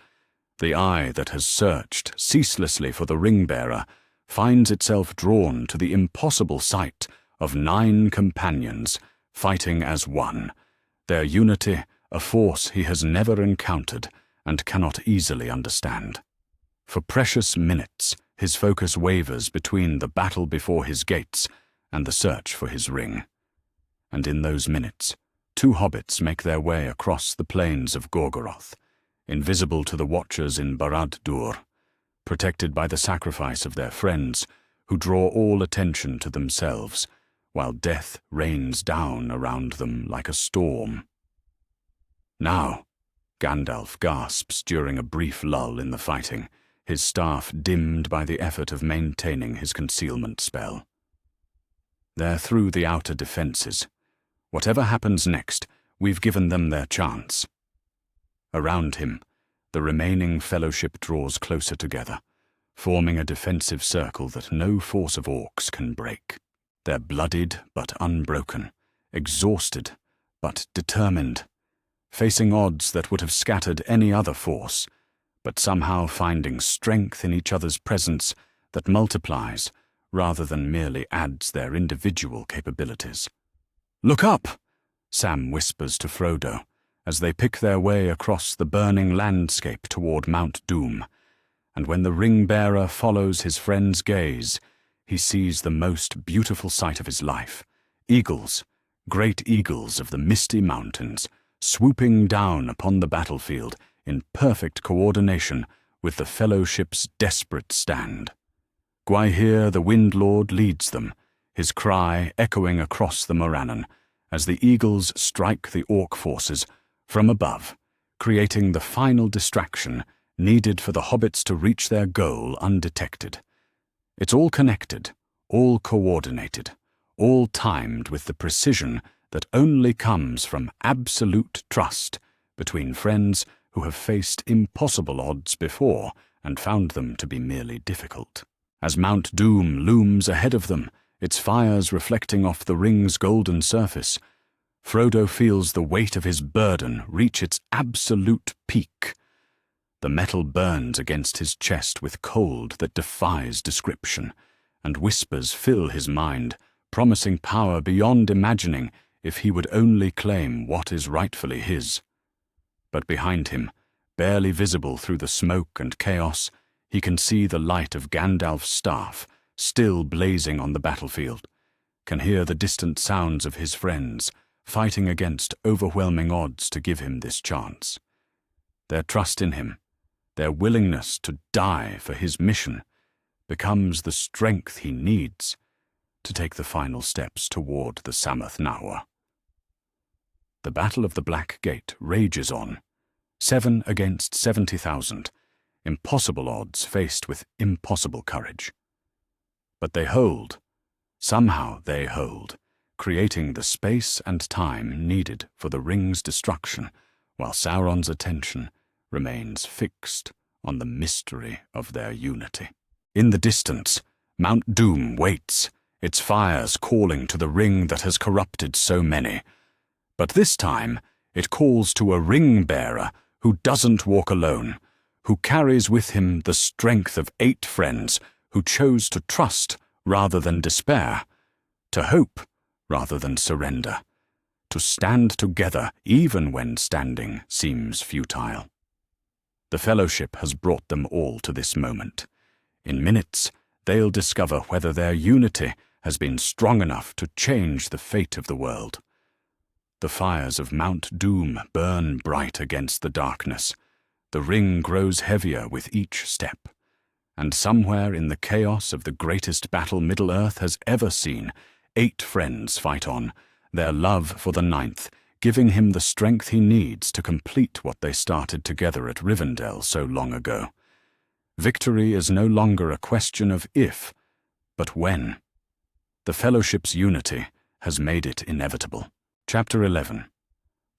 The eye that has searched ceaselessly for the ring-bearer finds itself drawn to the impossible sight of 9 companions fighting as one, their unity a force he has never encountered and cannot easily understand. For precious minutes, his focus wavers between the battle before his gates and the search for his ring. And in those minutes, 2 hobbits make their way across the plains of Gorgoroth, invisible to the watchers in Barad-dûr, protected by the sacrifice of their friends, who draw all attention to themselves, while death rains down around them like a storm. Now, Gandalf gasps during a brief lull in the fighting, his staff dimmed by the effort of maintaining his concealment spell. They're through the outer defenses. Whatever happens next, we've given them their chance. Around him, the remaining Fellowship draws closer together, forming a defensive circle that no force of orcs can break. They're bloodied but unbroken, exhausted but determined, facing odds that would have scattered any other force, but somehow finding strength in each other's presence that multiplies rather than merely adds their individual capabilities. "Look up!" Sam whispers to Frodo as they pick their way across the burning landscape toward Mount Doom, and when the ring-bearer follows his friend's gaze, he sees the most beautiful sight of his life: eagles, great eagles of the misty mountains, swooping down upon the battlefield in perfect coordination with the Fellowship's desperate stand. Gwaihir the Wind Lord leads them, his cry echoing across the Morannon as the eagles strike the orc forces from above, creating the final distraction needed for the hobbits to reach their goal undetected. It's all connected, all coordinated, all timed with the precision that only comes from absolute trust between friends who have faced impossible odds before and found them to be merely difficult. As Mount Doom looms ahead of them, its fires reflecting off the ring's golden surface, Frodo feels the weight of his burden reach its absolute peak. The metal burns against his chest with cold that defies description, and whispers fill his mind, promising power beyond imagining if he would only claim what is rightfully his. But behind him, barely visible through the smoke and chaos, he can see the light of Gandalf's staff still blazing on the battlefield, can hear the distant sounds of his friends fighting against overwhelming odds to give him this chance. Their trust in him, their willingness to die for his mission, becomes the strength he needs to take the final steps toward the Sammath Naur. The Battle of the Black Gate rages on, 7 against 70,000, impossible odds faced with impossible courage. But they hold, somehow they hold, creating the space and time needed for the ring's destruction, while Sauron's attention remains fixed on the mystery of their unity. In the distance, Mount Doom waits, its fires calling to the ring that has corrupted so many. But this time, it calls to a ring-bearer who doesn't walk alone, who carries with him the strength of 8 friends who chose to trust rather than despair, to hope rather than surrender, to stand together even when standing seems futile. The Fellowship has brought them all to this moment. In minutes, they'll discover whether their unity has been strong enough to change the fate of the world. The fires of Mount Doom burn bright against the darkness. The ring grows heavier with each step. And somewhere in the chaos of the greatest battle Middle-earth has ever seen, 8 friends fight on, their love for the 9th, giving him the strength he needs to complete what they started together at Rivendell so long ago. Victory is no longer a question of if, but when. The Fellowship's unity has made it inevitable. Chapter 11.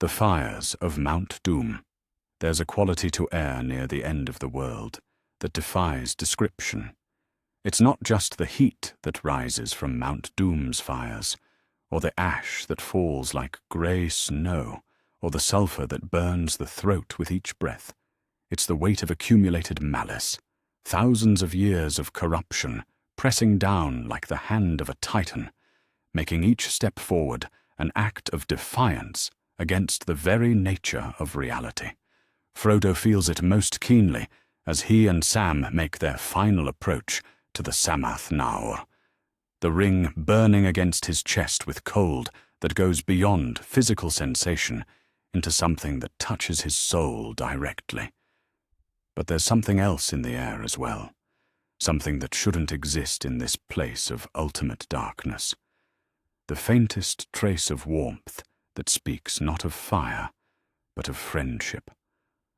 The Fires of Mount Doom. There's a quality to air near the end of the world that defies description. It's not just the heat that rises from Mount Doom's fires, or the ash that falls like grey snow, or the sulphur that burns the throat with each breath. It's the weight of accumulated malice, thousands of years of corruption pressing down like the hand of a titan, making each step forward an act of defiance against the very nature of reality. Frodo feels it most keenly as he and Sam make their final approach to the Sammath Naur, the ring burning against his chest with cold that goes beyond physical sensation into something that touches his soul directly. But there's something else in the air as well, something that shouldn't exist in this place of ultimate darkness. The faintest trace of warmth that speaks not of fire, but of friendship,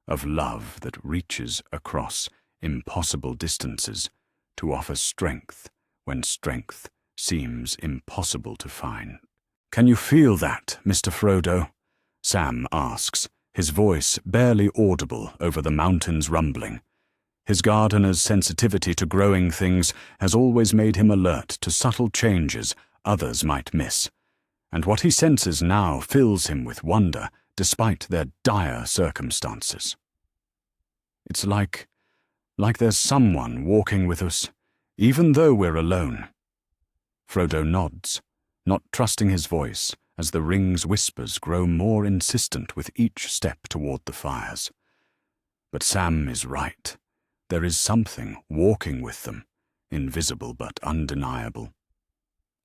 of love that reaches across impossible distances to offer strength when strength seems impossible to find. "Can you feel that, Mr. Frodo?" Sam asks, his voice barely audible over the mountain's rumbling. His gardener's sensitivity to growing things has always made him alert to subtle changes others might miss, and what he senses now fills him with wonder despite their dire circumstances. It's like there's someone walking with us, even though we're alone. Frodo nods, not trusting his voice as the ring's whispers grow more insistent with each step toward the fires. But Sam is right. There is something walking with them, invisible but undeniable.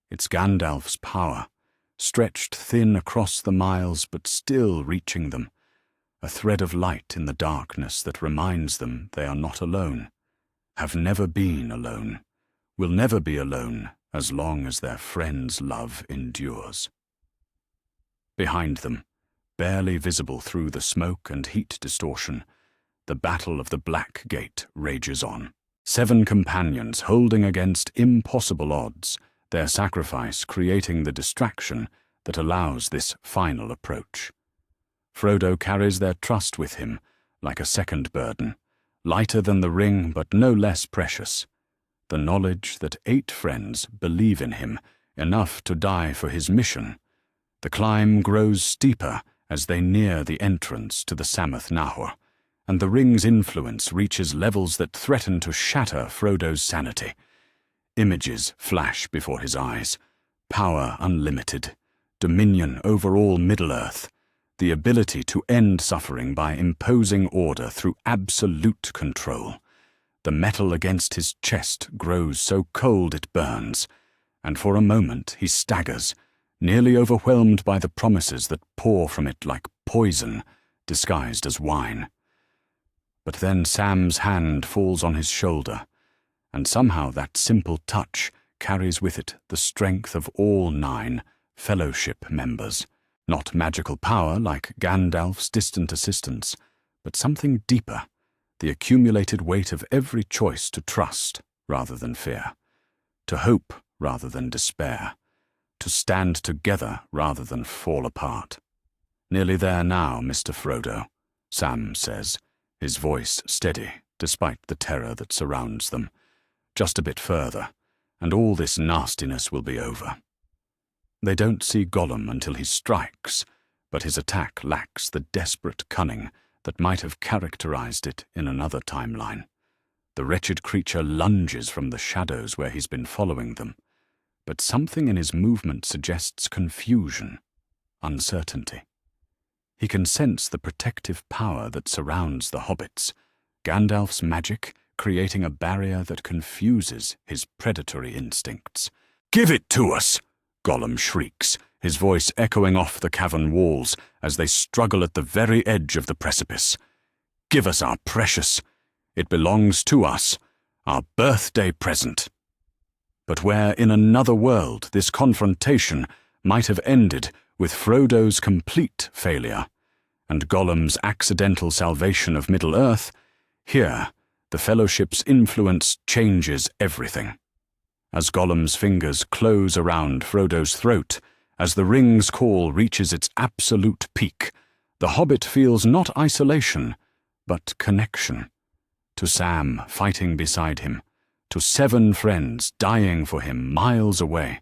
It's Gandalf's power, stretched thin across the miles but still reaching them, a thread of light in the darkness that reminds them they are not alone, have never been alone, will never be alone as long as their friend's love endures. Behind them, barely visible through the smoke and heat distortion, the Battle of the Black Gate rages on. 7 companions holding against impossible odds, their sacrifice creating the distraction that allows this final approach. Frodo carries their trust with him like a second burden, lighter than the ring but no less precious. The knowledge that 8 friends believe in him enough to die for his mission. The climb grows steeper as they near the entrance to the Sammath Naur, and the ring's influence reaches levels that threaten to shatter Frodo's sanity. Images flash before his eyes, power unlimited, dominion over all Middle-earth, the ability to end suffering by imposing order through absolute control. The metal against his chest grows so cold it burns, and for a moment he staggers, nearly overwhelmed by the promises that pour from it like poison, disguised as wine. But then Sam's hand falls on his shoulder, and somehow that simple touch carries with it the strength of all 9 Fellowship members. Not magical power like Gandalf's distant assistance, but something deeper, the accumulated weight of every choice to trust rather than fear, to hope rather than despair, to stand together rather than fall apart. "Nearly there now, Mr. Frodo," Sam says, his voice steady despite the terror that surrounds them. "Just a bit further, and all this nastiness will be over." They don't see Gollum until he strikes, but his attack lacks the desperate cunning that might have characterized it in another timeline. The wretched creature lunges from the shadows where he's been following them, but something in his movement suggests confusion, uncertainty. He can sense the protective power that surrounds the hobbits, Gandalf's magic creating a barrier that confuses his predatory instincts. "Give it to us!" Gollum shrieks, his voice echoing off the cavern walls as they struggle at the very edge of the precipice. "Give us our precious. It belongs to us, our birthday present." But where in another world this confrontation might have ended with Frodo's complete failure and Gollum's accidental salvation of Middle-earth, here the Fellowship's influence changes everything. As Gollum's fingers close around Frodo's throat, as the ring's call reaches its absolute peak, the hobbit feels not isolation, but connection. To Sam fighting beside him, to 7 friends dying for him miles away,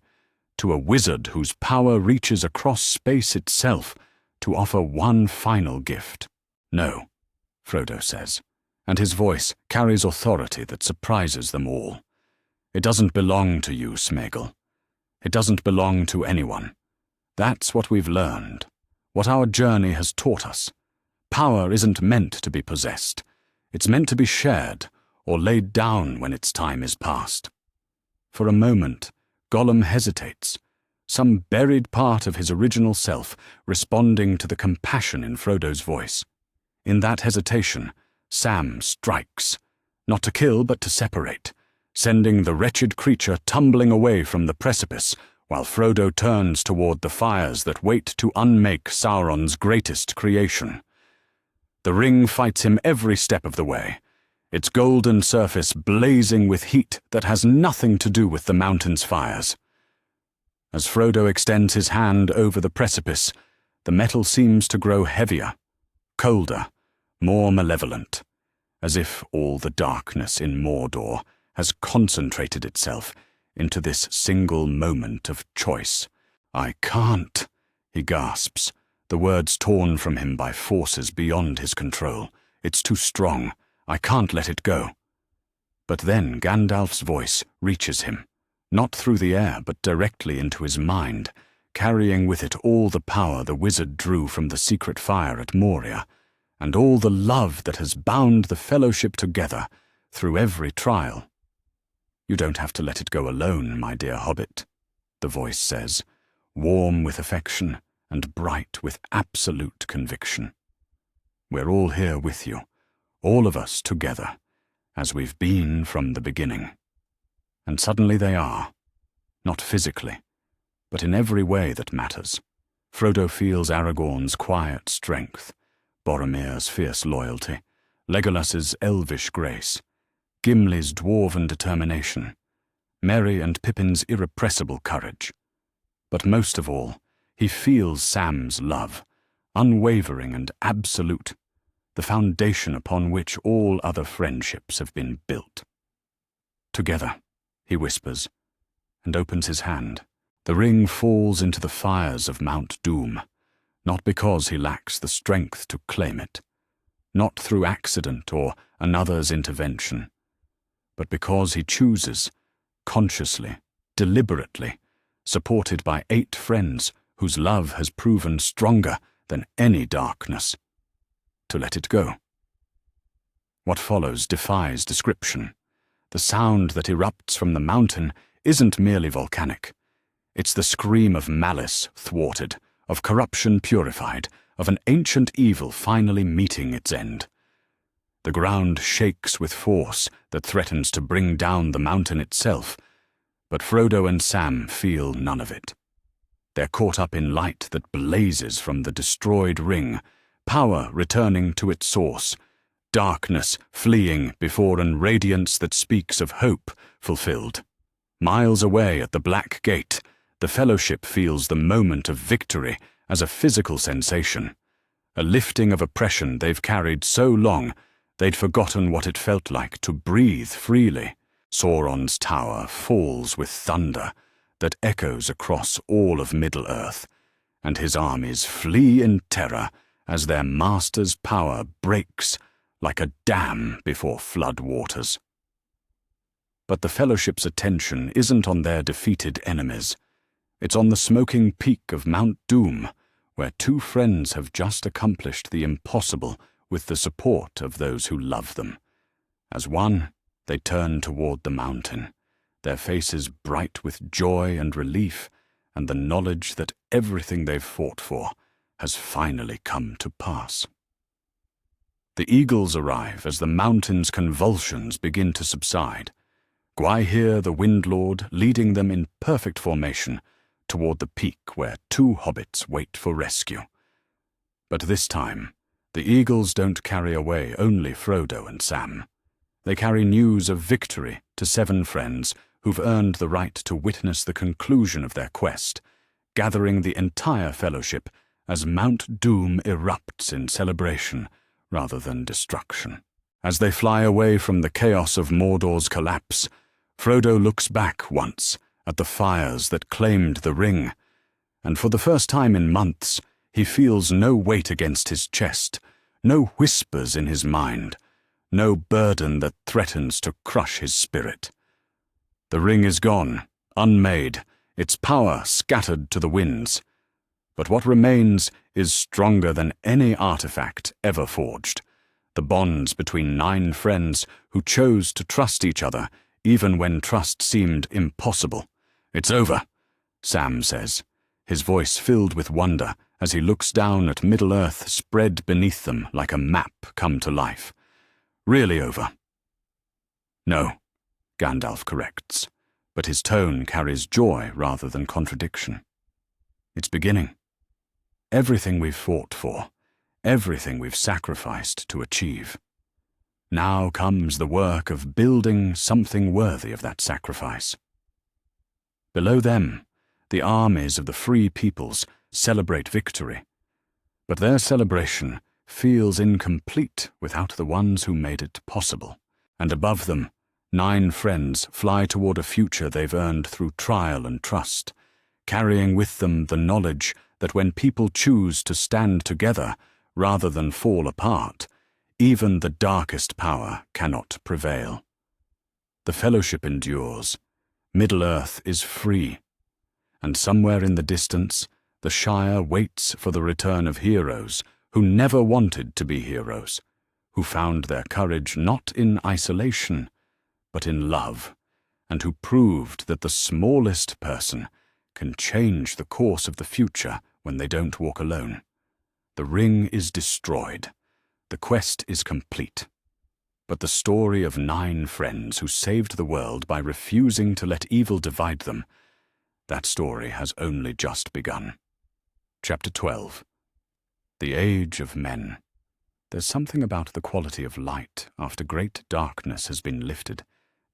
to a wizard whose power reaches across space itself to offer one final gift. "No," Frodo says, and his voice carries authority that surprises them all. "It doesn't belong to you, Sméagol. It doesn't belong to anyone. That's what we've learned, what our journey has taught us. Power isn't meant to be possessed. It's meant to be shared or laid down when its time is past." For a moment, Gollum hesitates, some buried part of his original self responding to the compassion in Frodo's voice. In that hesitation, Sam strikes, not to kill but to separate, sending the wretched creature tumbling away from the precipice, while Frodo turns toward the fires that wait to unmake Sauron's greatest creation. The ring fights him every step of the way, its golden surface blazing with heat that has nothing to do with the mountain's fires. As Frodo extends his hand over the precipice, the metal seems to grow heavier, colder, more malevolent, as if all the darkness in Mordor has concentrated itself into this single moment of choice. "I can't," he gasps, the words torn from him by forces beyond his control. "It's too strong. I can't let it go." But then Gandalf's voice reaches him, not through the air but directly into his mind, carrying with it all the power the wizard drew from the secret fire at Moria, and all the love that has bound the Fellowship together through every trial. "You don't have to let it go alone, my dear hobbit," the voice says, warm with affection and bright with absolute conviction. "We're all here with you, all of us together, as we've been from the beginning." And suddenly they are, not physically, but in every way that matters. Frodo feels Aragorn's quiet strength, Boromir's fierce loyalty, Legolas's elvish grace, Gimli's dwarven determination, Merry and Pippin's irrepressible courage. But most of all, he feels Sam's love, unwavering and absolute, the foundation upon which all other friendships have been built. "Together," he whispers, and opens his hand. The ring falls into the fires of Mount Doom, not because he lacks the strength to claim it, not through accident or another's intervention, but because he chooses, consciously, deliberately, supported by 8 friends whose love has proven stronger than any darkness, to let it go. What follows defies description. The sound that erupts from the mountain isn't merely volcanic. It's the scream of malice thwarted, of corruption purified, of an ancient evil finally meeting its end. The ground shakes with force that threatens to bring down the mountain itself, but Frodo and Sam feel none of it. They're caught up in light that blazes from the destroyed ring, power returning to its source, darkness fleeing before an radiance that speaks of hope fulfilled. Miles away at the Black Gate, the Fellowship feels the moment of victory as a physical sensation, a lifting of oppression they've carried so long they'd forgotten what it felt like to breathe freely. Sauron's tower falls with thunder that echoes across all of Middle-earth, and his armies flee in terror as their master's power breaks like a dam before flood waters. But the Fellowship's attention isn't on their defeated enemies. It's on the smoking peak of Mount Doom, where two friends have just accomplished the impossible with the support of those who love them. As one, they turn toward the mountain, their faces bright with joy and relief, and the knowledge that everything they've fought for has finally come to pass. The eagles arrive as the mountain's convulsions begin to subside. Gwaihir the Windlord leading them in perfect formation toward the peak where two hobbits wait for rescue. But this time, the eagles don't carry away only Frodo and Sam. They carry news of victory to 7 friends who've earned the right to witness the conclusion of their quest, gathering the entire Fellowship as Mount Doom erupts in celebration rather than destruction. As they fly away from the chaos of Mordor's collapse, Frodo looks back once at the fires that claimed the ring, and for the first time in months, he feels no weight against his chest, no whispers in his mind, no burden that threatens to crush his spirit. The ring is gone, unmade, its power scattered to the winds. But what remains is stronger than any artifact ever forged. The bonds between 9 friends who chose to trust each other even when trust seemed impossible. "It's over," Sam says, his voice filled with wonder as he looks down at Middle-earth spread beneath them like a map come to life. "Really over." "No," Gandalf corrects, but his tone carries joy rather than contradiction. "It's beginning. Everything we've fought for, everything we've sacrificed to achieve. Now comes the work of building something worthy of that sacrifice." Below them, the armies of the free peoples celebrate victory, but their celebration feels incomplete without the ones who made it possible. And above them, 9 friends fly toward a future they've earned through trial and trust, carrying with them the knowledge that when people choose to stand together rather than fall apart, even the darkest power cannot prevail. The Fellowship endures. Middle-earth is free. And somewhere in the distance, the Shire waits for the return of heroes who never wanted to be heroes, who found their courage not in isolation, but in love, and who proved that the smallest person can change the course of the future when they don't walk alone. The ring is destroyed. The quest is complete. But the story of 9 friends who saved the world by refusing to let evil divide them, that story has only just begun. Chapter 12. The Age of Men. There's something about the quality of light after great darkness has been lifted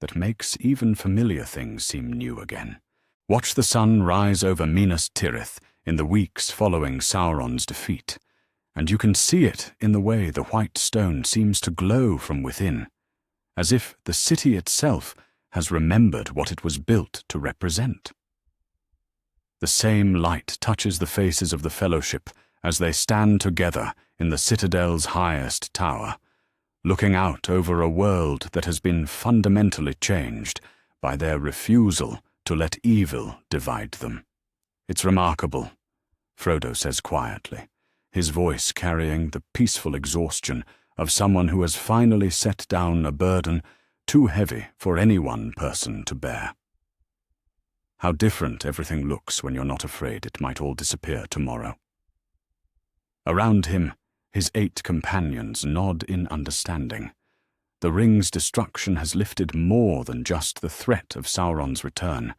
that makes even familiar things seem new again. Watch the sun rise over Minas Tirith in the weeks following Sauron's defeat, and you can see it in the way the white stone seems to glow from within, as if the city itself has remembered what it was built to represent. The same light touches the faces of the Fellowship as they stand together in the citadel's highest tower, looking out over a world that has been fundamentally changed by their refusal to let evil divide them. "It's remarkable," Frodo says quietly, his voice carrying the peaceful exhaustion of someone who has finally set down a burden too heavy for any one person to bear. How different everything looks when you're not afraid it might all disappear tomorrow. Around him, his 8 companions nod in understanding. The ring's destruction has lifted more than just the threat of Sauron's return.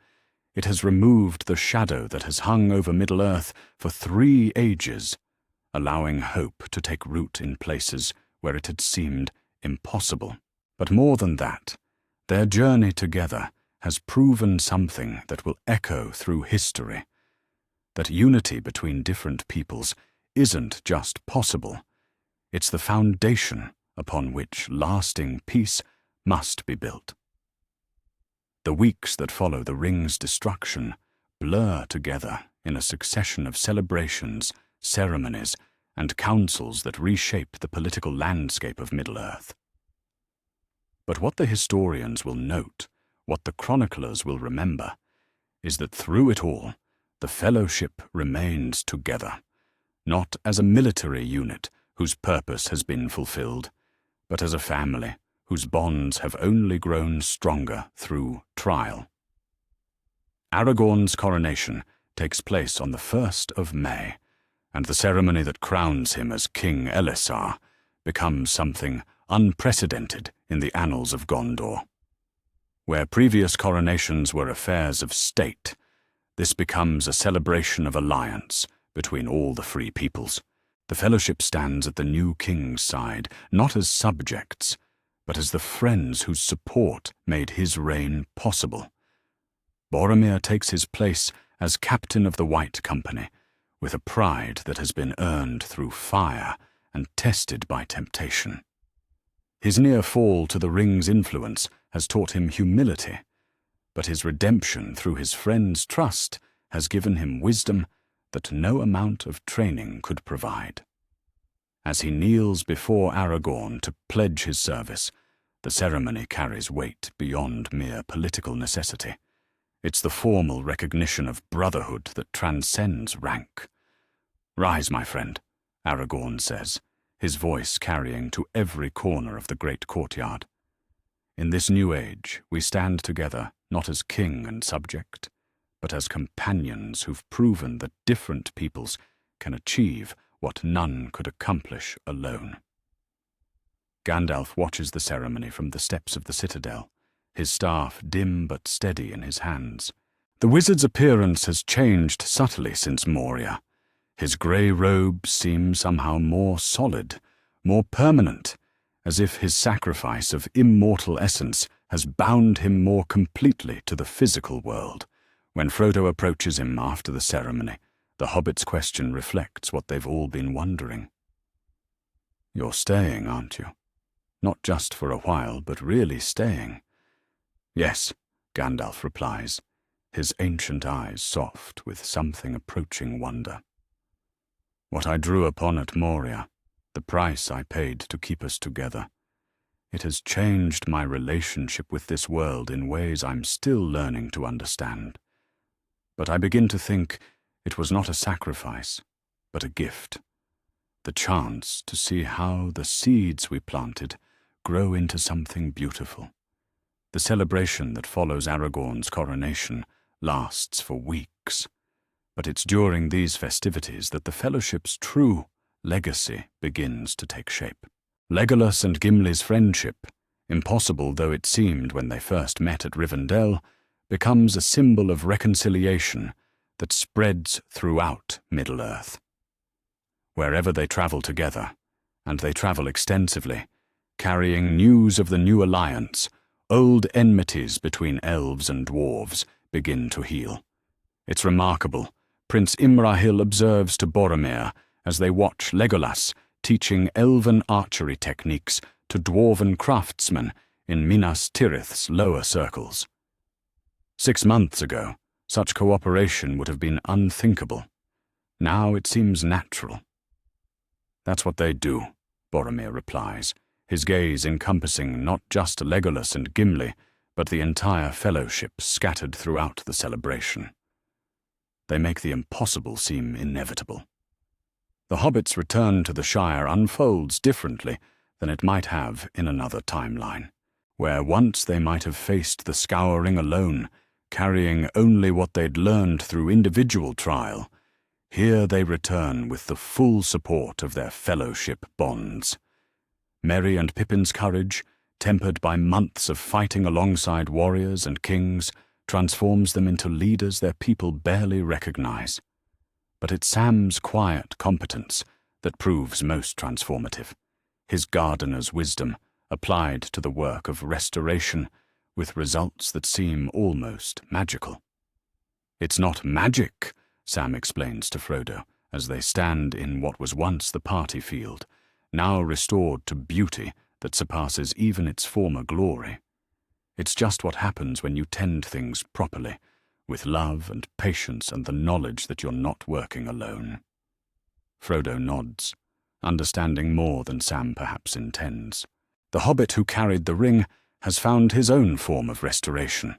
It has removed the shadow that has hung over Middle-earth for 3 ages, allowing hope to take root in places where it had seemed impossible. But more than that, their journey together has proven something that will echo through history, that unity between different peoples isn't just possible, it's the foundation upon which lasting peace must be built. The weeks that follow the ring's destruction blur together in a succession of celebrations, ceremonies, and councils that reshape the political landscape of Middle-earth. But what the historians will note, what the chroniclers will remember, is that through it all, the Fellowship remains together, not as a military unit whose purpose has been fulfilled, but as a family whose bonds have only grown stronger through trial. Aragorn's coronation takes place on the 1st of May, and the ceremony that crowns him as King Elessar becomes something unprecedented in the annals of Gondor. Where previous coronations were affairs of state, this becomes a celebration of alliance between all the free peoples. The Fellowship stands at the new king's side, not as subjects, but as the friends whose support made his reign possible. Boromir takes his place as captain of the White Company, with a pride that has been earned through fire and tested by temptation. His near fall to the ring's influence has taught him humility, but his redemption through his friend's trust has given him wisdom that no amount of training could provide. As he kneels before Aragorn to pledge his service, the ceremony carries weight beyond mere political necessity. It's the formal recognition of brotherhood that transcends rank. "Rise, my friend," Aragorn says, his voice carrying to every corner of the great courtyard. "In this new age, we stand together not as king and subject, but as companions who've proven that different peoples can achieve what none could accomplish alone." Gandalf watches the ceremony from the steps of the citadel, his staff dim but steady in his hands. The wizard's appearance has changed subtly since Moria. His grey robes seem somehow more solid, more permanent, as if his sacrifice of immortal essence has bound him more completely to the physical world. When Frodo approaches him after the ceremony, the hobbit's question reflects what they've all been wondering. "You're staying, aren't you? Not just for a while, but really staying." "Yes," Gandalf replies, his ancient eyes soft with something approaching wonder. "What I drew upon at Moria, the price I paid to keep us together, it has changed my relationship with this world in ways I'm still learning to understand. But I begin to think it was not a sacrifice, but a gift. The chance to see how the seeds we planted grow into something beautiful. The celebration that follows Aragorn's coronation lasts for weeks, but it's during these festivities that the Fellowship's true legacy begins to take shape. Legolas and Gimli's friendship, impossible though it seemed when they first met at Rivendell, becomes a symbol of reconciliation that spreads throughout Middle-earth. Wherever they travel together, and they travel extensively, carrying news of the new alliance, old enmities between elves and dwarves begin to heal. It's remarkable. Prince Imrahil observes to Boromir as they watch Legolas teaching elven archery techniques to dwarven craftsmen in Minas Tirith's lower circles. 6 months ago, such cooperation would have been unthinkable. Now it seems natural. "That's what they do," Boromir replies, his gaze encompassing not just Legolas and Gimli, but the entire Fellowship scattered throughout the celebration. They make the impossible seem inevitable. The Hobbit's return to the Shire unfolds differently than it might have in another timeline, where once they might have faced the scouring alone, carrying only what they'd learned through individual trial. Here they return with the full support of their fellowship bonds. Merry and Pippin's courage, tempered by months of fighting alongside warriors and kings, transforms them into leaders their people barely recognize. But it's Sam's quiet competence that proves most transformative, his gardener's wisdom applied to the work of restoration with results that seem almost magical. "It's not magic," Sam explains to Frodo as they stand in what was once the party field, now restored to beauty that surpasses even its former glory. "It's just what happens when you tend things properly, with love and patience and the knowledge that you're not working alone." Frodo nods, understanding more than Sam perhaps intends. The hobbit who carried the ring has found his own form of restoration,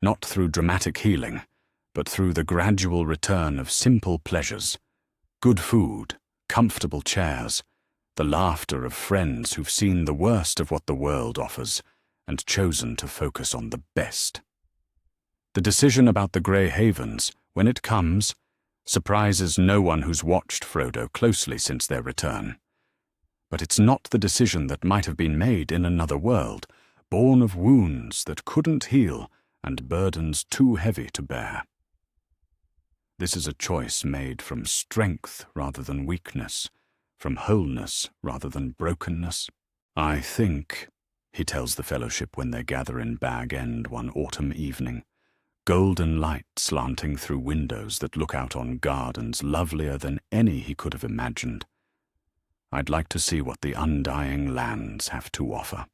not through dramatic healing, but through the gradual return of simple pleasures, good food, comfortable chairs, the laughter of friends who've seen the worst of what the world offers and chosen to focus on the best. The decision about the Grey Havens, when it comes, surprises no one who's watched Frodo closely since their return. But it's not the decision that might have been made in another world, born of wounds that couldn't heal and burdens too heavy to bear. This is a choice made from strength rather than weakness, from wholeness rather than brokenness. "I think," he tells the Fellowship when they gather in Bag End one autumn evening, golden light slanting through windows that look out on gardens lovelier than any he could have imagined. "I'd like to see what the undying lands have to offer.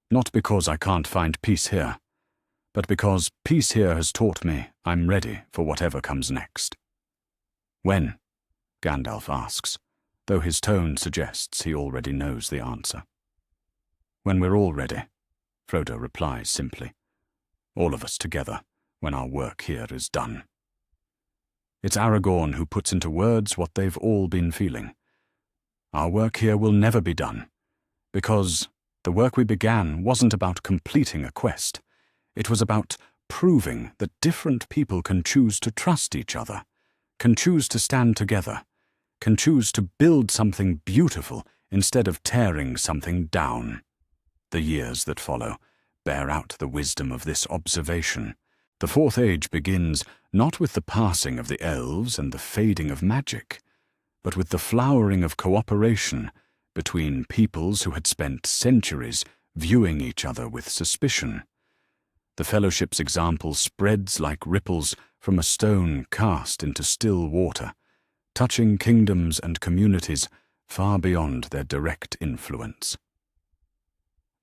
Not because I can't find peace here, but because peace here has taught me I'm ready for whatever comes next." "When?" Gandalf asks, though his tone suggests he already knows the answer. "When we're all ready," Frodo replies simply. "All of us together, when our work here is done." It's Aragorn who puts into words what they've all been feeling. Our work here will never be done, because the work we began wasn't about completing a quest. It was about proving that different people can choose to trust each other, can choose to stand together, can choose to build something beautiful instead of tearing something down. The years that follow bear out the wisdom of this observation. The Fourth Age begins not with the passing of the elves and the fading of magic, but with the flowering of cooperation between peoples who had spent centuries viewing each other with suspicion. The Fellowship's example spreads like ripples from a stone cast into still water, touching kingdoms and communities far beyond their direct influence.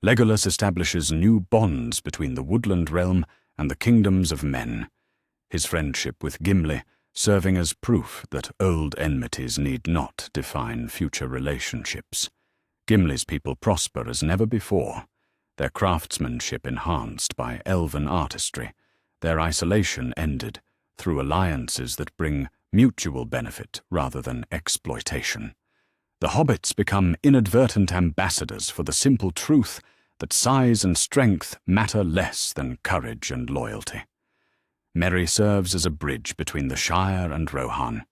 Legolas establishes new bonds between the woodland realm and the kingdoms of men, his friendship with Gimli serving as proof that old enmities need not define future relationships. Gimli's people prosper as never before, their craftsmanship enhanced by elven artistry, their isolation ended through alliances that bring mutual benefit rather than exploitation. The hobbits become inadvertent ambassadors for the simple truth that size and strength matter less than courage and loyalty. Merry serves as a bridge between the Shire and Rohan,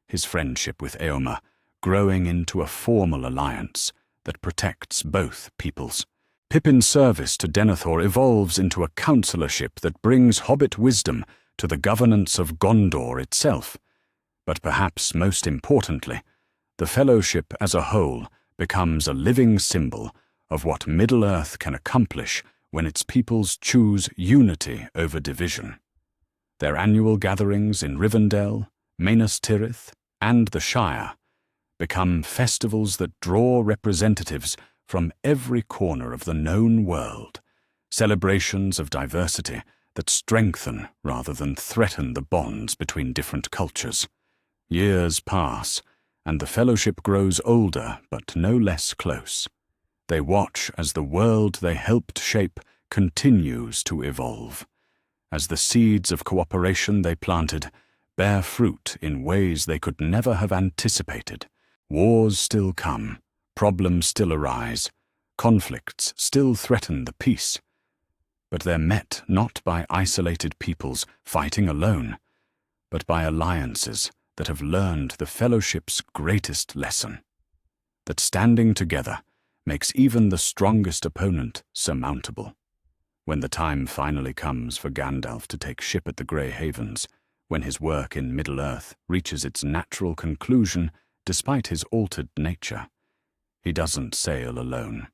his friendship with Éomer growing into a formal alliance that protects both peoples. Pippin's service to Denethor evolves into a counselorship that brings hobbit wisdom to the governance of Gondor itself. But perhaps most importantly, the Fellowship as a whole becomes a living symbol of what Middle-earth can accomplish when its peoples choose unity over division. Their annual gatherings in Rivendell, Minas Tirith, and the Shire become festivals that draw representatives from every corner of the known world, celebrations of diversity that strengthen rather than threaten the bonds between different cultures. Years pass, and the Fellowship grows older but no less close. They watch as the world they helped shape continues to evolve, as the seeds of cooperation they planted bear fruit in ways they could never have anticipated. Wars still come, Problems still arise, conflicts still threaten the peace. But they're met not by isolated peoples fighting alone, but by alliances that have learned the fellowship's greatest lesson, that standing together makes even the strongest opponent surmountable. When the time finally comes for Gandalf to take ship at the Grey Havens, when his work in Middle-earth reaches its natural conclusion despite his altered nature, he doesn't sail alone.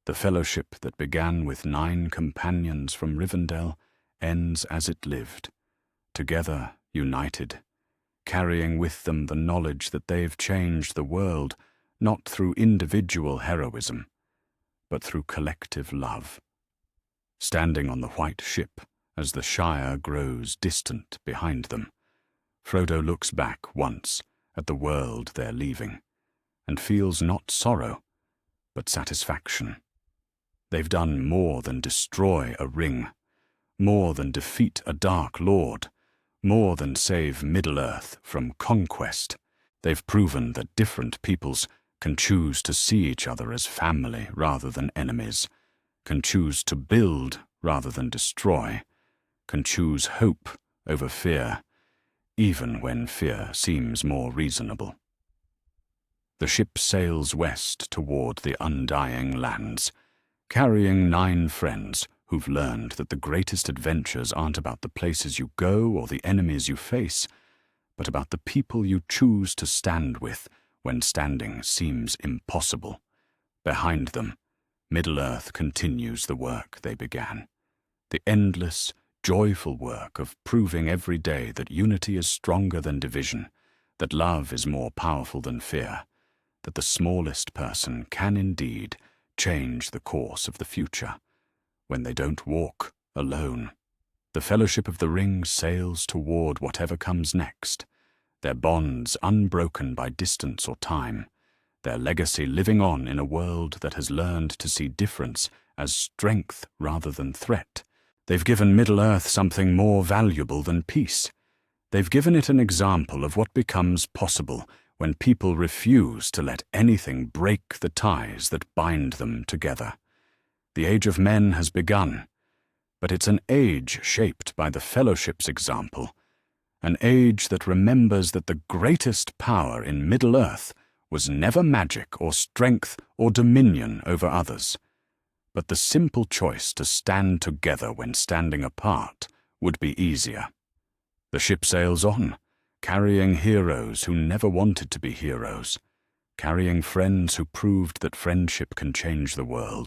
The fellowship that began with 9 companions from Rivendell ends as it lived, together united, carrying with them the knowledge that they've changed the world not through individual heroism, but through collective love. Standing on the white ship as the Shire grows distant behind them, Frodo looks back once at the world they're leaving and feels not sorrow, but satisfaction. They've done more than destroy a ring, more than defeat a dark lord, more than save Middle-earth from conquest. They've proven that different peoples can choose to see each other as family rather than enemies, can choose to build rather than destroy, can choose hope over fear, even when fear seems more reasonable. The ship sails west toward the undying lands, carrying 9 friends who've learned that the greatest adventures aren't about the places you go or the enemies you face, but about the people you choose to stand with when standing seems impossible. Behind them, Middle-earth continues the work they began, the endless, joyful work of proving every day that unity is stronger than division, that love is more powerful than fear, that the smallest person can indeed change the course of the future when they don't walk alone. The Fellowship of the Ring sails toward whatever comes next, their bonds unbroken by distance or time, their legacy living on in a world that has learned to see difference as strength rather than threat. They've given Middle-earth something more valuable than peace. They've given it an example of what becomes possible when people refuse to let anything break the ties that bind them together. The Age of Men has begun, but it's an age shaped by the Fellowship's example, an age that remembers that the greatest power in Middle-earth was never magic or strength or dominion over others, but the simple choice to stand together when standing apart would be easier. The ship sails on, carrying heroes who never wanted to be heroes, carrying friends who proved that friendship can change the world,